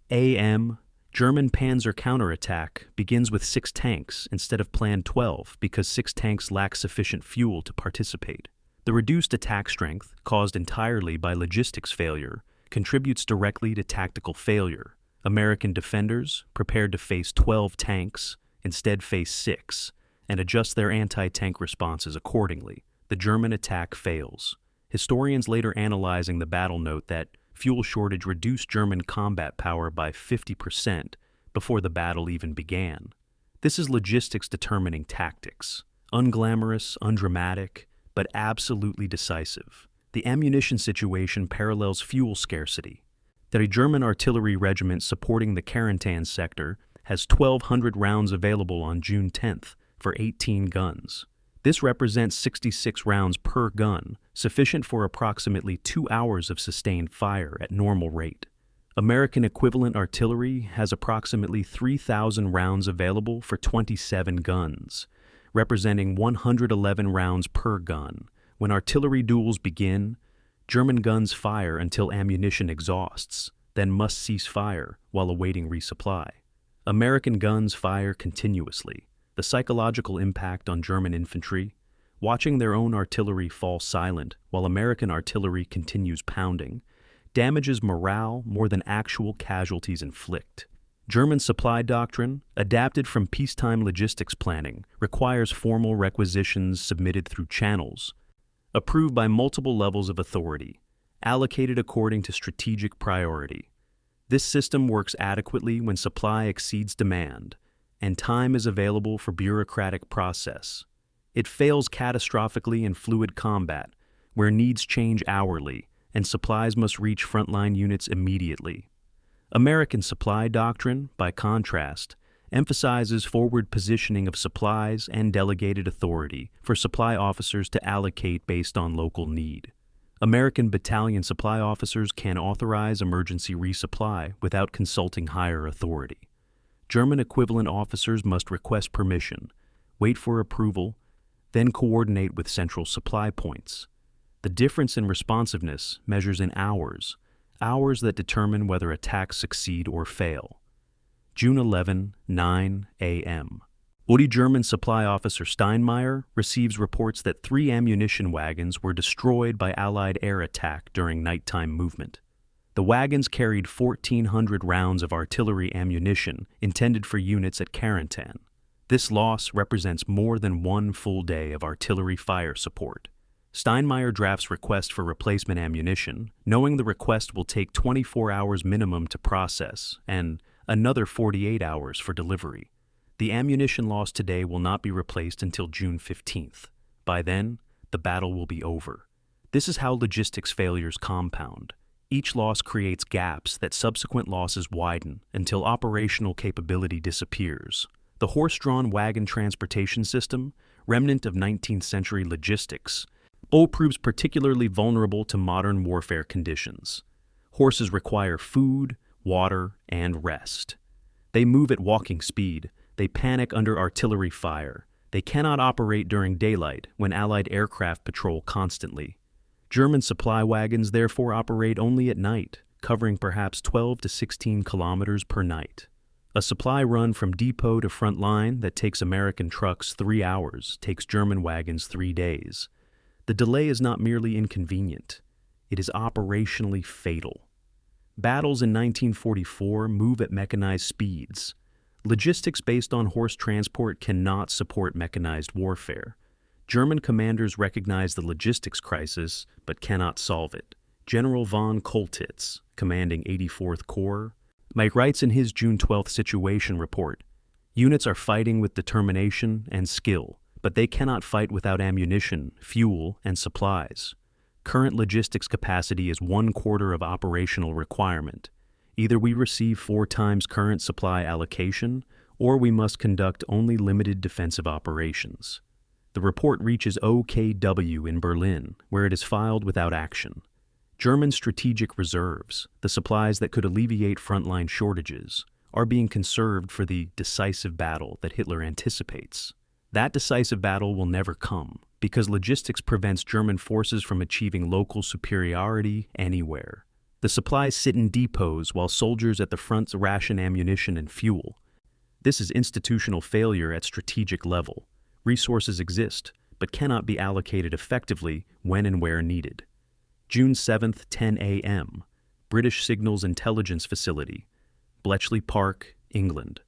a.m. German Panzer counterattack begins with 6 tanks instead of planned 12 because 6 tanks lack sufficient fuel to participate. The reduced attack strength, caused entirely by logistics failure, contributes directly to tactical failure. American defenders, prepared to face 12 tanks, instead face 6, and adjust their anti-tank responses accordingly. The German attack fails. Historians later analyzing the battle note that fuel shortage reduced German combat power by 50% before the battle even began. This is logistics determining tactics. Unglamorous, undramatic, but absolutely decisive. The ammunition situation parallels fuel scarcity. The German artillery regiment supporting the Carentan sector has 1,200 rounds available on June 10th for 18 guns. This represents 66 rounds per gun, sufficient for approximately 2 hours of sustained fire at normal rate. American equivalent artillery has approximately 3,000 rounds available for 27 guns, representing 111 rounds per gun. When artillery duels begin, German guns fire until ammunition exhausts, then must cease fire while awaiting resupply. American guns fire continuously. The psychological impact on German infantry: watching their own artillery fall silent while American artillery continues pounding, damages morale more than actual casualties inflict. German supply doctrine, adapted from peacetime logistics planning, requires formal requisitions submitted through channels, approved by multiple levels of authority, allocated according to strategic priority. This system works adequately when supply exceeds demand, and time is available for bureaucratic process. It fails catastrophically in fluid combat, where needs change hourly, and supplies must reach frontline units immediately. American supply doctrine, by contrast, emphasizes forward positioning of supplies and delegated authority for supply officers to allocate based on local need. American battalion supply officers can authorize emergency resupply without consulting higher authority. German equivalent officers must request permission, wait for approval, then coordinate with central supply points. The difference in responsiveness measures in hours that determine whether attacks succeed or fail. June 11, 9 a.m. UDI German supply officer Steinmeier receives reports that 3 ammunition wagons were destroyed by Allied air attack during nighttime movement. The wagons carried 1,400 rounds of artillery ammunition intended for units at Carentan. This loss represents more than 1 full day of artillery fire support. Steinmeier drafts request for replacement ammunition, knowing the request will take 24 hours minimum to process and another 48 hours for delivery. The ammunition lost today will not be replaced until June 15th. By then, the battle will be over. This is how logistics failures compound. Each loss creates gaps that subsequent losses widen until operational capability disappears. The horse-drawn wagon transportation system, remnant of 19th century logistics, proves particularly vulnerable to modern warfare conditions. Horses require food, water, and rest. They move at walking speed. They panic under artillery fire. They cannot operate during daylight when Allied aircraft patrol constantly. German supply wagons therefore operate only at night, covering perhaps 12 to 16 kilometers per night. A supply run from depot to front line that takes American trucks 3 hours takes German wagons 3 days. The delay is not merely inconvenient, it is operationally fatal. Battles in 1944 move at mechanized speeds. Logistics based on horse transport cannot support mechanized warfare. German commanders recognize the logistics crisis, but cannot solve it. General von Koltitz, commanding 84th Corps, writes in his June 12th situation report, "Units are fighting with determination and skill, but they cannot fight without ammunition, fuel, and supplies. Current logistics capacity is 1/4 of operational requirement. Either we receive 4 times current supply allocation, or we must conduct only limited defensive operations." The report reaches OKW in Berlin, where it is filed without action. German strategic reserves, the supplies that could alleviate frontline shortages, are being conserved for the decisive battle that Hitler anticipates. That decisive battle will never come, because logistics prevents German forces from achieving local superiority anywhere. The supplies sit in depots while soldiers at the front ration ammunition and fuel. This is institutional failure at strategic level. Resources exist, but cannot be allocated effectively when and where needed. June 7th, 10 a.m., British Signals Intelligence Facility, Bletchley Park, England.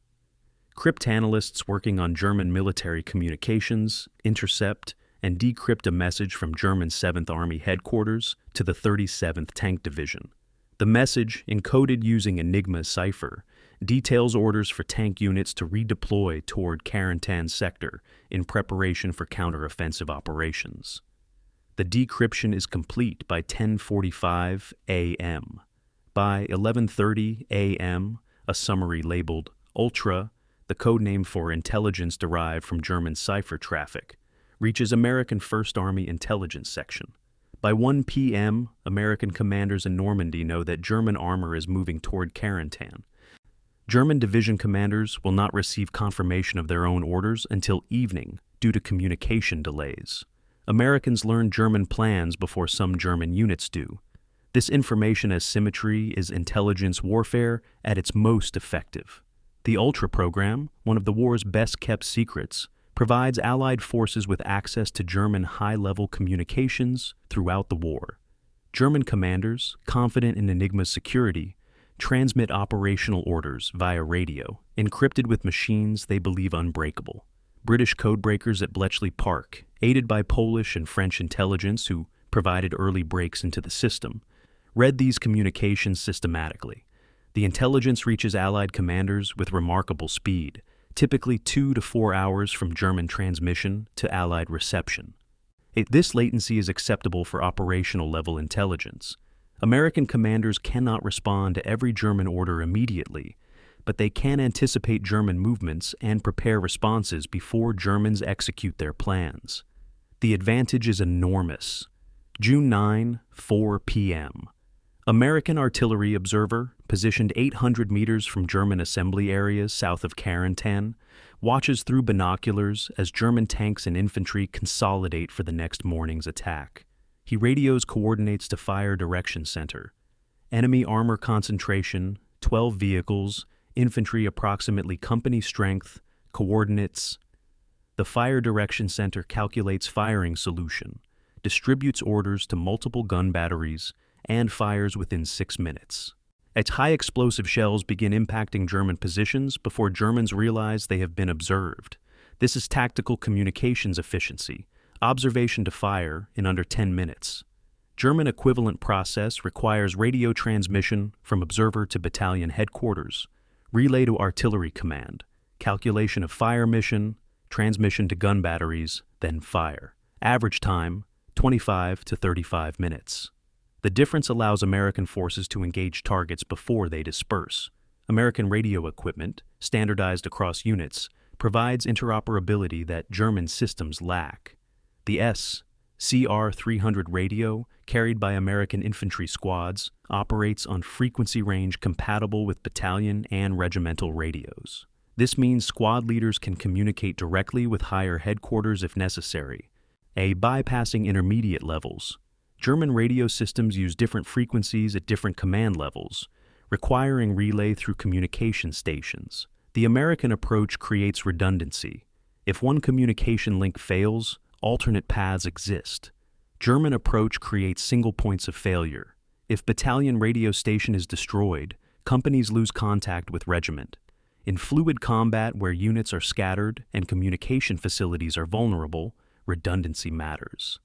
Cryptanalysts working on German military communications intercept and decrypt a message from German 7th Army headquarters to the 37th Tank Division. The message, encoded using Enigma cipher, details orders for tank units to redeploy toward Carentan sector in preparation for counteroffensive operations. The decryption is complete by 10:45 a.m. By 11:30 a.m., a summary labeled Ultra, the codename for intelligence derived from German cipher traffic, reaches American 1st Army Intelligence Section. By 1 p.m., American commanders in Normandy know that German armor is moving toward Carentan. German division commanders will not receive confirmation of their own orders until evening due to communication delays. Americans learn German plans before some German units do. This information asymmetry is intelligence warfare at its most effective. The Ultra program, one of the war's best-kept secrets, provides Allied forces with access to German high-level communications throughout the war. German commanders, confident in Enigma's security, transmit operational orders via radio, encrypted with machines they believe unbreakable. British codebreakers at Bletchley Park, aided by Polish and French intelligence who provided early breaks into the system, read these communications systematically. The intelligence reaches Allied commanders with remarkable speed, typically 2 to 4 hours from German transmission to Allied reception. This latency is acceptable for operational-level intelligence. American commanders cannot respond to every German order immediately, but they can anticipate German movements and prepare responses before Germans execute their plans. The advantage is enormous. June 9, 4 p.m. American artillery observer, positioned 800 meters from German assembly areas south of Carentan, watches through binoculars as German tanks and infantry consolidate for the next morning's attack. He radios coordinates to Fire Direction Center. Enemy armor concentration, 12 vehicles, infantry approximately company strength, coordinates. The Fire Direction Center calculates firing solution, distributes orders to multiple gun batteries, and fires within 6 minutes. Its high-explosive shells begin impacting German positions before Germans realize they have been observed. This is tactical communications efficiency, observation to fire in under 10 minutes. German equivalent process requires radio transmission from observer to battalion headquarters, relay to artillery command, calculation of fire mission, transmission to gun batteries, then fire. Average time, 25 to 35 minutes. The difference allows American forces to engage targets before they disperse. American radio equipment, standardized across units, provides interoperability that German systems lack. The CR-300 radio, carried by American infantry squads, operates on frequency range compatible with battalion and regimental radios. This means squad leaders can communicate directly with higher headquarters if necessary, bypassing intermediate levels. German radio systems use different frequencies at different command levels, requiring relay through communication stations. The American approach creates redundancy. If one communication link fails, alternate paths exist. German approach creates single points of failure. If battalion radio station is destroyed, companies lose contact with regiment. In fluid combat where units are scattered and communication facilities are vulnerable, redundancy matters.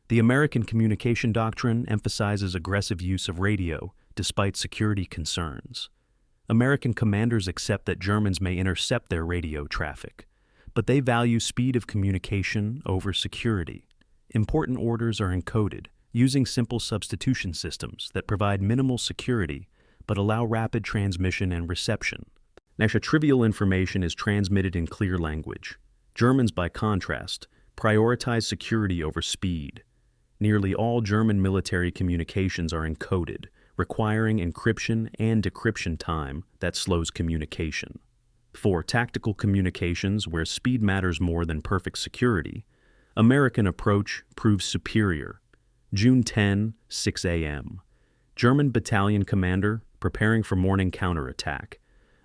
The American communication doctrine emphasizes aggressive use of radio despite security concerns. American commanders accept that Germans may intercept their radio traffic, but they value speed of communication over security. Important orders are encoded using simple substitution systems that provide minimal security but allow rapid transmission and reception. Trivial information is transmitted in clear language. Germans, by contrast, prioritize security over speed. Nearly all German military communications are encoded, requiring encryption and decryption time that slows communication. For tactical communications where speed matters more than perfect security, American approach proves superior. June 10, 6 a.m. German battalion commander, preparing for morning counterattack,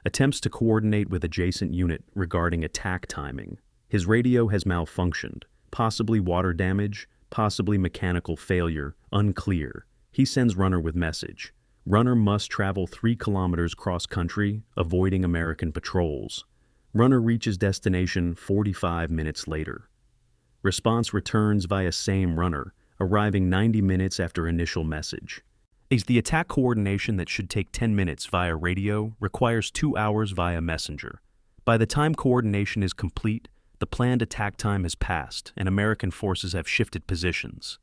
attempts to coordinate with adjacent unit regarding attack timing. His radio has malfunctioned, possibly water damage, possibly mechanical failure, unclear. He sends runner with message. Runner must travel 3 kilometers cross-country, avoiding American patrols. Runner reaches destination 45 minutes later. Response returns via same runner, arriving 90 minutes after initial message. The attack coordination that should take 10 minutes via radio requires 2 hours via messenger. By the time coordination is complete, the planned attack time has passed and American forces have shifted positions.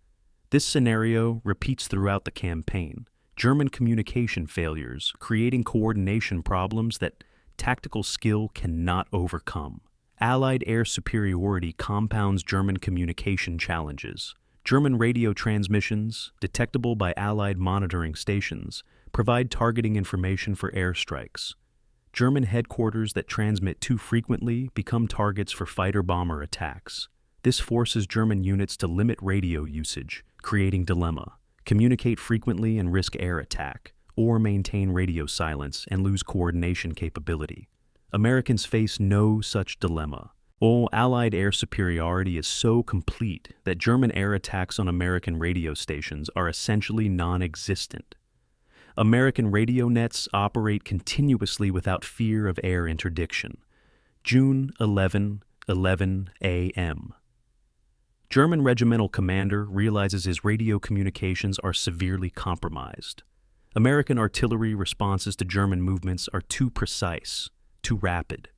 This scenario repeats throughout the campaign. German communication failures, creating coordination problems that tactical skill cannot overcome. Allied air superiority compounds German communication challenges. German radio transmissions, detectable by Allied monitoring stations, provide targeting information for airstrikes. German headquarters that transmit too frequently become targets for fighter-bomber attacks. This forces German units to limit radio usage, creating dilemma: communicate frequently and risk air attack, or maintain radio silence and lose coordination capability. Americans face no such dilemma. Allied air superiority is so complete that German air attacks on American radio stations are essentially non-existent. American radio nets operate continuously without fear of air interdiction. June 11:11 a.m. German regimental commander realizes his radio communications are severely compromised. American artillery responses to German movements are too precise, too rapid.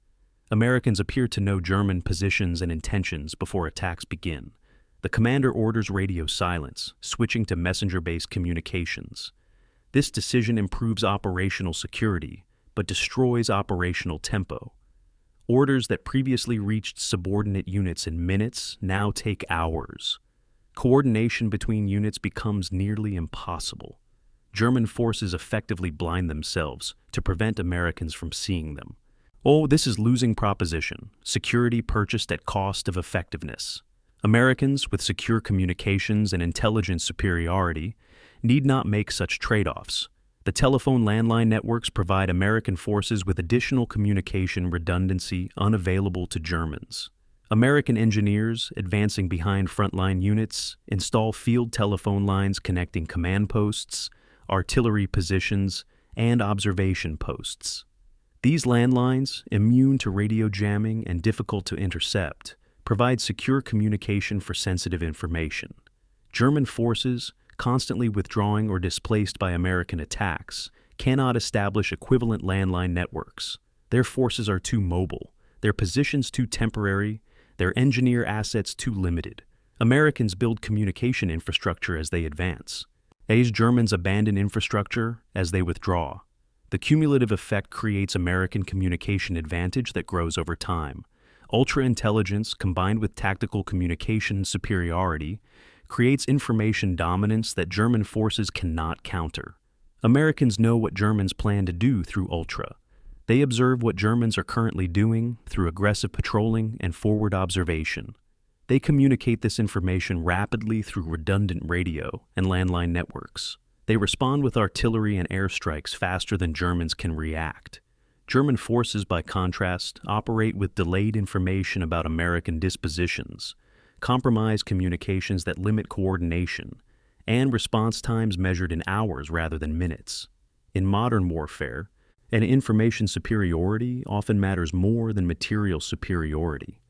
Americans appear to know German positions and intentions before attacks begin. The commander orders radio silence, switching to messenger-based communications. This decision improves operational security, but destroys operational tempo. Orders that previously reached subordinate units in minutes now take hours. Coordination between units becomes nearly impossible. German forces effectively blind themselves to prevent Americans from seeing them. This is losing proposition, security purchased at cost of effectiveness. Americans, with secure communications and intelligence superiority, need not make such trade-offs. The telephone landline networks provide American forces with additional communication redundancy unavailable to Germans. American engineers, advancing behind frontline units, install field telephone lines connecting command posts, artillery positions, and observation posts. These landlines, immune to radio jamming and difficult to intercept, provide secure communication for sensitive information. German forces, constantly withdrawing or displaced by American attacks, cannot establish equivalent landline networks. Their forces are too mobile, their positions too temporary, their engineer assets too limited. Americans build communication infrastructure as they advance. Germans abandon infrastructure as they withdraw. The cumulative effect creates American communication advantage that grows over time. Ultra-intelligence combined with tactical communication superiority creates information dominance that German forces cannot counter. Americans know what Germans plan to do through Ultra. They observe what Germans are currently doing through aggressive patrolling and forward observation. They communicate this information rapidly through redundant radio and landline networks. They respond with artillery and airstrikes faster than Germans can react. German forces, by contrast, operate with delayed information about American dispositions, compromise communications that limit coordination, and response times measured in hours rather than minutes. In modern warfare, an information superiority often matters more than material superiority.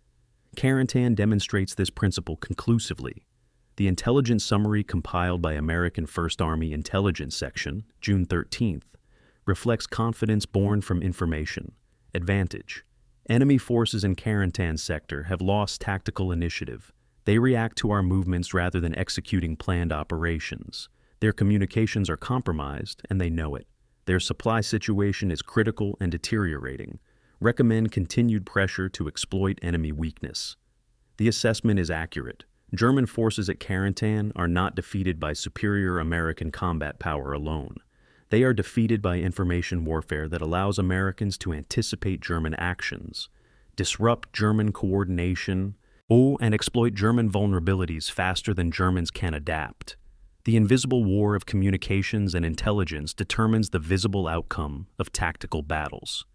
Carentan demonstrates this principle conclusively. The intelligence summary compiled by American First Army Intelligence Section, June 13th, reflects confidence born from information, advantage. Enemy forces in Carentan sector have lost tactical initiative. They react to our movements rather than executing planned operations. Their communications are compromised, and they know it. Their supply situation is critical and deteriorating. Recommend continued pressure to exploit enemy weakness. The assessment is accurate. German forces at Carentan are not defeated by superior American combat power alone. They are defeated by information warfare that allows Americans to anticipate German actions, disrupt German coordination, and exploit German vulnerabilities faster than Germans can adapt. The invisible war of communications and intelligence determines the visible outcome of tactical battles.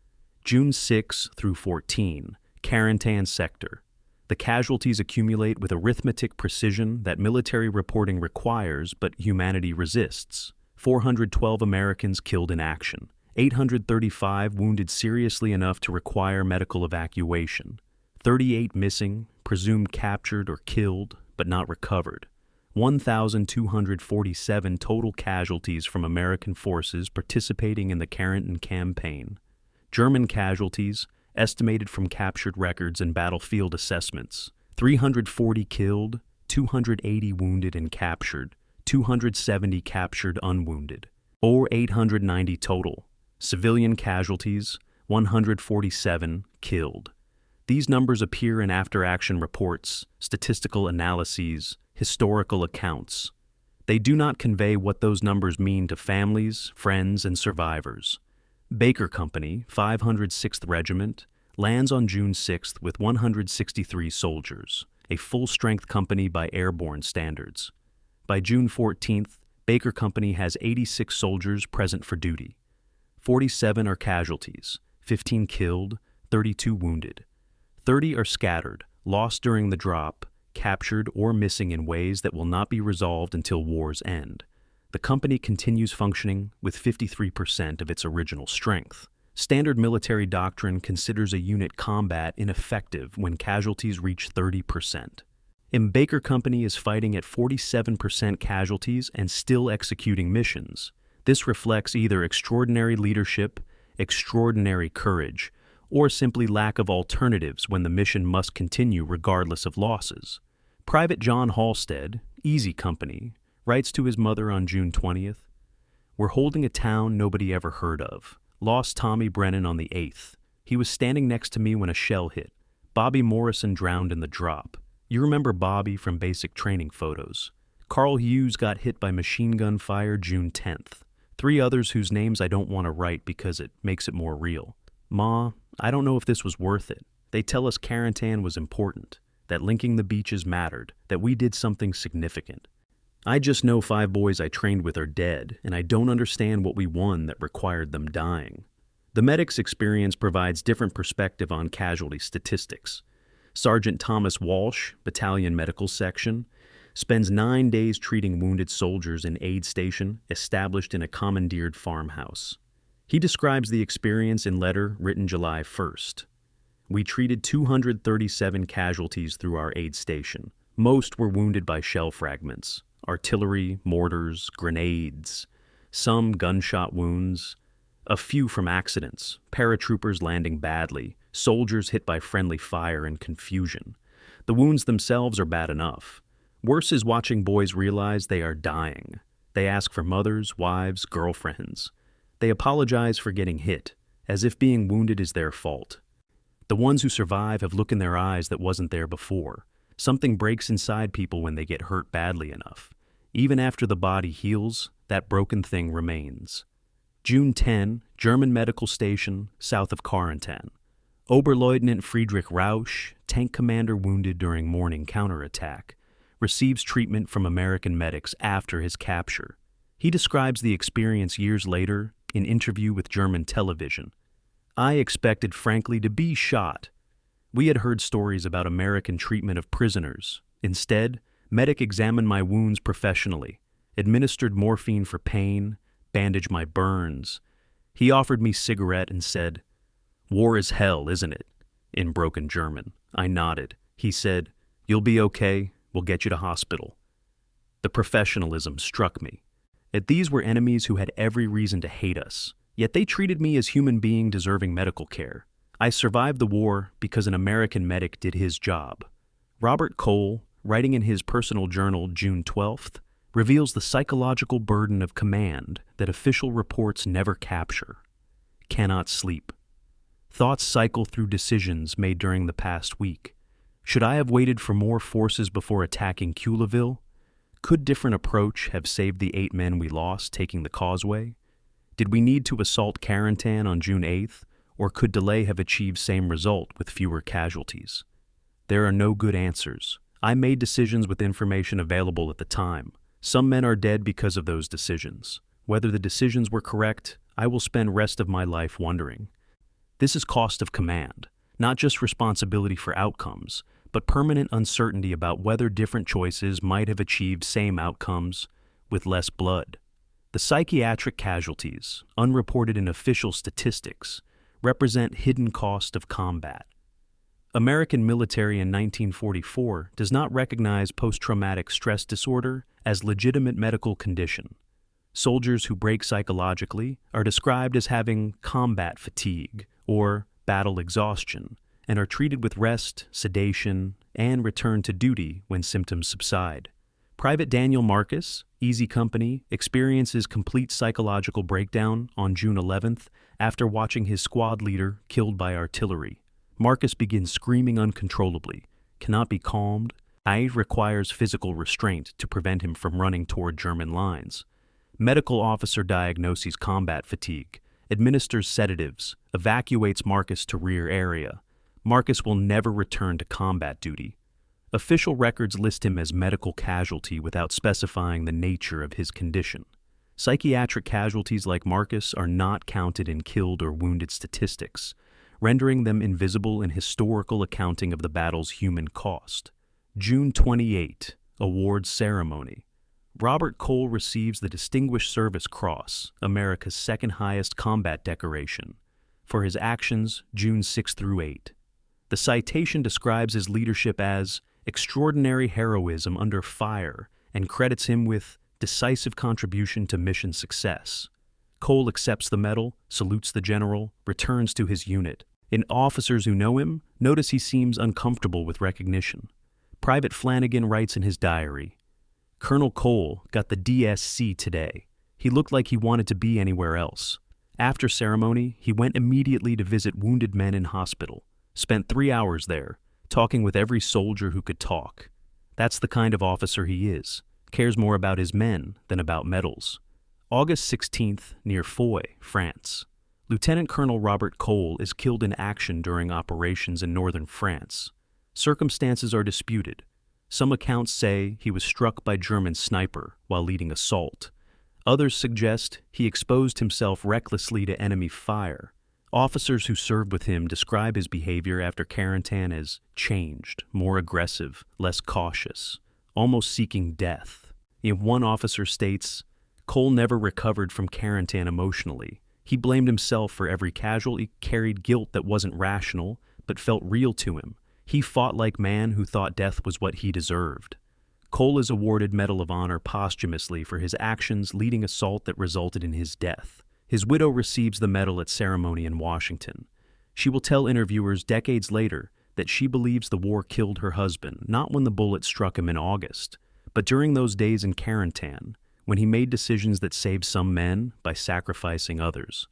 June 6 through 14, Carentan sector. The casualties accumulate with arithmetic precision that military reporting requires but humanity resists. 412 Americans killed in action, 835 wounded seriously enough to require medical evacuation, 38 missing, presumed captured or killed but not recovered, 1,247 total casualties from American forces participating in the Carentan campaign. German casualties, estimated from captured records and battlefield assessments, 340 killed, 280 wounded and captured, 270 captured unwounded, or 890 total. Civilian casualties, 147 killed. These numbers appear in after-action reports, statistical analyses, historical accounts. They do not convey what those numbers mean to families, friends, and survivors. Baker Company, 506th Regiment, lands on June 6th with 163 soldiers, a full-strength company by airborne standards. By June 14th, Baker Company has 86 soldiers present for duty. 47 are casualties, 15 killed, 32 wounded. 30 are scattered, lost during the drop, captured or missing in ways that will not be resolved until war's end. The company continues functioning with 53% of its original strength. Standard military doctrine considers a unit combat ineffective when casualties reach 30%. Baker Company is fighting at 47% casualties and still executing missions. This reflects either extraordinary leadership, extraordinary courage, or simply lack of alternatives when the mission must continue regardless of losses. Private John Halstead, Easy Company, writes to his mother on June 20th, "We're holding a town nobody ever heard of. Lost Tommy Brennan on the 8th. He was standing next to me when a shell hit. Bobby Morrison drowned in the drop. You remember Bobby from basic training photos. Carl Hughes got hit by machine gun fire June 10th. 3 others whose names I don't want to write because it makes it more real. Ma, I don't know if this was worth it. They tell us Carentan was important, that linking the beaches mattered, that we did something significant. I just know 5 boys I trained with are dead, and I don't understand what we won that required them dying." The medic's experience provides different perspective on casualty statistics. Sergeant Thomas Walsh, Battalion Medical Section, spends 9 days treating wounded soldiers in aid station established in a commandeered farmhouse. He describes the experience in letter written July 1st. "We treated 237 casualties through our aid station. Most were wounded by shell fragments, artillery, mortars, grenades, some gunshot wounds, a few from accidents, paratroopers landing badly, soldiers hit by friendly fire and confusion. The wounds themselves are bad enough. Worse is watching boys realize they are dying. They ask for mothers, wives, girlfriends. They apologize for getting hit, as if being wounded is their fault. The ones who survive have look in their eyes that wasn't there before. Something breaks inside people when they get hurt badly enough. Even after the body heals, that broken thing remains." June 10, German Medical Station, south of Carentan. Oberleutnant Friedrich Rausch, tank commander wounded during morning counterattack, receives treatment from American medics after his capture. He describes the experience years later in interview with German television. "I expected, frankly, to be shot. We had heard stories about American treatment of prisoners. Instead, medic examined my wounds professionally, administered morphine for pain, bandaged my burns. He offered me cigarette and said, 'War is hell, isn't it?' in broken German. I nodded. He said, 'You'll be okay. We'll get you to hospital.' The professionalism struck me. Yet these were enemies who had every reason to hate us. Yet they treated me as human being deserving medical care. I survived the war because an American medic did his job." Robert Cole, writing in his personal journal June 12th, reveals the psychological burden of command that official reports never capture. "Cannot sleep. Thoughts cycle through decisions made during the past week. Should I have waited for more forces before attacking Culeville? Could different approach have saved the 8 men we lost taking the Causeway? Did we need to assault Carentan on June 8th, or could delay have achieved same result with fewer casualties? There are no good answers. I made decisions with information available at the time. Some men are dead because of those decisions. Whether the decisions were correct, I will spend rest of my life wondering. This is cost of command, not just responsibility for outcomes, but permanent uncertainty about whether different choices might have achieved same outcomes with less blood. The psychiatric casualties, unreported in official statistics, represent hidden cost of combat. American military in 1944 does not recognize post-traumatic stress disorder as legitimate medical condition. Soldiers who break psychologically are described as having combat fatigue or battle exhaustion and are treated with rest, sedation, and return to duty when symptoms subside. Private Daniel Marcus, Easy Company, experiences complete psychological breakdown on June 11th after watching his squad leader killed by artillery. Marcus begins screaming uncontrollably, cannot be calmed. Aid requires physical restraint to prevent him from running toward German lines. Medical officer diagnoses combat fatigue, administers sedatives, evacuates Marcus to rear area. Marcus will never return to combat duty. Official records list him as medical casualty without specifying the nature of his condition. Psychiatric casualties like Marcus are not counted in killed or wounded statistics. rendering them invisible in historical accounting of the battle's human cost. June 28, Awards Ceremony. Robert Cole receives the Distinguished Service Cross, America's second highest combat decoration, for his actions June 6 through 8. The citation describes his leadership as extraordinary heroism under fire and credits him with decisive contribution to mission success. Cole accepts the medal, salutes the general, returns to his unit. And officers who know him notice he seems uncomfortable with recognition. Private Flanagan writes in his diary, "Colonel Cole got the DSC today. He looked like he wanted to be anywhere else. After ceremony, he went immediately to visit wounded men in hospital. Spent 3 hours there, talking with every soldier who could talk. That's the kind of officer he is. Cares more about his men than about medals." August 16th, near Foy, France. Lieutenant Colonel Robert Cole is killed in action during operations in northern France. Circumstances are disputed. Some accounts say he was struck by German sniper while leading assault. Others suggest he exposed himself recklessly to enemy fire. Officers who served with him describe his behavior after Carentan as changed, more aggressive, less cautious, almost seeking death. One officer states, "Cole never recovered from Carentan emotionally. He blamed himself for every casualty, carried guilt that wasn't rational, but felt real to him. He fought like man who thought death was what he deserved." Cole is awarded Medal of Honor posthumously for his actions leading assault that resulted in his death. His widow receives the medal at ceremony in Washington. She will tell interviewers decades later that she believes the war killed her husband, not when the bullet struck him in August, but during those days in Carentan, when he made decisions that saved some men by sacrificing others.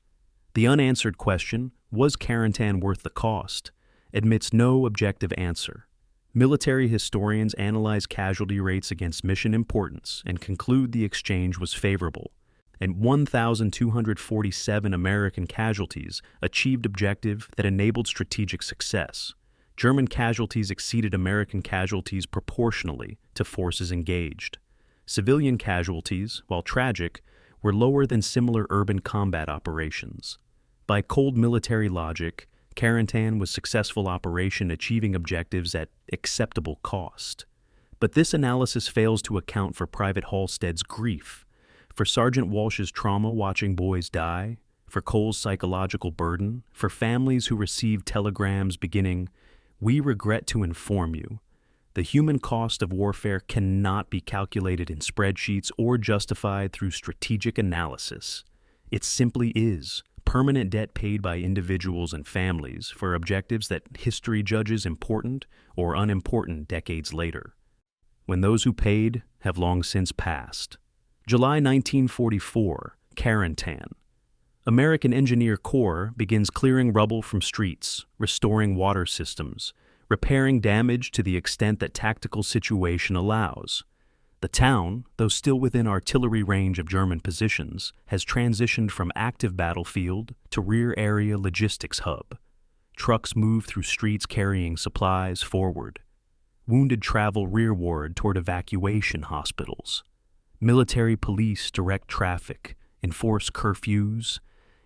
The unanswered question, was Carentan worth the cost, admits no objective answer. Military historians analyze casualty rates against mission importance and conclude the exchange was favorable, and 1,247 American casualties achieved objective that enabled strategic success. German casualties exceeded American casualties proportionally to forces engaged. Civilian casualties, while tragic, were lower than similar urban combat operations. By cold military logic, Carentan was successful operation achieving objectives at acceptable cost. But this analysis fails to account for Private Halstead's grief, for Sergeant Walsh's trauma watching boys die, for Cole's psychological burden, for families who received telegrams beginning, "We regret to inform you." The human cost of warfare cannot be calculated in spreadsheets or justified through strategic analysis. It simply is permanent debt paid by individuals and families for objectives that history judges important or unimportant decades later, when those who paid have long since passed. July 1944, Carentan. American Engineer Corps begins clearing rubble from streets, restoring water systems, repairing damage to the extent that tactical situation allows. The town, though still within artillery range of German positions, has transitioned from active battlefield to rear area logistics hub. Trucks move through streets carrying supplies forward. Wounded travel rearward toward evacuation hospitals. Military police direct traffic, enforce curfews,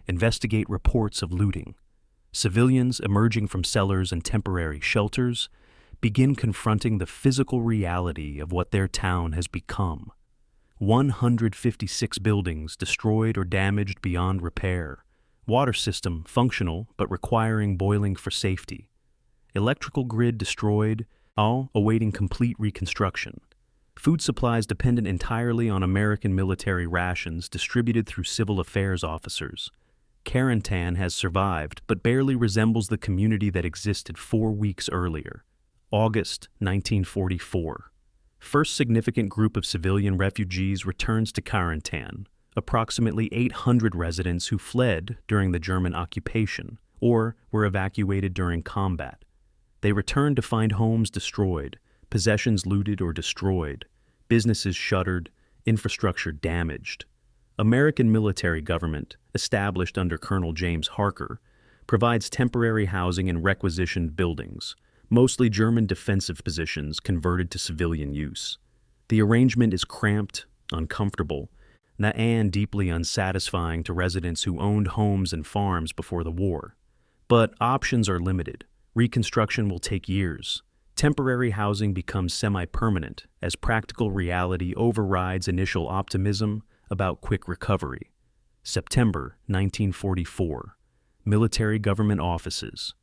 investigate reports of looting. Civilians emerging from cellars and temporary shelters begin confronting the physical reality of what their town has become. 156 buildings destroyed or damaged beyond repair. Water system functional but requiring boiling for safety. Electrical grid destroyed, all awaiting complete reconstruction. Food supplies dependent entirely on American military rations distributed through civil affairs officers. Carentan has survived, but barely resembles the community that existed 4 weeks earlier. August 1944. First significant group of civilian refugees returns to Carentan, approximately 800 residents who fled during the German occupation or were evacuated during combat. They returned to find homes destroyed, possessions looted or destroyed, businesses shuttered, infrastructure damaged. American military government, established under Colonel James Harker, provides temporary housing in requisitioned buildings, mostly German defensive positions converted to civilian use. The arrangement is cramped, uncomfortable, and deeply unsatisfying to residents who owned homes and farms before the war. But options are limited. Reconstruction will take years. Temporary housing becomes semi-permanent as practical reality overrides initial optimism about quick recovery. September 1944. Military government offices.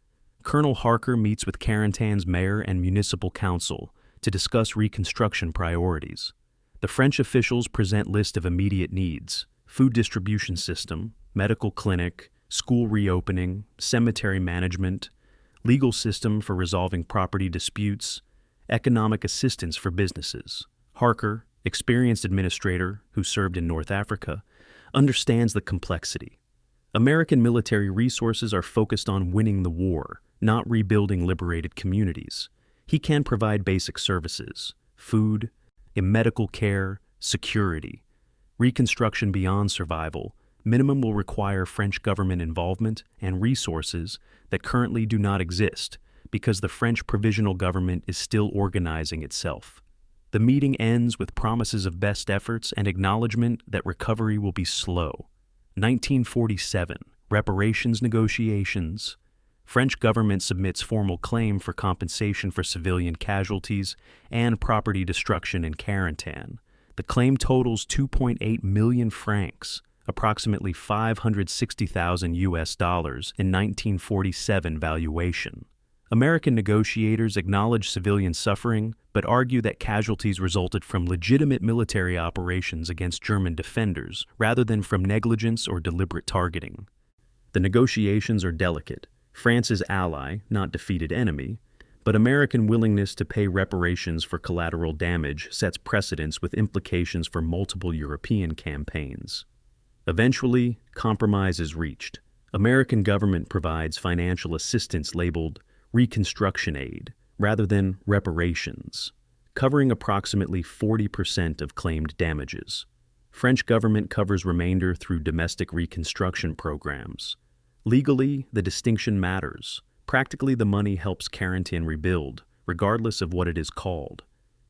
Colonel Harker meets with Carentan's mayor and municipal council to discuss reconstruction priorities. The French officials present list of immediate needs: food distribution system, medical clinic, school reopening, cemetery management, legal system for resolving property disputes, economic assistance for businesses. Harker, experienced administrator who served in North Africa, understands the complexity. American military resources are focused on winning the war, not rebuilding liberated communities. He can provide basic services: food, medical care, security. Reconstruction beyond survival, minimum will require French government involvement and resources that currently do not exist because the French provisional government is still organizing itself. The meeting ends with promises of best efforts and acknowledgement that recovery will be slow. 1947, reparations negotiations. French government submits formal claim for compensation for civilian casualties and property destruction in Carentan. The claim totals 2.8 million francs, approximately $560,000 in 1947 valuation. American negotiators acknowledge civilian suffering, but argue that casualties resulted from legitimate military operations against German defenders rather than from negligence or deliberate targeting. The negotiations are delicate. France's ally, not defeated enemy, but American willingness to pay reparations for collateral damage sets precedents with implications for multiple European campaigns. Eventually, compromise is reached. American government provides financial assistance labeled reconstruction aid rather than reparations, covering approximately 40% of claimed damages. French government covers remainder through domestic reconstruction programs. Legally, the distinction matters. Practically, the money helps Carentan rebuild, regardless of what it is called.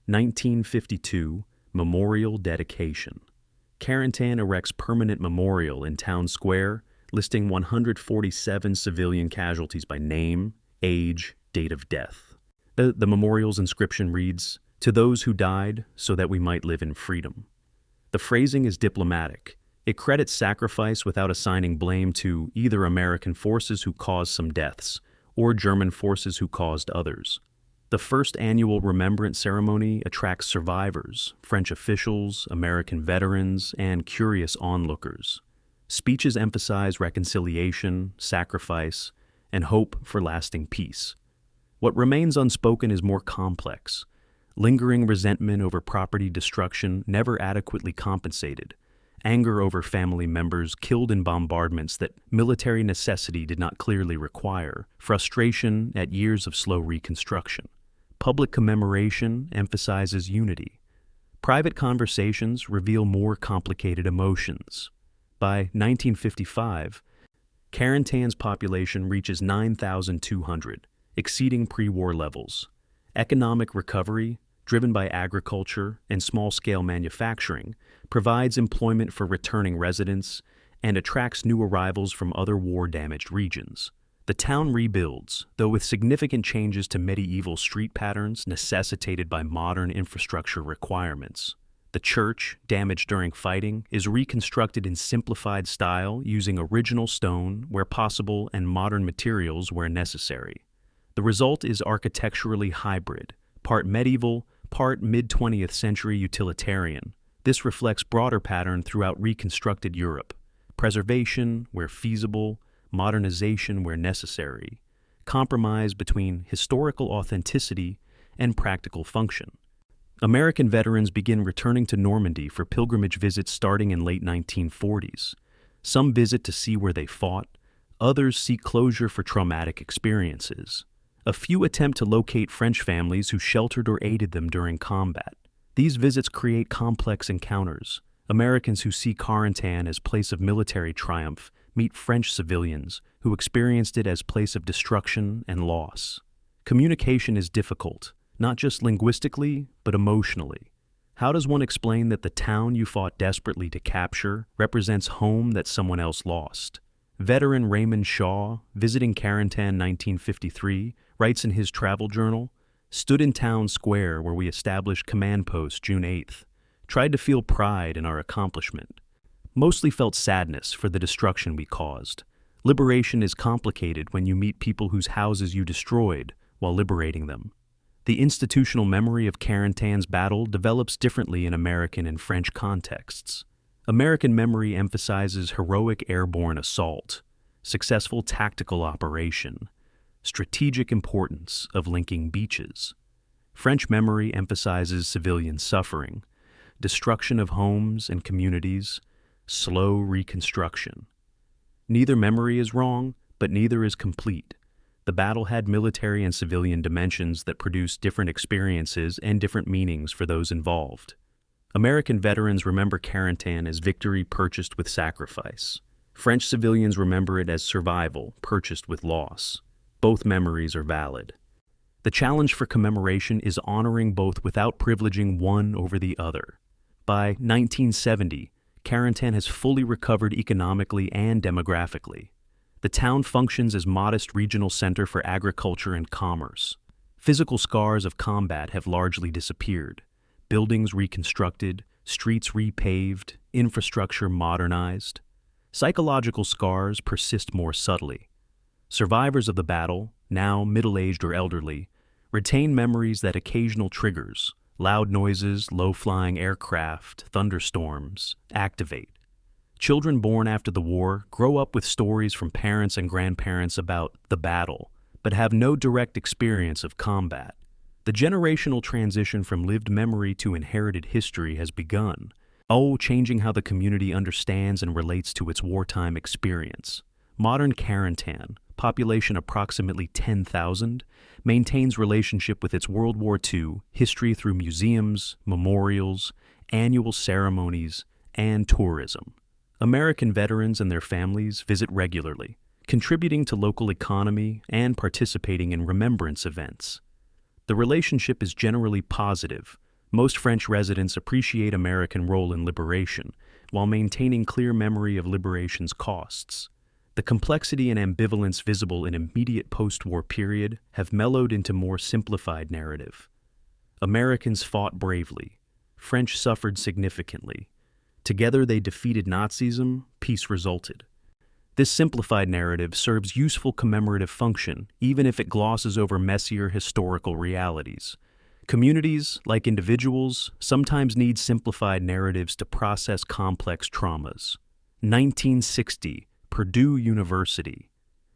1952, Memorial Dedication. Carentan erects permanent memorial in Town Square, listing 147 civilian casualties by name, age, date of death. The memorial's inscription reads, "To those who died so that we might live in freedom." The phrasing is diplomatic. It credits sacrifice without assigning blame to either American forces who caused some deaths or German forces who caused others. The first annual remembrance ceremony attracts survivors, French officials, American veterans, and curious onlookers. Speeches emphasize reconciliation, sacrifice, and hope for lasting peace. What remains unspoken is more complex. Lingering resentment over property destruction never adequately compensated. Anger over family members killed in bombardments that military necessity did not clearly require, frustration at years of slow reconstruction. Public commemoration emphasizes unity. Private conversations reveal more complicated emotions. By 1955, Carentan's population reaches 9,200, exceeding pre-war levels. Economic recovery, driven by agriculture and small-scale manufacturing, provides employment for returning residents and attracts new arrivals from other war-damaged regions. The town rebuilds, though with significant changes to medieval street patterns necessitated by modern infrastructure requirements. The church, damaged during fighting, is reconstructed in simplified style using original stone where possible and modern materials where necessary. The result is architecturally hybrid, part medieval, part mid-20th century utilitarian. This reflects broader pattern throughout reconstructed Europe: preservation where feasible, modernization where necessary, compromise between historical authenticity and practical function. American veterans begin returning to Normandy for pilgrimage visits starting in late 1940s. Some visit to see where they fought, others seek closure for traumatic experiences. A few attempt to locate French families who sheltered or aided them during combat. These visits create complex encounters. Americans who see Carentan as place of military triumph meet French civilians who experienced it as place of destruction and loss. Communication is difficult, not just linguistically, but emotionally. How does one explain that the town you fought desperately to capture represents home that someone else lost? Veteran Raymond Shaw, visiting Carentan 1953, writes in his travel journal, "Stood in town square where we established command post June 8th. Tried to feel pride in our accomplishment. Mostly felt sadness for the destruction we caused. Liberation is complicated when you meet people whose houses you destroyed while liberating them. The institutional memory of Carentan's battle develops differently in American and French contexts. American memory emphasizes heroic airborne assault, successful tactical operation, strategic importance of linking beaches. French memory emphasizes civilian suffering, destruction of homes and communities, slow reconstruction. Neither memory is wrong, but neither is complete. The battle had military and civilian dimensions that produced different experiences and different meanings for those involved. American veterans remember Carentan as victory purchased with sacrifice. French civilians remember it as survival purchased with loss. Both memories are valid. The challenge for commemoration is honoring both without privileging one over the other. By 1970, Carentan has fully recovered economically and demographically. The town functions as modest regional center for agriculture and commerce. Physical scars of combat have largely disappeared. Buildings reconstructed, streets repaved, infrastructure modernized. Psychological scars persist more subtly. Survivors of the battle, now middle-aged or elderly, retain memories that occasional triggers, loud noises, low-flying aircraft, thunderstorms, activate. Children born after the war grow up with stories from parents and grandparents about the battle, but have no direct experience of combat. The generational transition from lived memory to inherited history has begun, changing how the community understands and relates to its wartime experience. Modern Carentan, population approximately 10,000, maintains relationship with its World War II history through museums, memorials, annual ceremonies, and tourism. American veterans and their families visit regularly, contributing to local economy and participating in remembrance events. The relationship is generally positive. Most French residents appreciate American role in liberation, while maintaining clear memory of liberation's costs. The complexity and ambivalence visible in immediate post-war period have mellowed into more simplified narrative. Americans fought bravely. French suffered significantly. Together they defeated Nazism, peace resulted. This simplified narrative serves useful commemorative function, even if it glosses over messier historical realities. Communities, like individuals, sometimes need simplified narratives to process complex traumas. 1960, Purdue University.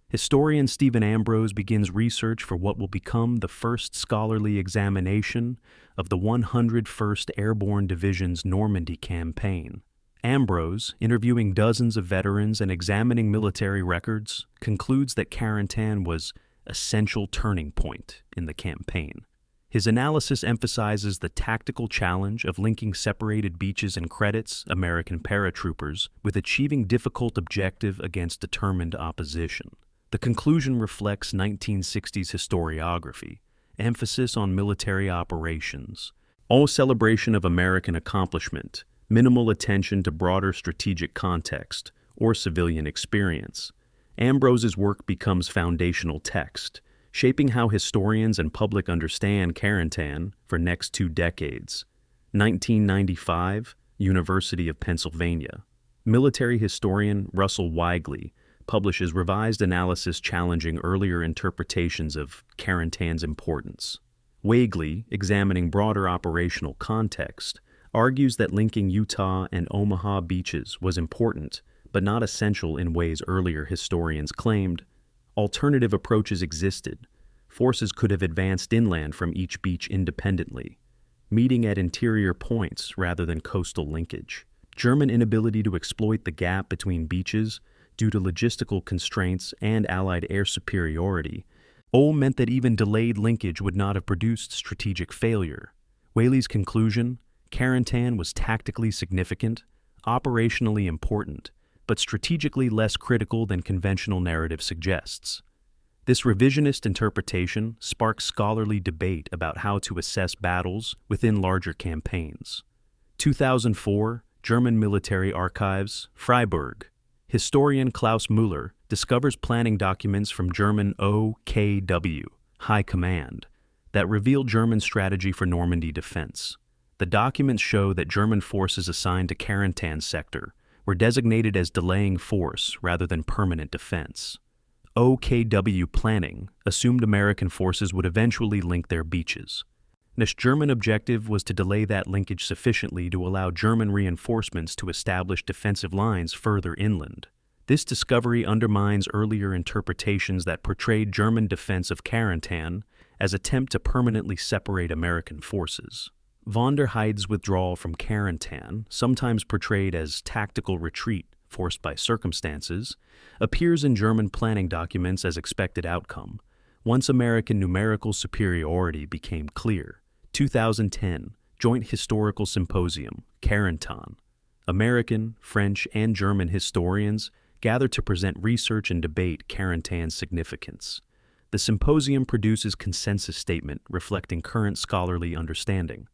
Historian Stephen Ambrose begins research for what will become the first scholarly examination of the 101st Airborne Division's Normandy campaign. Ambrose, interviewing dozens of veterans and examining military records, concludes that Carentan was an essential turning point in the campaign. His analysis emphasizes the tactical challenge of linking separated beaches and credits, American paratroopers, with achieving difficult objective against determined opposition. The conclusion reflects 1960s historiography, emphasis on military operations, all celebration of American accomplishment, minimal attention to broader strategic context or civilian experience. Ambrose's work becomes foundational text, shaping how historians and public understand Carentan for next 2 decades. 1995, University of Pennsylvania. Military historian Russell Weigley publishes revised analysis challenging earlier interpretations of Carentan's importance. Weigley, examining broader operational context, argues that linking Utah and Omaha Beaches was important, but not essential in ways earlier historians claimed. Alternative approaches existed. Forces could have advanced inland from each beach independently, meeting at interior points rather than coastal linkage. German inability to exploit the gap between beaches due to logistical constraints and Allied air superiority meant that even delayed linkage would not have produced strategic failure. Whaley's conclusion: Carentan was tactically significant, operationally important, but strategically less critical than conventional narrative suggests. This revisionist interpretation sparks scholarly debate about how to assess battles within larger campaigns. 2004, German Military Archives, Freiburg. Historian Klaus Müller discovers planning documents from German OKW, High Command, that reveal German strategy for Normandy defense. The documents show that German forces assigned to Carentan sector were designated as delaying force rather than permanent defense. OKW planning assumed American forces would eventually link their beaches. This German objective was to delay that linkage sufficiently to allow German reinforcements to establish defensive lines further inland. This discovery undermines earlier interpretations that portrayed German defense of Carentan as an attempt to permanently separate American forces. Von der Heide's withdrawal from Carentan, sometimes portrayed as tactical retreat forced by circumstances, appears in German planning documents as expected outcome, once American numerical superiority became clear. 2010, Joint Historical Symposium, Carentan. American, French, and German historians gather to present research and debate Carentan's significance. The symposium produces consensus statement reflecting current scholarly understanding.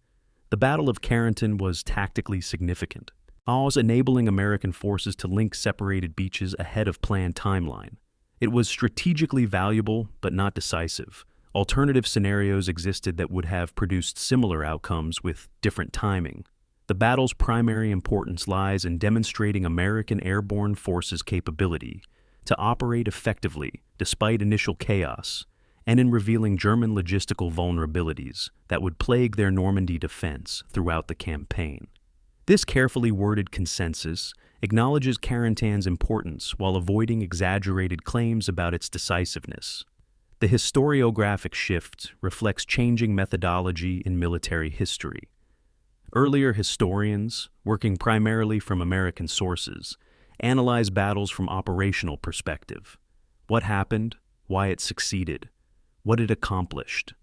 The Battle of Carentan was tactically significant, always enabling American forces to link separated beaches ahead of planned timeline. It was strategically valuable but not decisive. Alternative scenarios existed that would have produced similar outcomes with different timing. The battle's primary importance lies in demonstrating American airborne forces' capability to operate effectively despite initial chaos, and in revealing German logistical vulnerabilities that would plague their Normandy defense throughout the campaign. This carefully worded consensus acknowledges Carentan's importance while avoiding exaggerated claims about its decisiveness. The historiographic shift reflects changing methodology in military history. Earlier historians, working primarily from American sources, analyze battles from operational perspective. What happened, why it succeeded, what it accomplished.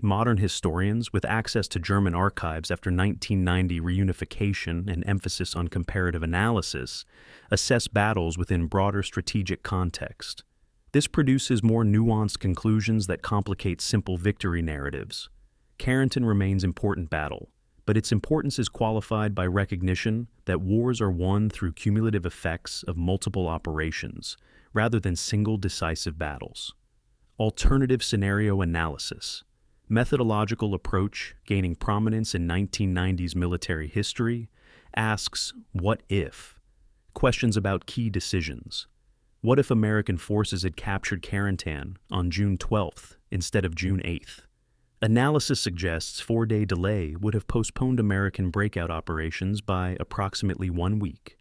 Modern historians, with access to German archives after 1990 reunification and emphasis on comparative analysis, assess battles within broader strategic context. This produces more nuanced conclusions that complicate simple victory narratives. Carentan remains an important battle, but its importance is qualified by recognition that wars are won through cumulative effects of multiple operations, rather than single decisive battles. Alternative scenario analysis. Methodological approach gaining prominence in 1990s military history asks, what if? Questions about key decisions. What if American forces had captured Carentan on June 12th instead of June 8th? Analysis suggests 4-day delay would have postponed American breakout operations by approximately 1 week.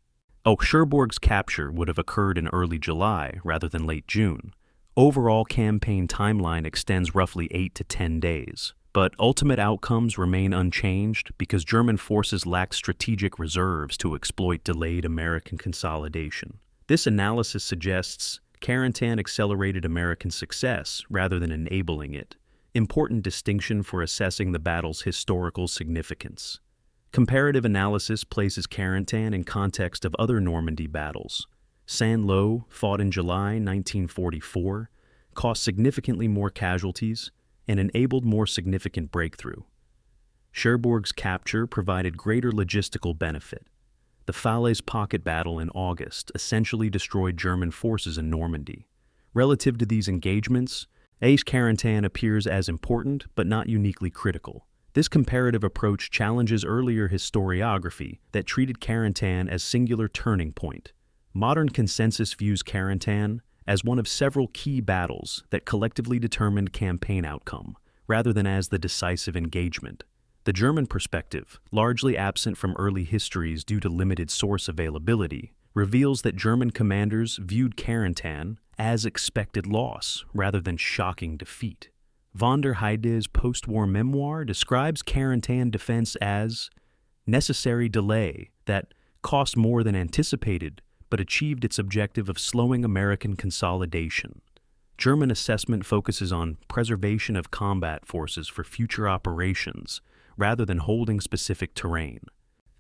Cherbourg's capture would have occurred in early July rather than late June. Overall campaign timeline extends roughly 8 to 10 days, but ultimate outcomes remain unchanged because German forces lacked strategic reserves to exploit delayed American consolidation. This analysis suggests Carentan accelerated American success rather than enabling it. Important distinction for assessing the battle's historical significance. Comparative analysis places Carentan in context of other Normandy battles. Saint-Lô, fought in July 1944, cost significantly more casualties and enabled more significant breakthrough. Cherbourg's capture provided greater logistical benefit. The Falaise Pocket Battle in August essentially destroyed German forces in Normandy. Relative to these engagements, Carentan appears as important but not uniquely critical. This comparative approach challenges earlier historiography that treated Carentan as singular turning point. Modern consensus views Carentan as one of several key battles that collectively determined campaign outcome, rather than as the decisive engagement. The German perspective, largely absent from early histories due to limited source availability, reveals that German commanders viewed Carentan as expected loss rather than shocking defeat. Von der Heide's post-war memoir describes Carentan defense as necessary delay that cost more than anticipated but achieved its objective of slowing American consolidation. German assessment focuses on preservation of combat forces for future operations rather than holding specific terrain.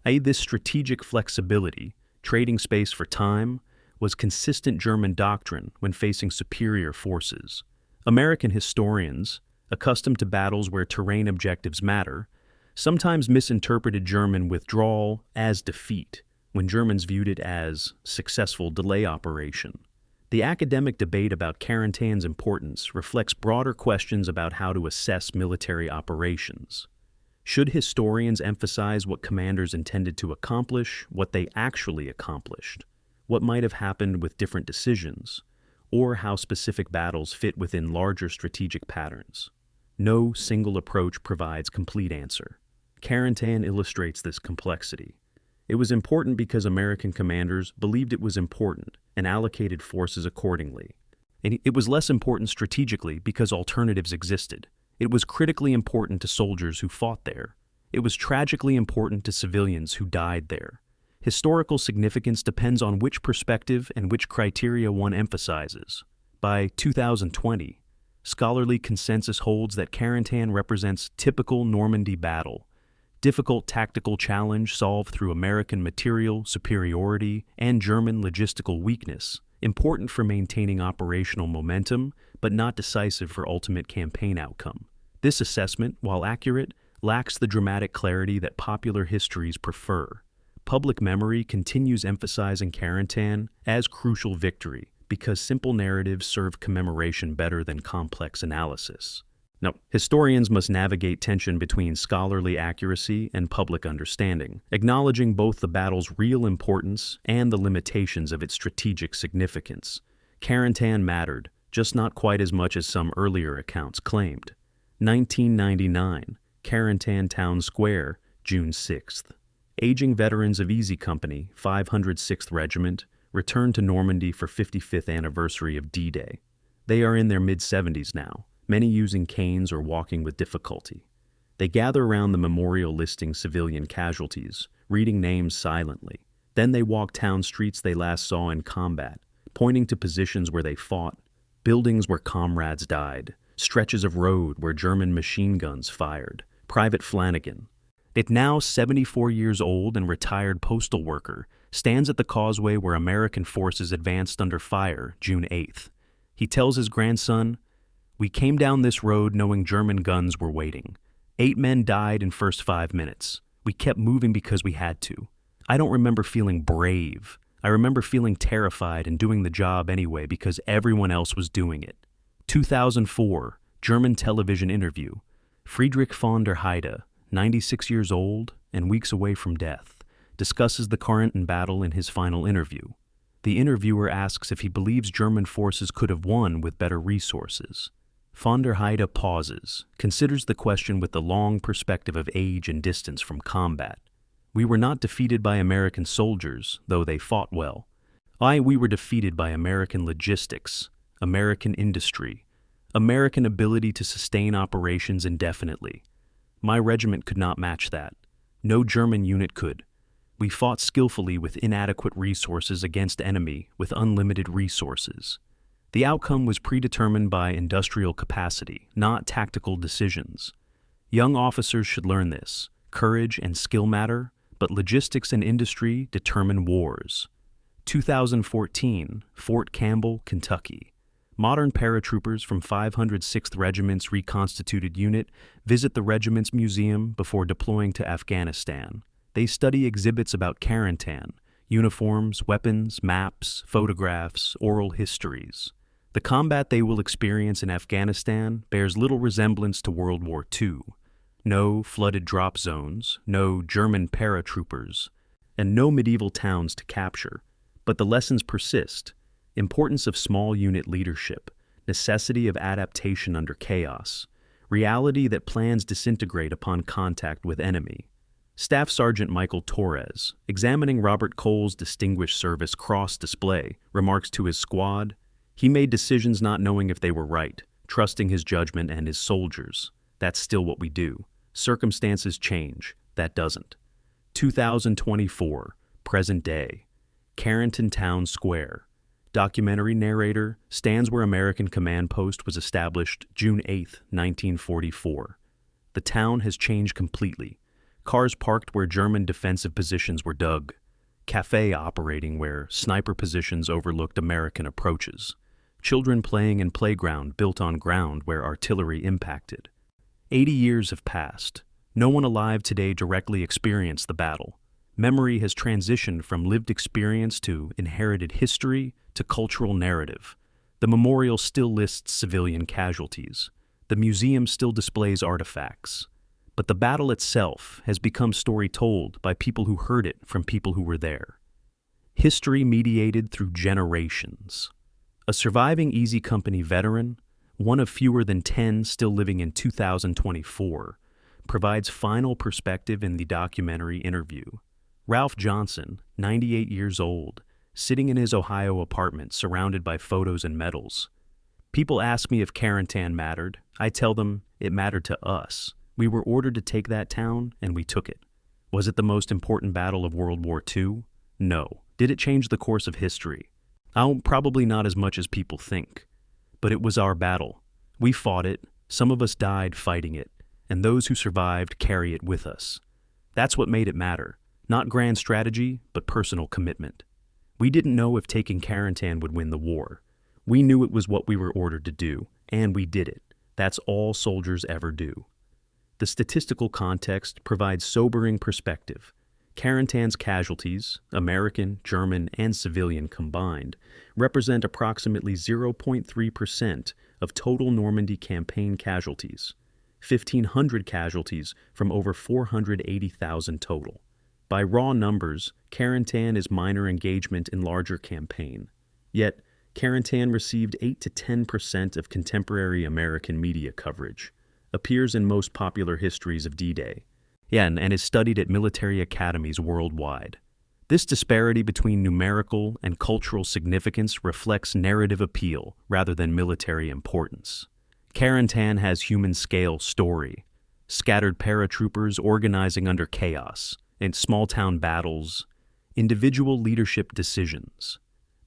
This strategic flexibility, trading space for time, was consistent German doctrine when facing superior forces. American historians, accustomed to battles where terrain objectives matter, sometimes misinterpreted German withdrawal as defeat, when Germans viewed it as successful delay operation. The academic debate about Carentan's importance reflects broader questions about how to assess military operations. Should historians emphasize what commanders intended to accomplish, what they actually accomplished, what might have happened with different decisions, or how specific battles fit within larger strategic patterns? No single approach provides complete answer. Carentan illustrates this complexity. It was important because American commanders believed it was important and allocated forces accordingly. And it was less important strategically because alternatives existed. It was critically important to soldiers who fought there. It was tragically important to civilians who died there. Historical significance depends on which perspective and which criteria one emphasizes. By 2020, scholarly consensus holds that Carentan represents typical Normandy battle, difficult tactical challenge solved through American material superiority and German logistical weakness, important for maintaining operational momentum, but not decisive for ultimate campaign outcome. This assessment, while accurate, lacks the dramatic clarity that popular histories prefer. Public memory continues emphasizing Carentan as crucial victory because simple narratives serve commemoration better than complex analysis. Now, historians must navigate tension between scholarly accuracy and public understanding, acknowledging both the battle's real importance and the limitations of its strategic significance. Carentan mattered, just not quite as much as some earlier accounts claimed. 1999, Carentan Town Square, June 6th. Aging veterans of Easy Company, 506th Regiment, returned to Normandy for 55th anniversary of D-Day. They are in their mid-70s now, many using canes or walking with difficulty. They gather around the memorial listing civilian casualties, reading names silently. Then they walk town streets they last saw in combat, pointing to positions where they fought, buildings where comrades died, stretches of road where German machine guns fired. Private Flanagan, at now 74 years old and retired postal worker, stands at the causeway where American forces advanced under fire June 8th. He tells his grandson, "We came down this road knowing German guns were waiting. 8 men died in first 5 minutes. We kept moving because we had to. I don't remember feeling brave. I remember feeling terrified and doing the job anyway because everyone else was doing it." 2004, German television interview. Friedrich von der Heide, 96 years old and weeks away from death, discusses the Carentan battle in his final interview. The interviewer asks if he believes German forces could have won with better resources. Von der Heide pauses, considers the question with the long perspective of age and distance from combat. "We were not defeated by American soldiers, though they fought well. We were defeated by American logistics, American industry, American ability to sustain operations indefinitely. My regiment could not match that. No German unit could. We fought skillfully with inadequate resources against enemy with unlimited resources. The outcome was predetermined by industrial capacity, not tactical decisions. Young officers should learn this. Courage and skill matter, but logistics and industry determine wars." 2014, Fort Campbell, Kentucky. Modern paratroopers from 506th Regiment's reconstituted unit visit the regiment's museum before deploying to Afghanistan. They study exhibits about Carentan, uniforms, weapons, maps, photographs, oral histories. The combat they will experience in Afghanistan bears little resemblance to World War II. No flooded drop zones, no German paratroopers, and no medieval towns to capture. But the lessons persist. Importance of small unit leadership, necessity of adaptation under chaos, reality that plans disintegrate upon contact with enemy. Staff Sergeant Michael Torres, examining Robert Cole's Distinguished Service Cross display, remarks to his squad, "He made decisions not knowing if they were right, trusting his judgment and his soldiers. That's still what we do. Circumstances change. That doesn't." 2024, present day. Carentan Town Square. Documentary narrator stands where American command post was established June 8, 1944. The town has changed completely. Cars parked where German defensive positions were dug. Cafe operating where sniper positions overlooked American approaches. Children playing in playground built on ground where artillery impacted. 80 years have passed. No one alive today directly experienced the battle. Memory has transitioned from lived experience to inherited history to cultural narrative. The memorial still lists civilian casualties. The museum still displays artifacts. But the battle itself has become story told by people who heard it from people who were there. History mediated through generations. A surviving Easy Company veteran, one of fewer than 10 still living in 2024, provides final perspective in the documentary interview. Ralph Johnson, 98 years old, sitting in his Ohio apartment surrounded by photos and medals. People ask me if Carentan mattered. I tell them it mattered to us. We were ordered to take that town, and we took it. Was it the most important battle of World War II? No. Did it change the course of history? Probably not as much as people think. But it was our battle. We fought it, some of us died fighting it, and those who survived carry it with us. That's what made it matter. Not grand strategy, but personal commitment. We didn't know if taking Carentan would win the war. We knew it was what we were ordered to do, and we did it. That's all soldiers ever do. The statistical context provides sobering perspective. Carentan's casualties, American, German, and civilian combined, represent approximately 0.3% of total Normandy campaign casualties, 1,500 casualties from over 480,000 total. By raw numbers, Carentan is minor engagement in larger campaign. Yet, Carentan received 8 to 10% of contemporary American media coverage, appears in most popular histories of D-Day, and is studied at military academies worldwide. This disparity between numerical and cultural significance reflects narrative appeal rather than military importance. Carentan has human-scale story, scattered paratroopers organizing under chaos, and small-town battles, individual leadership decisions.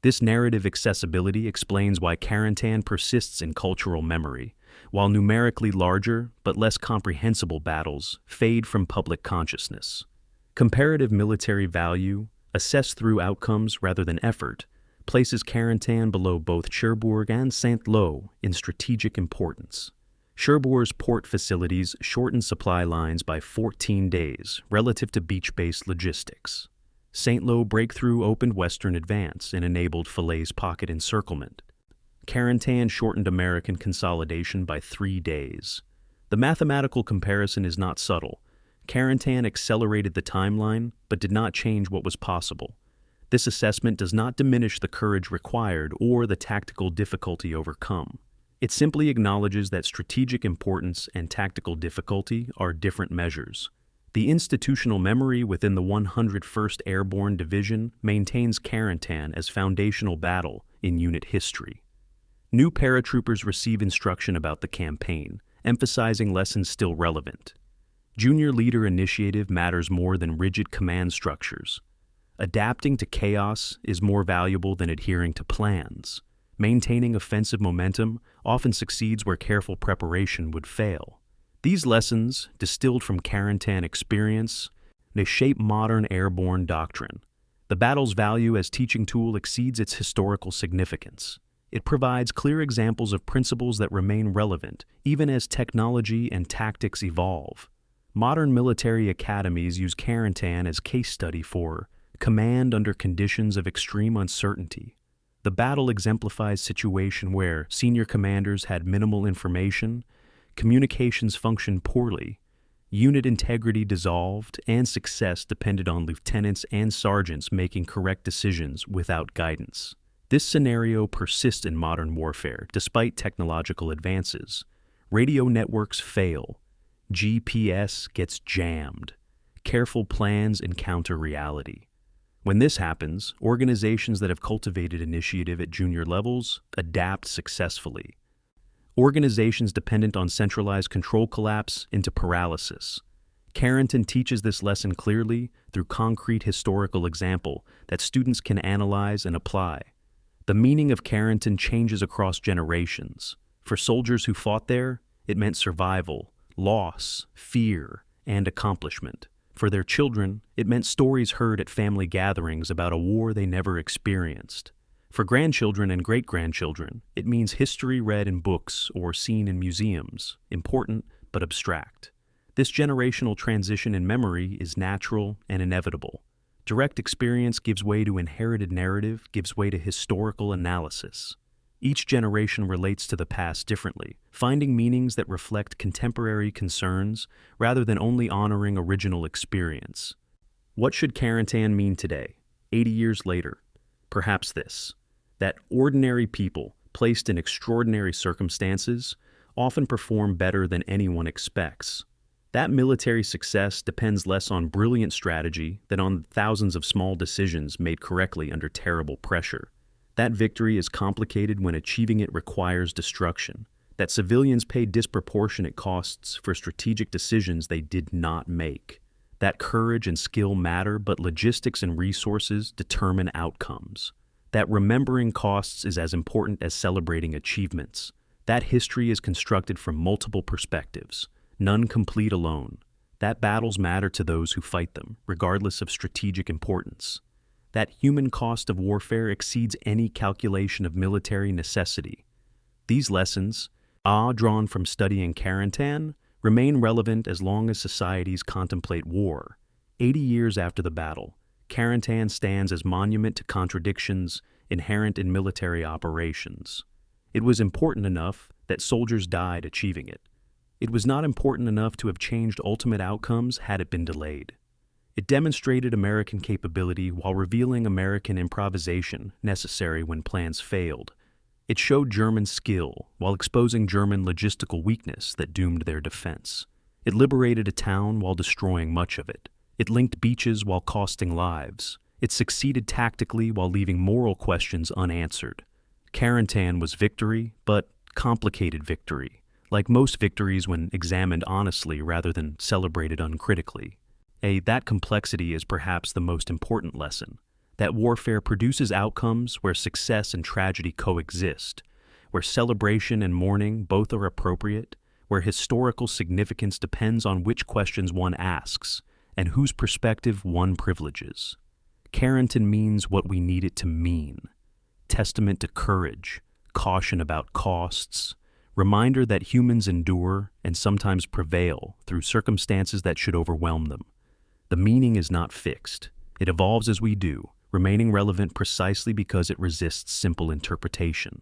This narrative accessibility explains why Carentan persists in cultural memory, while numerically larger but less comprehensible battles fade from public consciousness. Comparative military value, assessed through outcomes rather than effort, places Carentan below both Cherbourg and Saint-Lô in strategic importance. Cherbourg's port facilities shortened supply lines by 14 days relative to beach-based logistics. Saint-Lô breakthrough opened Western advance and enabled Falaise pocket encirclement. Carentan shortened American consolidation by 3 days. The mathematical comparison is not subtle. Carentan accelerated the timeline, but did not change what was possible. This assessment does not diminish the courage required or the tactical difficulty overcome. It simply acknowledges that strategic importance and tactical difficulty are different measures. The institutional memory within the 101st Airborne Division maintains Carentan as foundational battle in unit history. New paratroopers receive instruction about the campaign, emphasizing lessons still relevant. Junior leader initiative matters more than rigid command structures. Adapting to chaos is more valuable than adhering to plans. Maintaining offensive momentum often succeeds where careful preparation would fail. These lessons, distilled from Carentan experience, they shape modern airborne doctrine. The battle's value as teaching tool exceeds its historical significance. It provides clear examples of principles that remain relevant even as technology and tactics evolve. Modern military academies use Carentan as case study for command under conditions of extreme uncertainty. The battle exemplifies situation where senior commanders had minimal information, communications functioned poorly, unit integrity dissolved, and success depended on lieutenants and sergeants making correct decisions without guidance. This scenario persists in modern warfare despite technological advances. Radio networks fail. GPS gets jammed. Careful plans encounter reality. When this happens, organizations that have cultivated initiative at junior levels adapt successfully. Organizations dependent on centralized control collapse into paralysis. Carentan teaches this lesson clearly through concrete historical example that students can analyze and apply. The meaning of Carentan changes across generations. For soldiers who fought there, it meant survival, loss, fear, and accomplishment. For their children, it meant stories heard at family gatherings about a war they never experienced. For grandchildren and great-grandchildren, it means history read in books or seen in museums, important but abstract. This generational transition in memory is natural and inevitable. Direct experience gives way to inherited narrative, gives way to historical analysis. Each generation relates to the past differently, finding meanings that reflect contemporary concerns rather than only honoring original experience. What should Carentan mean today, 80 years later? Perhaps this: that ordinary people, placed in extraordinary circumstances, often perform better than anyone expects. That military success depends less on brilliant strategy than on thousands of small decisions made correctly under terrible pressure. That victory is complicated when achieving it requires destruction, that civilians pay disproportionate costs for strategic decisions they did not make. That courage and skill matter, but logistics and resources determine outcomes. That remembering costs is as important as celebrating achievements. That history is constructed from multiple perspectives, none complete alone. That battles matter to those who fight them, regardless of strategic importance. That human cost of warfare exceeds any calculation of military necessity. These lessons, drawn from studying Carentan, remain relevant as long as societies contemplate war. 80 years after the battle, Carentan stands as monument to contradictions inherent in military operations. It was important enough that soldiers died achieving it. It was not important enough to have changed ultimate outcomes had it been delayed. It demonstrated American capability while revealing American improvisation necessary when plans failed. It showed German skill while exposing German logistical weakness that doomed their defense. It liberated a town while destroying much of it. It linked beaches while costing lives. It succeeded tactically while leaving moral questions unanswered. Carentan was victory, but complicated victory, like most victories when examined honestly rather than celebrated uncritically. That complexity is perhaps the most important lesson, that warfare produces outcomes where success and tragedy coexist, where celebration and mourning both are appropriate, where historical significance depends on which questions one asks, and whose perspective one privileges. Carentan means what we need it to mean: testament to courage, caution about costs, reminder that humans endure and sometimes prevail through circumstances that should overwhelm them. The meaning is not fixed. It evolves as we do, remaining relevant precisely because it resists simple interpretation.